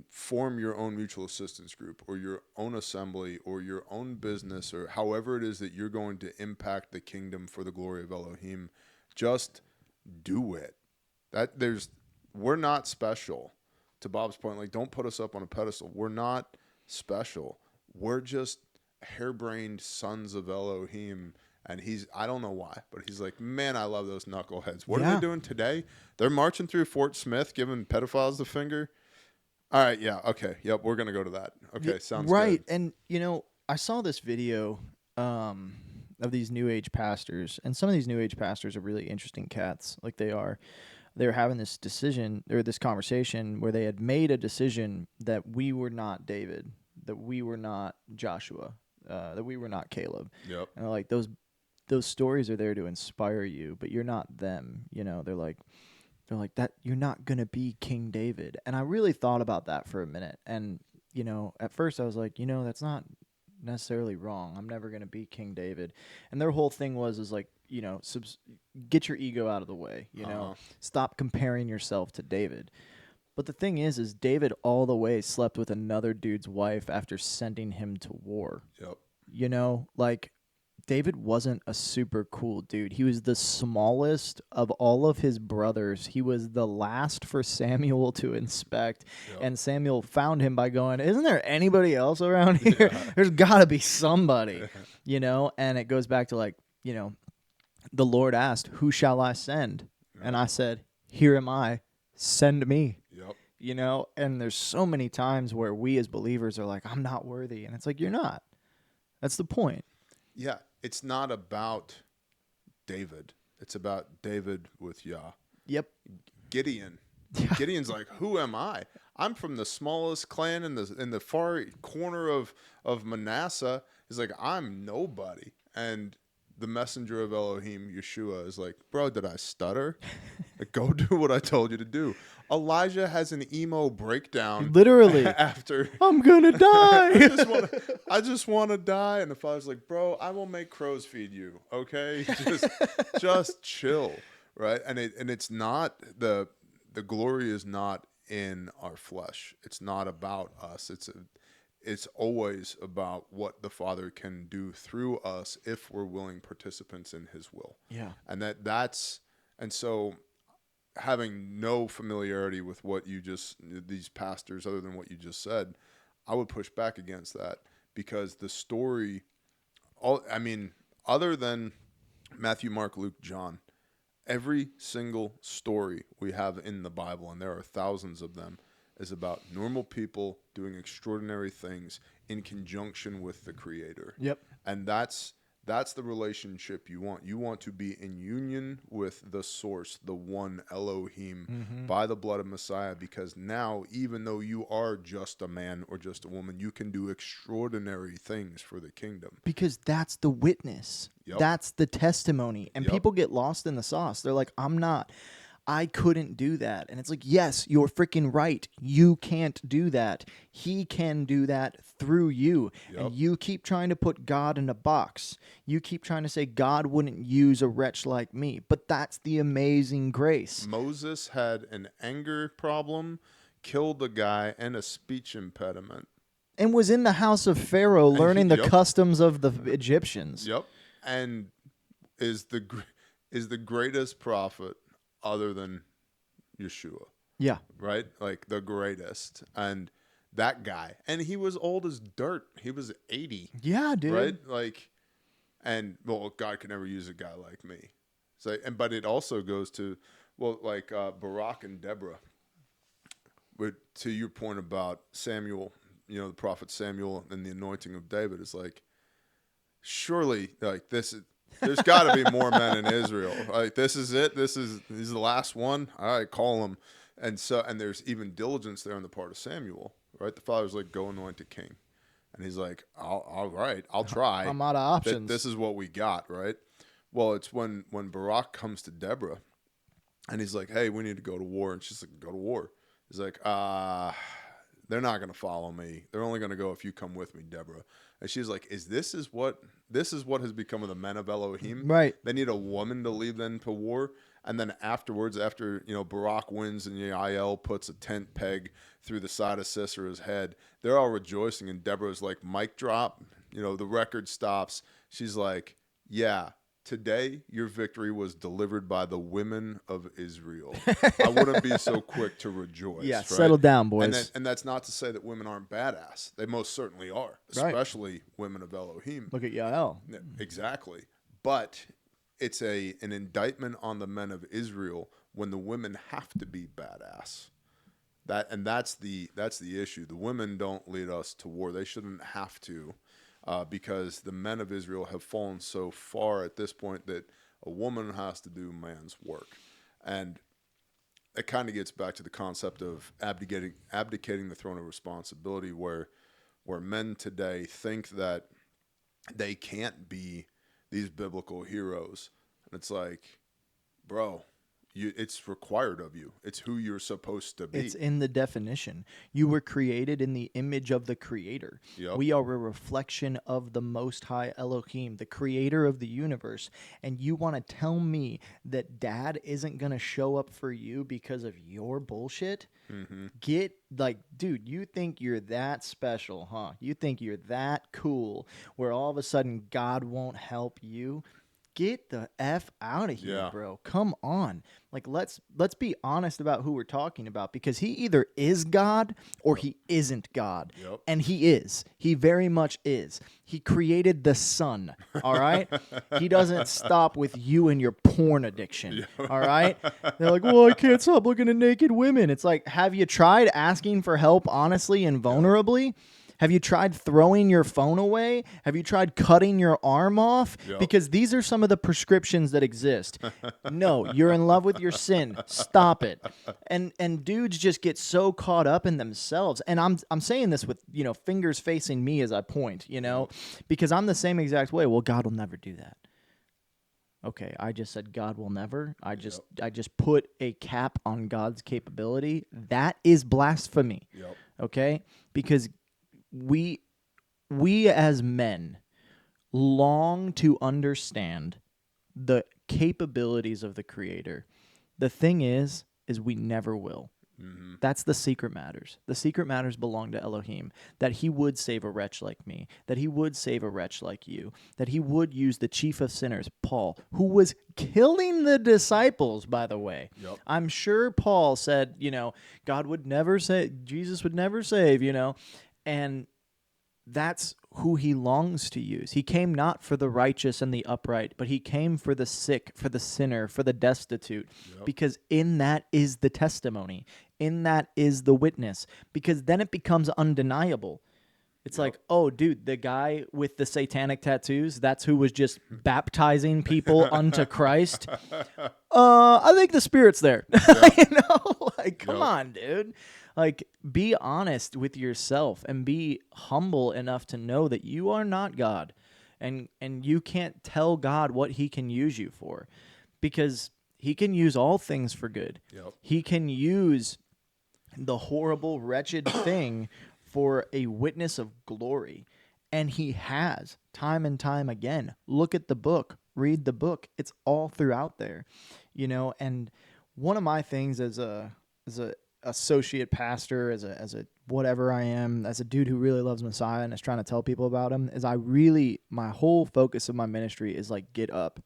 S1: form your own mutual assistance group or your own assembly or your own business or however it is that you're going to impact the kingdom for the glory of Elohim. Just do it. We're not special. To Bob's point, like, don't put us up on a pedestal. We're not special. We're just harebrained sons of Elohim. And I don't know why, but he's like, man, I love those knuckleheads. What are they doing today? They're marching through Fort Smith giving pedophiles the finger. All right, yeah, okay, yep, we're going to go to that. Okay, sounds
S2: right.
S1: good.
S2: And, I saw this video of these New Age pastors, and some of these New Age pastors are really interesting cats. Like, they were having this decision, or this conversation, where they had made a decision that we were not David, that we were not Joshua, that we were not Caleb.
S1: Yep.
S2: And they're like, those stories are there to inspire you, but you're not them. They're like that. You're not gonna be King David. And I really thought about that for a minute. And at first I was like, that's not necessarily wrong. I'm never gonna be King David. And their whole thing was like, get your ego out of the way. Stop comparing yourself to David. But the thing is David all the way slept with another dude's wife after sending him to war.
S1: Yep.
S2: Like, David wasn't a super cool dude. He was the smallest of all of his brothers. He was the last for Samuel to inspect.
S1: Yep.
S2: And Samuel found him by going, isn't there anybody else around here? Yeah. There's got to be somebody, And it goes back to, like, the Lord asked, who shall I send? Yep. And I said, here am I. Send me.
S1: Yep.
S2: And there's so many times where we as believers are like, I'm not worthy. And it's like, you're not. That's the point.
S1: Yeah. It's not about David. It's about David with Yah.
S2: Yep.
S1: Gideon. Yeah. Gideon's like, who am I? I'm from the smallest clan in the far corner of Manasseh. He's like, I'm nobody. And the messenger of Elohim, Yeshua, is like, bro, did I stutter? Like, go do what I told you to do. Elijah has an emo breakdown.
S2: Literally.
S1: After,
S2: I'm going to die.
S1: I just want to die. And the father's like, bro, I will make crows feed you. Okay. Just chill. Right. And it's not the glory is not in our flesh. It's not about us. It's always about what the Father can do through us if we're willing participants in his will.
S2: Yeah.
S1: And and so having no familiarity with what these pastors, other than what you just said, I would push back against that, because the story, other than Matthew, Mark, Luke, John, every single story we have in the Bible, and there are thousands of them, is about normal people doing extraordinary things in conjunction with the Creator.
S2: Yep.
S1: And that's the relationship you want. You want to be in union with the source, the one Elohim, by the blood of Messiah, because now, even though you are just a man or just a woman, you can do extraordinary things for the kingdom.
S2: Because that's the witness.
S1: Yep.
S2: That's the testimony. And
S1: Yep.
S2: people get lost in the sauce. They're like, I couldn't do that. And it's like, yes, you're freaking right. You can't do that. He can do that through you.
S1: Yep.
S2: And you keep trying to put God in a box. You keep trying to say God wouldn't use a wretch like me. But that's the amazing grace.
S1: Moses had an anger problem, killed a guy, and a speech impediment.
S2: And was in the house of Pharaoh learning the
S1: Yep.
S2: customs of the Egyptians.
S1: Yep. And is the greatest prophet other than Yeshua,
S2: Yeah.
S1: right? Like the greatest. And that guy, and he was old as dirt. He was 80,
S2: Yeah, dude.
S1: right? Like, and well, God could never use a guy like me. So, but it also goes to, well, like Barak and Deborah. To your point about Samuel, the prophet Samuel and the anointing of David, is like, surely, like there's got to be more men in Israel. Like, this is it. This is the last one. All right, call him. And there's even diligence there on the part of Samuel, right? The father's like, go anoint a king. And he's like, all right, I'll try.
S2: I'm out of options.
S1: This is what we got, right? Well, it's when Barak comes to Deborah and he's like, hey, we need to go to war. And she's like, go to war. He's like, they're not going to follow me. They're only going to go if you come with me, Deborah. And she's like, this is what has become of the men of Elohim.
S2: Right.
S1: They need a woman to lead them to war. And then afterwards, after Barak wins and Yael puts a tent peg through the side of Sisera's head, they're all rejoicing. And Deborah's like, mic drop. The record stops. She's like, yeah, today your victory was delivered by the women of Israel. I wouldn't be so quick to rejoice.
S2: Yeah,
S1: right?
S2: settle down, boys.
S1: And that's not to say that women aren't badass. They most certainly are, especially women of Elohim.
S2: Look at Yael.
S1: Exactly. But it's an indictment on the men of Israel when the women have to be badass. That's the issue. The women don't lead us to war. They shouldn't have to, because the men of Israel have fallen so far at this point that a woman has to do man's work. And it kind of gets back to the concept of abdicating the throne of responsibility, where men today think that they can't be these biblical heroes. And it's like, bro, it's required of you. It's who you're supposed to be.
S2: It's in the definition. You were created in the image of the Creator.
S1: Yep.
S2: We are a reflection of the Most High Elohim, the Creator of the universe. And you want to tell me that Dad isn't going to show up for you because of your bullshit? Mm-hmm. Dude, you think you're that special, huh? You think you're that cool where all of a sudden God won't help you? Get the F out of here, bro. Come on. Like, let's be honest about who we're talking about, because he either is God or he isn't God.
S1: Yep.
S2: And he is. He very much is. He created the sun, all right? He doesn't stop with you and your porn addiction, all right? They're like, well, I can't stop looking at naked women. It's like, have you tried asking for help honestly and vulnerably? Have you tried throwing your phone away? Have you tried cutting your arm off?
S1: Yep.
S2: Because these are some of the prescriptions that exist. No, you're in love with your sin. Stop it. And dudes just get so caught up in themselves. And I'm saying this with, fingers facing me as I point, because I'm the same exact way. Well, God will never do that. Okay, I just said God will never. I just put a cap on God's capability. That is blasphemy.
S1: Yep.
S2: Okay? Because we as men long to understand the capabilities of the Creator. The thing is we never will. Mm-hmm. That's the secret matters. The secret matters belong to Elohim, that he would save a wretch like me, that he would save a wretch like you, that he would use the chief of sinners, Paul, who was killing the disciples, by the way.
S1: Yep.
S2: I'm sure Paul said, God would never save, Jesus would never save, and that's who he longs to use. He came not for the righteous and the upright, but he came for the sick, for the sinner, for the destitute, because in that is the testimony. In that is the witness, because then it becomes undeniable. It's like, oh, dude, the guy with the satanic tattoos, that's who was just baptizing people unto Christ. I think the Spirit's there. You know, like, come on, dude. Like, be honest with yourself and be humble enough to know that you are not God, and you can't tell God what he can use you for, because he can use all things for good. He can use the horrible, wretched thing for a witness of glory. And he has, time and time again. Look at the book. Read the book. It's all throughout there. You know, and one of my things as a associate pastor, as a whatever I am, as a dude who really loves Messiah and is trying to tell people about him, is my whole focus of my ministry is like, get up.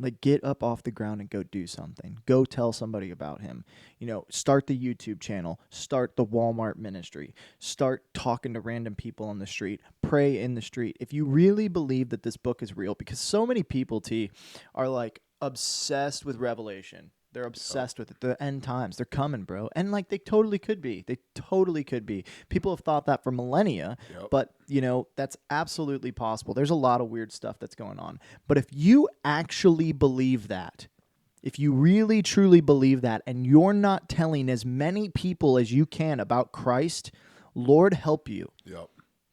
S2: Like, get up off the ground and go do something. Go tell somebody about him. You know, start the YouTube channel. Start the Walmart ministry. Start talking to random people on the street. Pray in the street. If you really believe that this book is real, because so many people, T, are like obsessed with Revelation. They're obsessed with it. The end times. They're coming, bro. And like, they totally could be. They totally could be. People have thought that for millennia, but you know, that's absolutely possible. There's a lot of weird stuff that's going on. But if you actually believe that, if you really truly believe that, and you're not telling as many people as you can about Christ, Lord help you.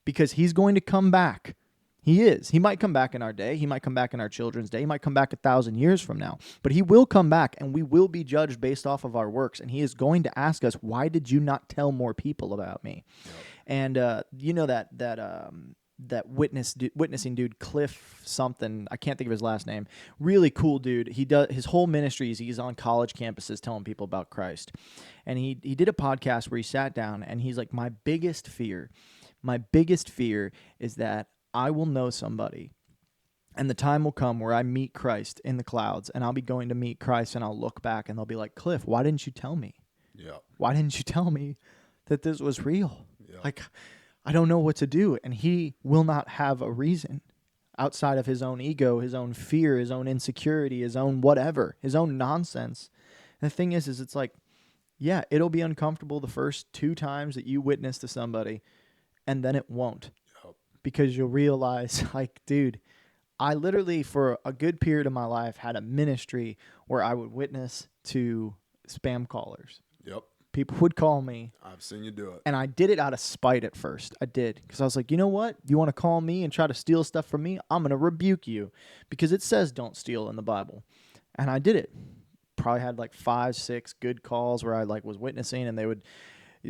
S2: Because he's going to come back. He is. He might come back in our day. He might come back in our children's day. He might come back 1,000 years from now. But he will come back, and we will be judged based off of our works. And he is going to ask us, why did you not tell more people about me? And you know that witnessing dude, Cliff something, I can't think of his last name. Really cool dude. He does his whole ministry is he's on college campuses telling people about Christ. And he did a podcast where he sat down and he's like, my biggest fear is that I will know somebody, and the time will come where I meet Christ in the clouds, and I'll be going to meet Christ, and I'll look back, and they'll be like, Cliff, why didn't you tell me? Why didn't you tell me that this was real? Like, I don't know what to do. And he will not have a reason outside of his own ego, his own fear, his own insecurity, his own whatever, his own nonsense. And the thing is it's like, yeah, it'll be uncomfortable the first 2 times that you witness to somebody, and then it won't. Because you'll realize, like, dude, I literally, for a good period of my life, had a ministry where I would witness to spam callers. People would call me.
S1: I've seen you do it.
S2: And I did it out of spite at first. I did. Because I was like, you know what? You want to call me and try to steal stuff from me? I'm going to rebuke you. Because it says don't steal in the Bible. And I did it. Probably had like 5, 6 good calls where I like was witnessing, and they would...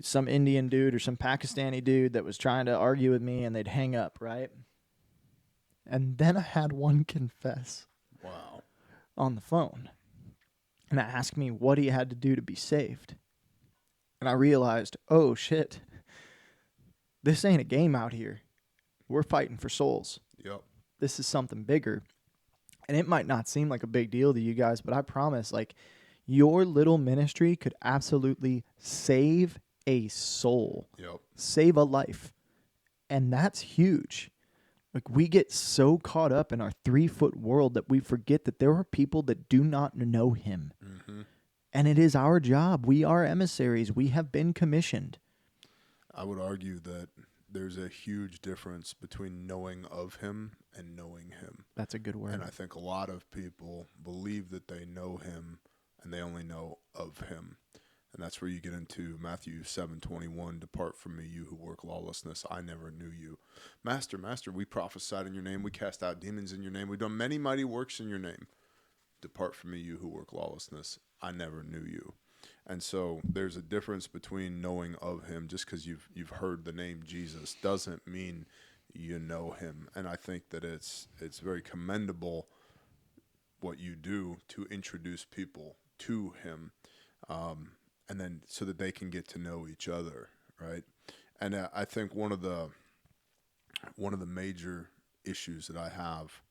S2: some Indian dude or some Pakistani dude that was trying to argue with me, and they'd hang up, right? And then I had one confess on the phone and ask me what he had to do to be saved. And I realized, oh, shit, this ain't a game out here. We're fighting for souls. This is something bigger. And it might not seem like a big deal to you guys, but I promise, like, your little ministry could absolutely save a soul, save a life. And that's huge. Like, we get so caught up in our 3-foot world that we forget that there are people that do not know him. And it is our job. We are emissaries. We have been commissioned.
S1: I would argue that there's a huge difference between knowing of him and knowing him.
S2: That's a good word.
S1: And I think a lot of people believe that they know him and they only know of him. And that's where you get into Matthew 7:21, depart from me, you who work lawlessness. I never knew you. Master, we prophesied in your name. We cast out demons in your name. We've done many mighty works in your name. Depart from me, you who work lawlessness. I never knew you. And so there's a difference between knowing of him. Just because you've heard the name Jesus doesn't mean you know him. And I think that it's very commendable what you do to introduce people to him. And then so that they can get to know each other, right? And I think one of the major issues that I have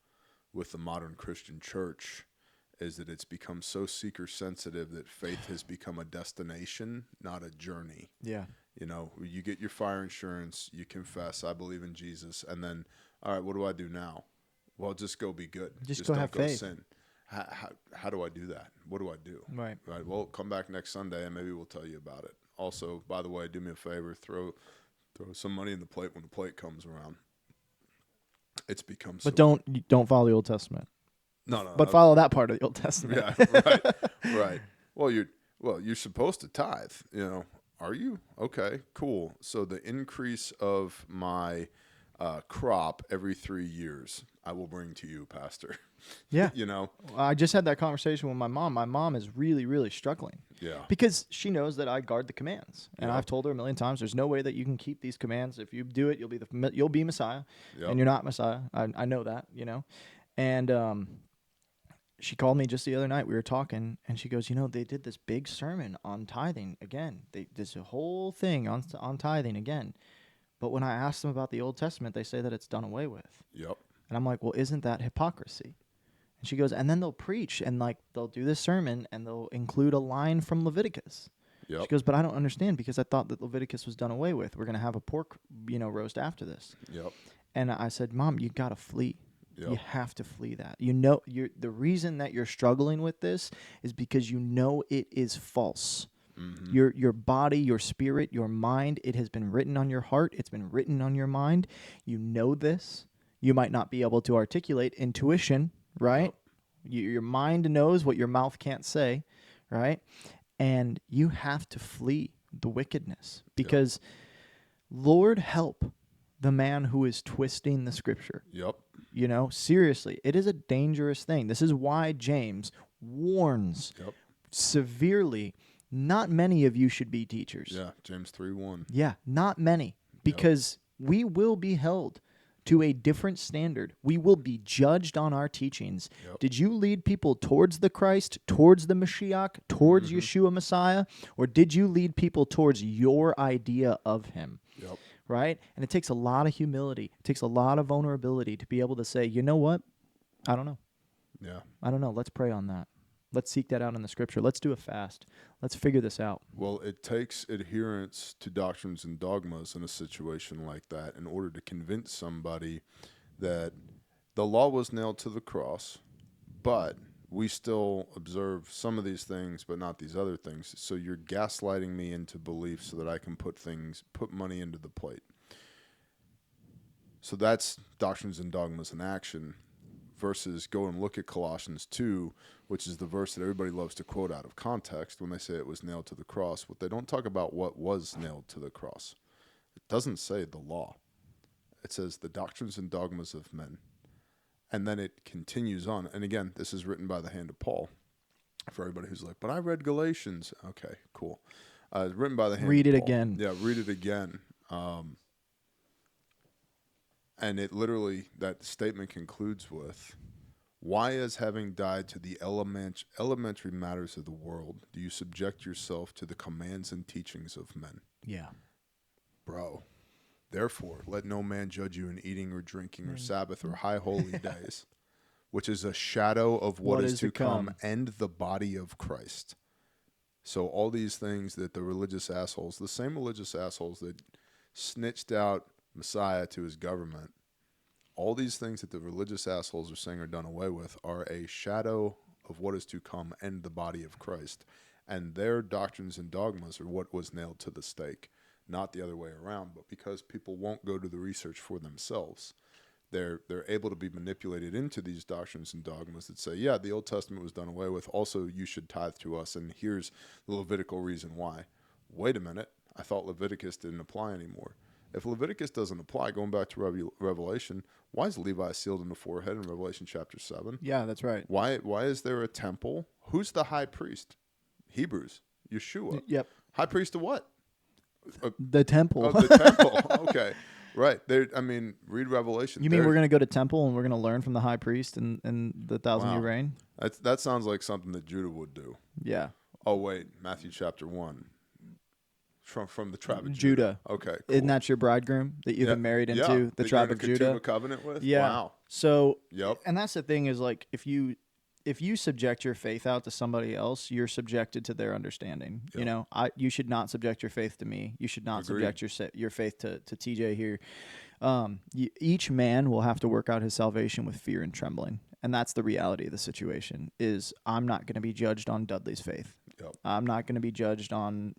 S1: with the modern Christian church is that it's become so seeker sensitive that faith has become a destination, not a journey.
S2: Yeah.
S1: You know, you get your fire insurance, you confess, I believe in Jesus, and then, all right, what do I do now? Well, just go be good.
S2: Just go
S1: don't
S2: have
S1: go
S2: faith.
S1: sin. How do I do that? What do I do?
S2: Right.
S1: Well, come back next Sunday and maybe we'll tell you about it. Also, by the way, do me a favor, throw some money in the plate when the plate comes around. It's become so.
S2: But don't follow the Old Testament.
S1: No.
S2: But follow that part of the Old Testament.
S1: Yeah, right. Well, you're supposed to tithe, you know. Are you? Okay, cool. So the increase of my crop every 3 years, I will bring to you, Pastor.
S2: Yeah.
S1: You know?
S2: I just had that conversation with my mom. My mom is really, really struggling.
S1: Yeah.
S2: Because she knows that I guard the commands. And
S1: Yep.
S2: I've told her a million times, there's no way that you can keep these commands. If you do it, you'll be Messiah.
S1: Yep.
S2: And you're not Messiah. I know that, you know. And she called me just the other night. We were talking, and she goes, you know, they did this big sermon on tithing again. There's a whole thing on tithing again. But when I asked them about the Old Testament, they say that it's done away with.
S1: Yep.
S2: And I'm like, well, isn't that hypocrisy? And she goes, and then they'll preach, and like they'll do this sermon, and they'll include a line from Leviticus.
S1: Yep.
S2: She goes, but I don't understand because I thought that Leviticus was done away with. We're going to have a pork, roast after this.
S1: Yep.
S2: And I said, Mom, you got to flee.
S1: Yep.
S2: You have to flee that. You know, the reason that you're struggling with this is because you know it is false.
S1: Mm-hmm.
S2: Your body, your spirit, your mind, it has been written on your heart. It's been written on your mind. You know this. You might not be able to articulate intuition, right? Yep. Your mind knows what your mouth can't say, right? And you have to flee the wickedness because Lord help the man who is twisting the scripture.
S1: Yep.
S2: You know, seriously, it is a dangerous thing. This is why James warns severely, not many of you should be teachers.
S1: Yeah, James 3:1.
S2: Yeah, not many, because we will be held to a different standard. We will be judged on our teachings.
S1: Yep.
S2: Did you lead people towards the Christ, towards the Mashiach, towards Yeshua Messiah, or did you lead people towards your idea of him?
S1: Yep.
S2: Right? And it takes a lot of humility. It takes a lot of vulnerability to be able to say, you know what? I don't know.
S1: Yeah.
S2: I don't know. Let's pray on that. Let's seek that out in the scripture. Let's do a fast. Let's figure this out.
S1: Well, it takes adherence to doctrines and dogmas in a situation like that in order to convince somebody that the law was nailed to the cross, but we still observe some of these things, but not these other things. So you're gaslighting me into belief so that I can put money into the plate. So that's doctrines and dogmas in action versus go and look at Colossians 2, which is the verse that everybody loves to quote out of context when they say it was nailed to the cross. But they don't talk about what was nailed to the cross. It doesn't say the law. It says the doctrines and dogmas of men. And then it continues on. And again, this is written by the hand of Paul. For everybody who's like, but I read Galatians. Okay, cool. It's written by the hand
S2: Read
S1: of
S2: it
S1: Paul.
S2: again.
S1: Yeah, read it again. And it literally, that statement concludes with, why, as having died to the elementary matters of the world, do you subject yourself to the commands and teachings of men?
S2: Yeah.
S1: Bro. Therefore, let no man judge you in eating or drinking or Sabbath or high holy days, which is a shadow of what is to come, and the body of Christ. So all these things that the religious assholes, the same religious assholes that snitched out Messiah to his government, all these things that the religious assholes are saying are done away with are a shadow of what is to come and the body of Christ. And their doctrines and dogmas are what was nailed to the stake. Not the other way around, but because people won't go to the research for themselves, they're able to be manipulated into these doctrines and dogmas that say, yeah, the Old Testament was done away with. Also, you should tithe to us, and here's the Levitical reason why. Wait a minute. I thought Leviticus didn't apply anymore. If Leviticus doesn't apply, going back to Revelation, why is Levi sealed in the forehead in Revelation chapter 7?
S2: Yeah, that's right.
S1: Why is there a temple? Who's the high priest? Hebrews. Yeshua.
S2: Yep.
S1: High priest of what?
S2: The temple.
S1: Oh, the temple. Okay. Right. Read Revelation.
S2: You mean we're going to go to temple and we're going to learn from the high priest in the 1,000-year reign?
S1: That sounds like something that Judah would do.
S2: Yeah.
S1: Oh, wait. Matthew chapter 1. From the tribe of
S2: Judah.
S1: Okay. Cool.
S2: Isn't that your bridegroom that you've been married into, the tribe of Judah?
S1: A covenant with?
S2: Yeah.
S1: Wow.
S2: So,
S1: Yep.
S2: and that's the thing is, like, if you if you subject your faith out to somebody else, you're subjected to their understanding.
S1: Yep.
S2: You know, you should not subject your faith to me. You should not
S1: Agreed.
S2: subject your faith to TJ here. Each man will have to work out his salvation with fear and trembling. And that's the reality of the situation is I'm not going to be judged on Dudley's faith.
S1: Yep.
S2: I'm not going to be judged on,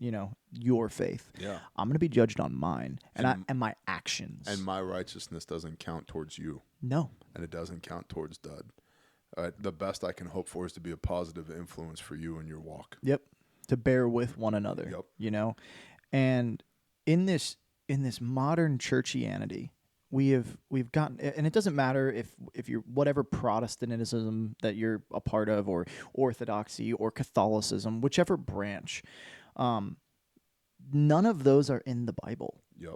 S2: your faith.
S1: Yeah.
S2: I'm going to be judged on mine and my actions.
S1: And my righteousness doesn't count towards you.
S2: No.
S1: And it doesn't count towards Dud. The best I can hope for is to be a positive influence for you in your walk.
S2: Yep. To bear with one another.
S1: Yep.
S2: And in this modern churchianity, we've gotten, and it doesn't matter if you're whatever Protestantism that you're a part of, or Orthodoxy or Catholicism, whichever branch, none of those are in the Bible.
S1: Yep.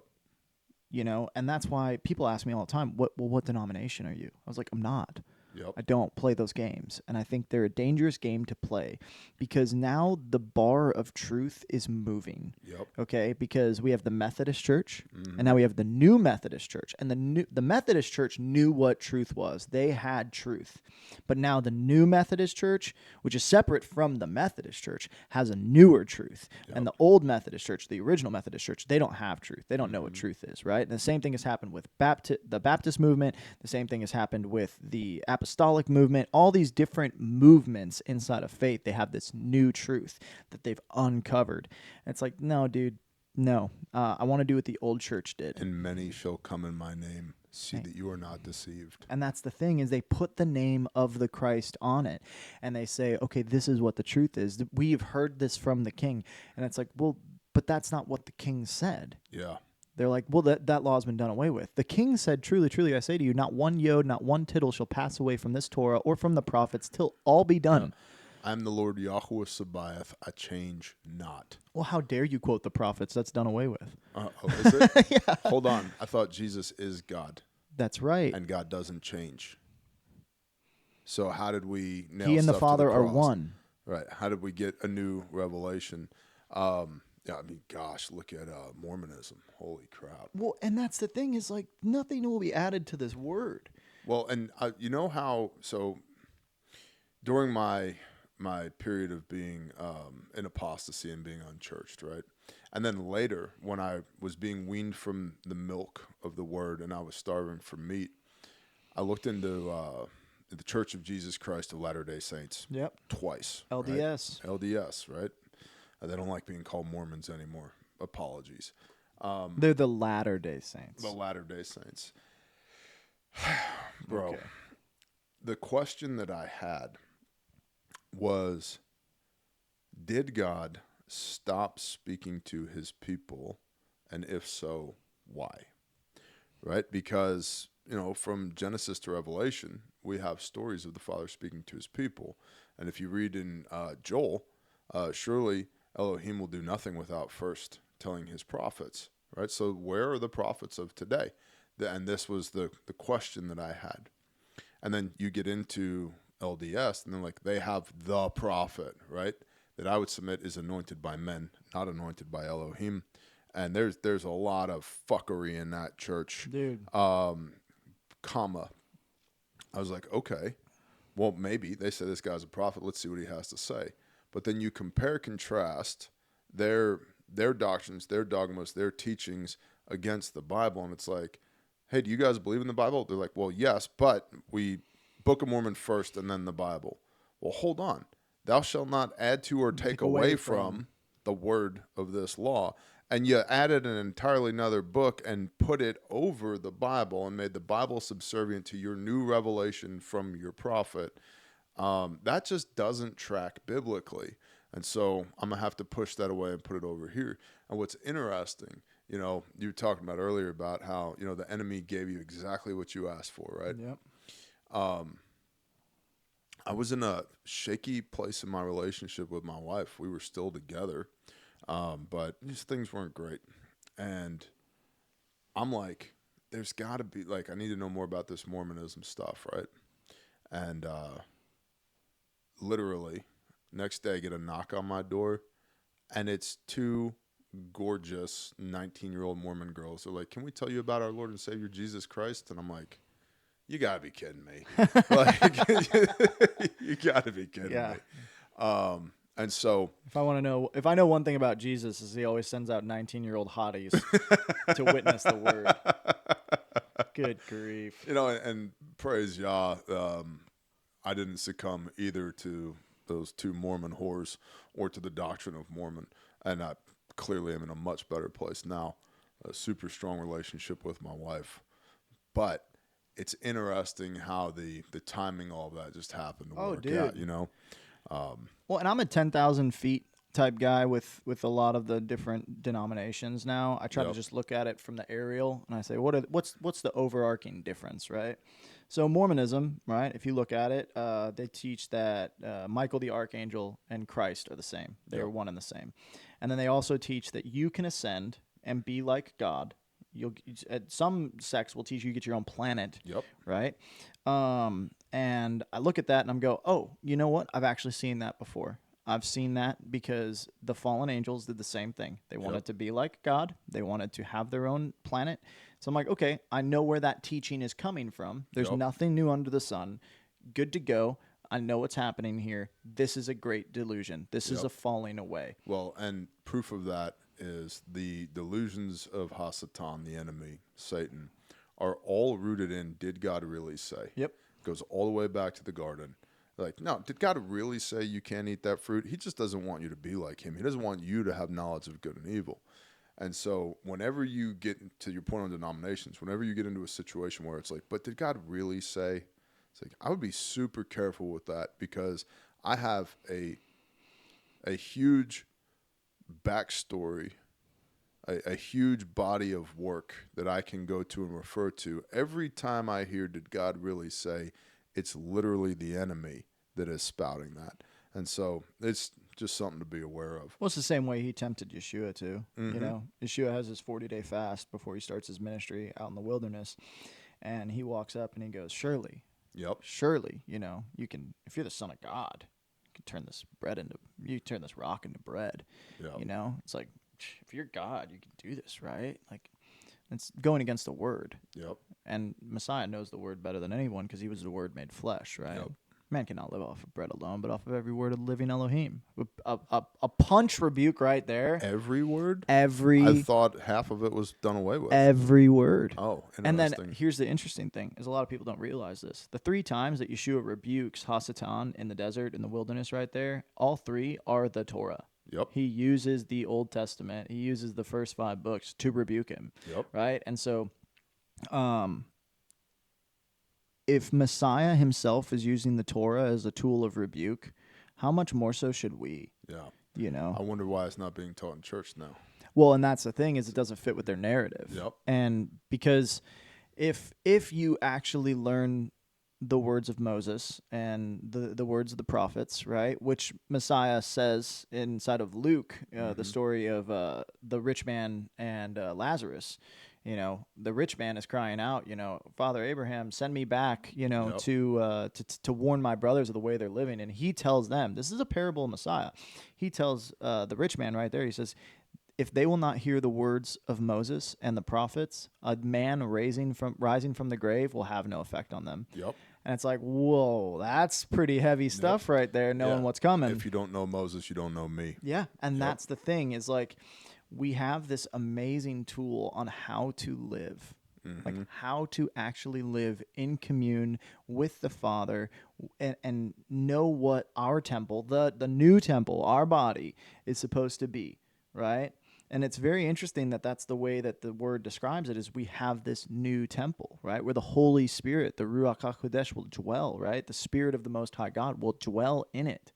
S2: And that's why people ask me all the time, what denomination are you? I was like, I'm not.
S1: Yep.
S2: I don't play those games. And I think they're a dangerous game to play because now the bar of truth is moving.
S1: Yep.
S2: Okay? Because we have the Methodist Church and now we have the New Methodist Church. And the Methodist Church knew what truth was. They had truth. But now the New Methodist Church, which is separate from the Methodist Church, has a newer truth.
S1: Yep.
S2: And the old Methodist Church, the original Methodist Church, they don't have truth. They don't know what truth is, right? And the same thing has happened with the Baptist movement. The same thing has happened with the Apostolic movement. All these different movements inside of faith, they have this new truth that they've uncovered. And it's like, no, dude, no. I want to do what the old church did.
S1: And many shall come in my name. See that you are not deceived.
S2: And that's the thing is they put the name of the Christ on it. And they say, okay, this is what the truth is. We've heard this from the king. And it's like, well, but that's not what the king said.
S1: Yeah.
S2: They're like, well, that law has been done away with. The king said, truly, truly, I say to you, not one yod, not one tittle shall pass away from this Torah or from the prophets till all be done.
S1: I am the Lord Yahuwah Sabaoth. I change not.
S2: Well, how dare you quote the prophets? That's done away with.
S1: Is it?
S2: Yeah.
S1: Hold on. I thought Jesus is God.
S2: That's right.
S1: And God doesn't change. So how did we nail
S2: He and the
S1: stuff to
S2: Father are
S1: cross?
S2: one.
S1: Right. How did we get a new revelation? Yeah, I mean, gosh, look at Mormonism. Holy crap.
S2: Well, and that's the thing is like nothing will be added to this word.
S1: Well, and you know how, so during my period of being in apostasy and being unchurched, right? And then later, when I was being weaned from the milk of the word and I was starving for meat, I looked into the Church of Jesus Christ of Latter-day Saints.
S2: Yep.
S1: Twice.
S2: LDS.
S1: Right? LDS, right? They don't like being called Mormons anymore. Apologies.
S2: They're the Latter-day Saints.
S1: The Latter-day Saints. Bro,
S2: Okay.
S1: The question that I had was, did God stop speaking to his people? And if so, why? Right? Because, from Genesis to Revelation, we have stories of the Father speaking to his people. And if you read in Joel, surely Elohim will do nothing without first telling his prophets, right? So where are the prophets of today? And this was the question that I had. And then you get into LDS, and then they have the prophet, right? That I would submit is anointed by men, not anointed by Elohim. And there's a lot of fuckery in that church.
S2: Dude.
S1: I was like, okay, well, maybe they say this guy's a prophet. Let's see what he has to say. But then you contrast their doctrines, their dogmas, their teachings against the Bible. And it's like, hey, do you guys believe in the Bible? They're like, well, yes, but we Book of Mormon first and then the Bible. Well, hold on. Thou shalt not add to or take away from the word of this law. And you added an entirely another book and put it over the Bible and made the Bible subservient to your new revelation from your prophet. That just doesn't track biblically. And so I'm going to have to push that away and put it over here. And what's interesting, you were talking about earlier about how, the enemy gave you exactly what you asked for, right?
S2: Yep.
S1: I was in a shaky place in my relationship with my wife. We were still together, but these things weren't great. And I'm like, there's got to be, I need to know more about this Mormonism stuff, right? And literally, next day I get a knock on my door, and it's two gorgeous 19-year-old Mormon girls. They're like, can we tell you about our Lord and Savior Jesus Christ? And I'm like, You gotta be kidding me. Like, you gotta be kidding me. And so,
S2: if I know one thing about Jesus is he always sends out 19-year-old hotties to witness the word. Good grief.
S1: you know, and praise Yah, I didn't succumb either to those two Mormon whores or to the doctrine of Mormon, and I clearly am in a much better place now. A super strong relationship with my wife, but it's interesting how the timing, all of that just happened to work out, you know?
S2: Well, and I'm a 10,000 feet type guy with a lot of the different denominations now. I try to just look at it from the aerial, and I say, what's the overarching difference, right? So Mormonism, right, if you look at it, they teach that Michael the Archangel and Christ are the same. They are one and the same. And then they also teach that you can ascend and be like God. Some sects will teach you get your own planet, right? And I look at that and I'm go, oh, you know what? I've actually seen that before. I've seen that because the fallen angels did the same thing. They wanted to be like God. They wanted to have their own planet. So I'm like, okay, I know where that teaching is coming from. There's nothing new under the sun. Good to go. I know what's happening here. This is a great delusion. This is a falling away.
S1: Well, and proof of that is the delusions of Hasatan, the enemy, Satan, are all rooted in, did God really say?
S2: Yep.
S1: Goes all the way back to the garden. Like, no, did God really say you can't eat that fruit? He just doesn't want you to be like him. He doesn't want you to have knowledge of good and evil. And so whenever you get to your point on denominations, whenever you get into a situation where it's like, but did God really say? It's like, I would be super careful with that, because I have a huge backstory, a huge body of work that I can go to and refer to. Every time I hear, did God really say, it's literally the enemy that is spouting that. And so it's just something to be aware of.
S2: Well, it's the same way he tempted Yeshua too. You know, Yeshua has his 40-day fast before he starts his ministry out in the wilderness. And he walks up and he goes, surely, you know, you can, if you're the Son of God, you can turn this rock into bread. You know, it's like, if you're God, you can do this, right? Like, it's going against the word. And Messiah knows the word better than anyone because he was the word made flesh, right? Man cannot live off of bread alone, but off of every word of the living Elohim. A punch rebuke right there.
S1: Every word?
S2: I
S1: thought half of it was done away with.
S2: Every word.
S1: Oh, interesting.
S2: And then here's the interesting thing, is a lot of people don't realize this. The 3 times that Yeshua rebukes Hasatan in the desert, in the wilderness right there, all 3 are the Torah. He uses the Old Testament. He uses the first 5 books to rebuke him. Right? And so if Messiah himself is using the Torah as a tool of rebuke, how much more so should we? You know?
S1: I wonder why it's not being taught in church now.
S2: Well, and that's the thing, is it doesn't fit with their narrative. And because if you actually learn the words of Moses and the words of the prophets, right, which Messiah says inside of Luke, the story of the rich man and Lazarus, you know, the rich man is crying out, you know, Father Abraham, send me back, you know, to warn my brothers of the way they're living. And he tells them, this is a parable of Messiah. He tells the rich man right there, he says, if they will not hear the words of Moses and the prophets, a man rising from the grave will have no effect on them. And it's like, whoa, that's pretty heavy stuff right there, knowing what's coming.
S1: If you don't know Moses, you don't know me.
S2: And that's the thing, is like, we have this amazing tool on how to live, like how to actually live in commune with the Father, and know what our temple, the new temple, our body, is supposed to be, right? And it's very interesting that that's the way that the word describes it, is we have this new temple, right? Where the Holy Spirit, the Ruach HaKodesh, will dwell, right? The Spirit of the Most High God will dwell in it,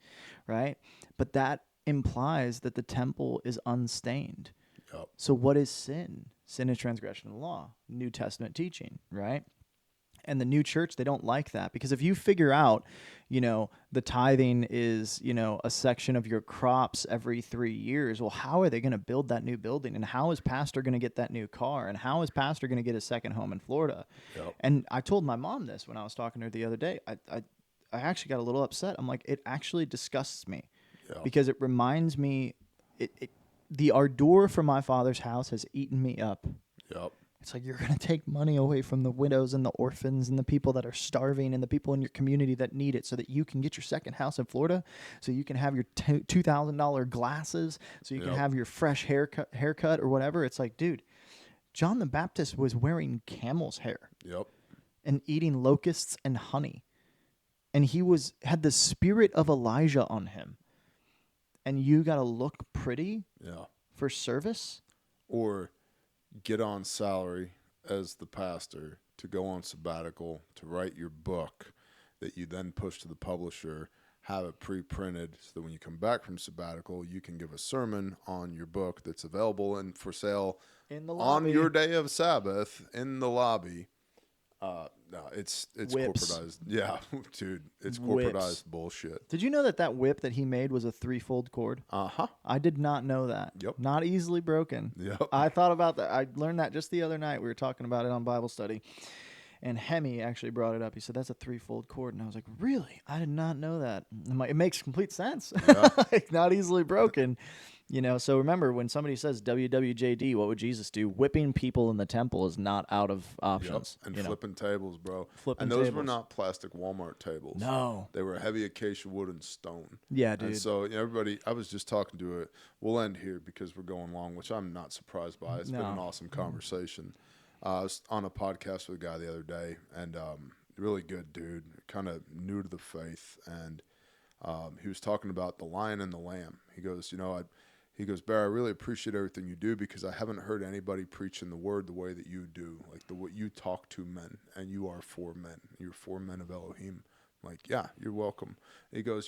S2: right? But that implies that the temple is unstained. So what is sin? Sin is transgression of the law, New Testament teaching, right? And the new church, they don't like that, because if you figure out, you know, the tithing is, you know, a section of your crops every 3 years, well, how are they going to build that new building? And how is pastor going to get that new car? And how is pastor going to get a second home in Florida? And I told my mom this when I was talking to her the other day. I actually got a little upset. I'm like, it actually disgusts me, because it reminds me, the ardor for my Father's house has eaten me up. It's like you're going to take money away from the widows and the orphans and the people that are starving and the people in your community that need it so that you can get your second house in Florida, so you can have your $2,000 glasses, so you can have your fresh haircut or whatever. It's like, dude, John the Baptist was wearing camel's hair and eating locusts and honey. And he had the spirit of Elijah on him. And you got to look pretty for service?
S1: Or get on salary as the pastor to go on sabbatical to write your book that you then push to the publisher, have it pre-printed so that when you come back from sabbatical, you can give a sermon on your book that's available and for sale
S2: in the lobby.
S1: On your day of Sabbath in the lobby. No, it's
S2: Whips.
S1: corporatized. Yeah, dude, it's
S2: Whips.
S1: corporatized bullshit.
S2: Did you know that whip that he made was a 3-fold cord?
S1: Uh-huh.
S2: I did not know that.
S1: Yep.
S2: Not easily broken.
S1: Yep.
S2: I thought about that. I learned that just the other night. We were talking about it on Bible study. And Hemi actually brought it up. He said, that's a 3-fold cord. And I was like, really? I did not know that. I'm like, it makes complete sense.
S1: Yeah.
S2: Like, not easily broken. You know, so remember, when somebody says WWJD, what would Jesus do? Whipping people in the temple is not out of options.
S1: Yep. And flipping tables, bro.
S2: Flipping
S1: and those
S2: tables.
S1: were not plastic Walmart tables.
S2: No.
S1: They were heavy acacia wood and stone.
S2: Yeah, dude.
S1: And so everybody, I was just talking to it. We'll end here because we're going long, which I'm not surprised by. It's been an awesome conversation. I was on a podcast with a guy the other day, and really good dude, kind of new to the faith, and he was talking about the lion and the lamb. He goes, Bear, I really appreciate everything you do because I haven't heard anybody preaching the word the way that you do, like the way you talk to men, and you are for men. You're for men of Elohim. I'm like, yeah, you're welcome. And he goes,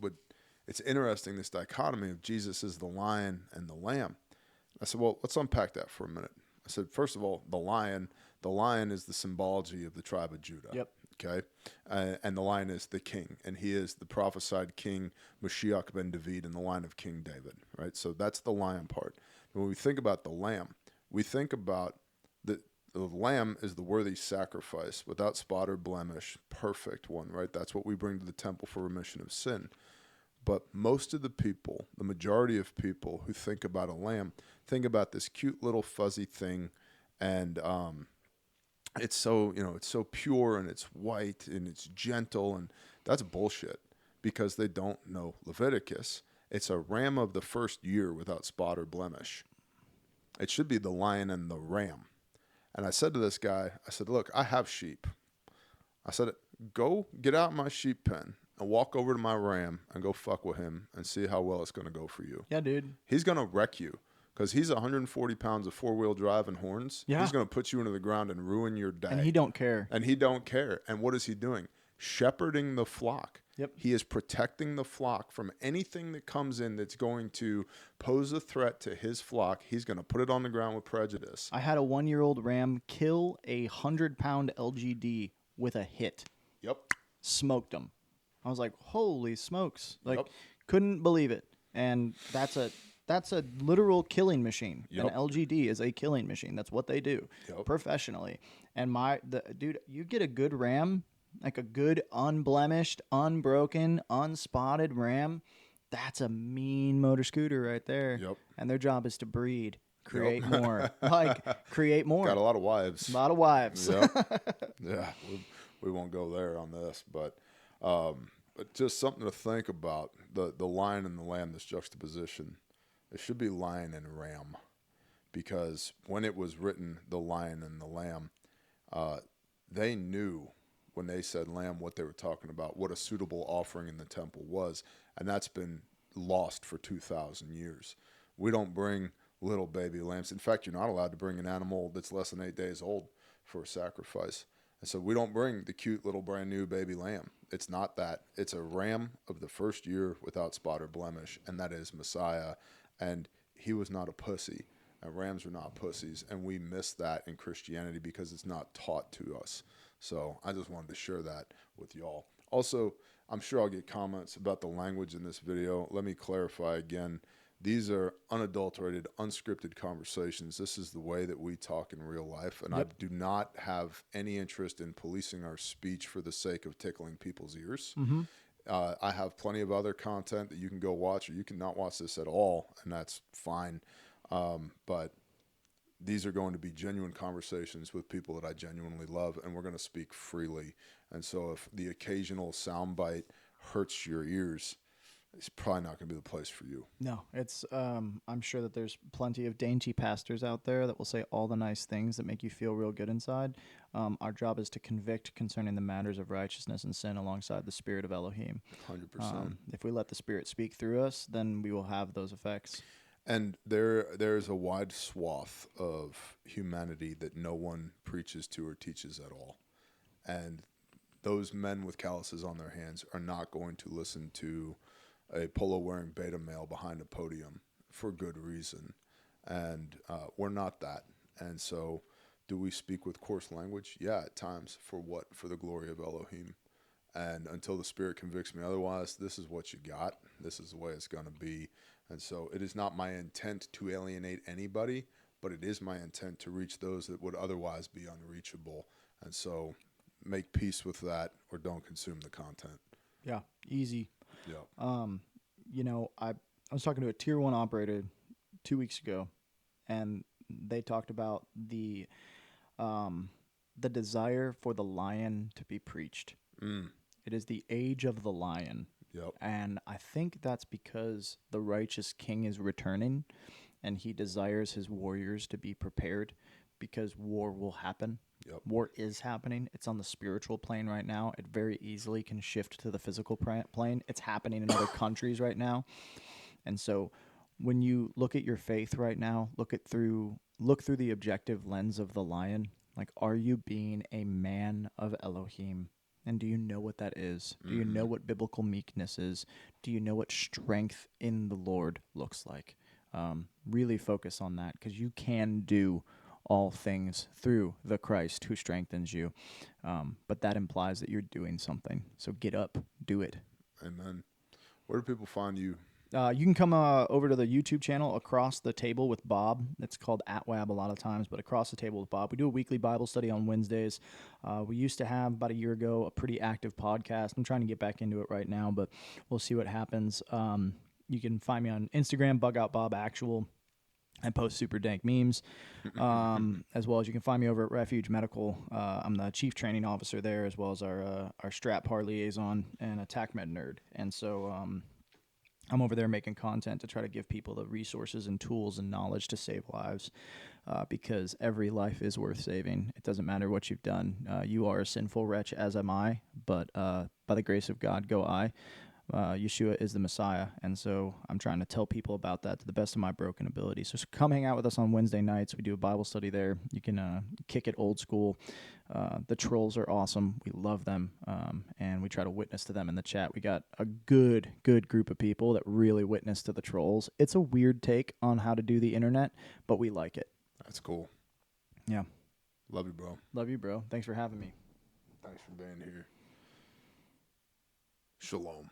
S1: but it's interesting, this dichotomy of Jesus is the lion and the lamb. I said, well, let's unpack that for a minute. I said, first of all, the lion is the symbology of the tribe of Judah.
S2: Yep.
S1: Okay. And the lion is the king, and he is the prophesied king, Mashiach ben David, in the line of King David, right? So that's the lion part. When we think about the lamb, we think about the lamb is the worthy sacrifice, without spot or blemish, perfect one, right? That's what we bring to the temple for remission of sin. But most of the people, the majority of people who think about a lamb, think about this cute little fuzzy thing, and it's so pure and it's white and it's gentle, and that's bullshit because they don't know Leviticus. It's a ram of the first year without spot or blemish. It should be the lion and the ram. And I said to this guy, I said, look, I have sheep. I said, go get out my sheep pen and walk over to my ram and go fuck with him and see how well it's going to go for you.
S2: Yeah, dude.
S1: He's going to wreck you because he's 140 pounds of four-wheel drive and horns.
S2: Yeah.
S1: He's going to put you into the ground and ruin your day.
S2: And he don't care.
S1: And what is he doing? Shepherding the flock.
S2: Yep.
S1: He is protecting the flock from anything that comes in that's going to pose a threat to his flock. He's going to put it on the ground with prejudice.
S2: I had a 1-year-old ram kill a 100-pound LGD with a hit.
S1: Yep.
S2: Smoked him. I was like, holy smokes. Like,
S1: Yep.
S2: couldn't believe it. And that's a literal killing machine.
S1: Yep.
S2: An LGD is a killing machine. That's what they do professionally. And dude, you get a good ram, like a good unblemished, unbroken, unspotted ram, that's a mean motor scooter right there.
S1: Yep.
S2: And their job is to breed, create more. Create more.
S1: Got a lot of wives.
S2: A lot of wives.
S1: Yep. Yeah. We won't go there on this, but just something to think about, the lion and the lamb, this juxtaposition. It should be lion and ram, because when it was written, the lion and the lamb, they knew when they said lamb what they were talking about, what a suitable offering in the temple was, and that's been lost for 2,000 years. We don't bring little baby lambs. In fact, you're not allowed to bring an animal that's less than 8 days old for a sacrifice. And so we don't bring the cute little brand new baby lamb. It's not that. It's a ram of the first year without spot or blemish, and that is Messiah. And he was not a pussy, and rams are not pussies, and we miss that in Christianity because it's not taught to us. So I just wanted to share that with y'all. Also, I'm sure I'll get comments about the language in this video. Let me clarify again. These are unadulterated, unscripted conversations. This is the way that we talk in real life, and I do not have any interest in policing our speech for the sake of tickling people's ears. Mm-hmm. I have plenty of other content that you can go watch, or you can not watch this at all, and that's fine. But these are going to be genuine conversations with people that I genuinely love, and we're going to speak freely. And so if the occasional soundbite hurts your ears, it's probably not going to be the place for you.
S2: No, it's I'm sure that there's plenty of dainty pastors out there that will say all the nice things that make you feel real good inside. Our job is to convict concerning the matters of righteousness and sin alongside the Spirit of Elohim.
S1: 100%.
S2: If we let the Spirit speak through us, then we will have those effects.
S1: And there's a wide swath of humanity that no one preaches to or teaches at all. And those men with calluses on their hands are not going to listen to a polo-wearing beta male behind a podium for good reason. And we're not that. And so do we speak with coarse language? Yeah, at times. For what? For the glory of Elohim. And until the Spirit convicts me otherwise, this is what you got. This is the way it's going to be. And so it is not my intent to alienate anybody, but it is my intent to reach those that would otherwise be unreachable. And so make peace with that, or don't consume the content.
S2: Yeah, easy.
S1: Yeah.
S2: I was talking to a tier 1 operator 2 weeks ago, and they talked about the desire for the lion to be preached. It is the age of the lion.
S1: Yep.
S2: And I think that's because the righteous king is returning, and he desires his warriors to be prepared, because war will happen.
S1: Yep.
S2: War is happening. It's on the spiritual plane right now. It very easily can shift to the physical plane. It's happening in other countries right now. And so when you look at your faith right now, look through the objective lens of the lion. Like, are you being a man of Elohim? And do you know what that is? Do you know what biblical meekness is? Do you know what strength in the Lord looks like? Really focus on that, because you can do all things through the Christ who strengthens you. But that implies that you're doing something. So get up, do it.
S1: Amen. Where do people find you?
S2: You can come over to the YouTube channel, Across the Table with Bob. It's called @WAB a lot of times, but Across the Table with Bob. We do a weekly Bible study on Wednesdays. We used to have, about a year ago, a pretty active podcast. I'm trying to get back into it right now, but we'll see what happens. You can find me on Instagram, BugoutBobActual. I post super dank memes, as well as you can find me over at Refuge Medical. I'm the chief training officer there, as well as our strat par liaison and attack med nerd. And so I'm over there making content to try to give people the resources and tools and knowledge to save lives, because every life is worth saving. It doesn't matter what you've done. You are a sinful wretch, as am I, but by the grace of God go I. Yeshua is the Messiah, and so I'm trying to tell people about that to the best of my broken ability. So come hang out with us on Wednesday nights. We do a Bible study there. You can kick it old school. The trolls are awesome. We love them, and we try to witness to them in the chat. We got a good group of people that really witness to the trolls. It's a weird take on how to do the internet, but we like it.
S1: That's cool.
S2: Yeah.
S1: Love you, bro.
S2: Love you, bro. Thanks for having me.
S1: Thanks for being here. Shalom.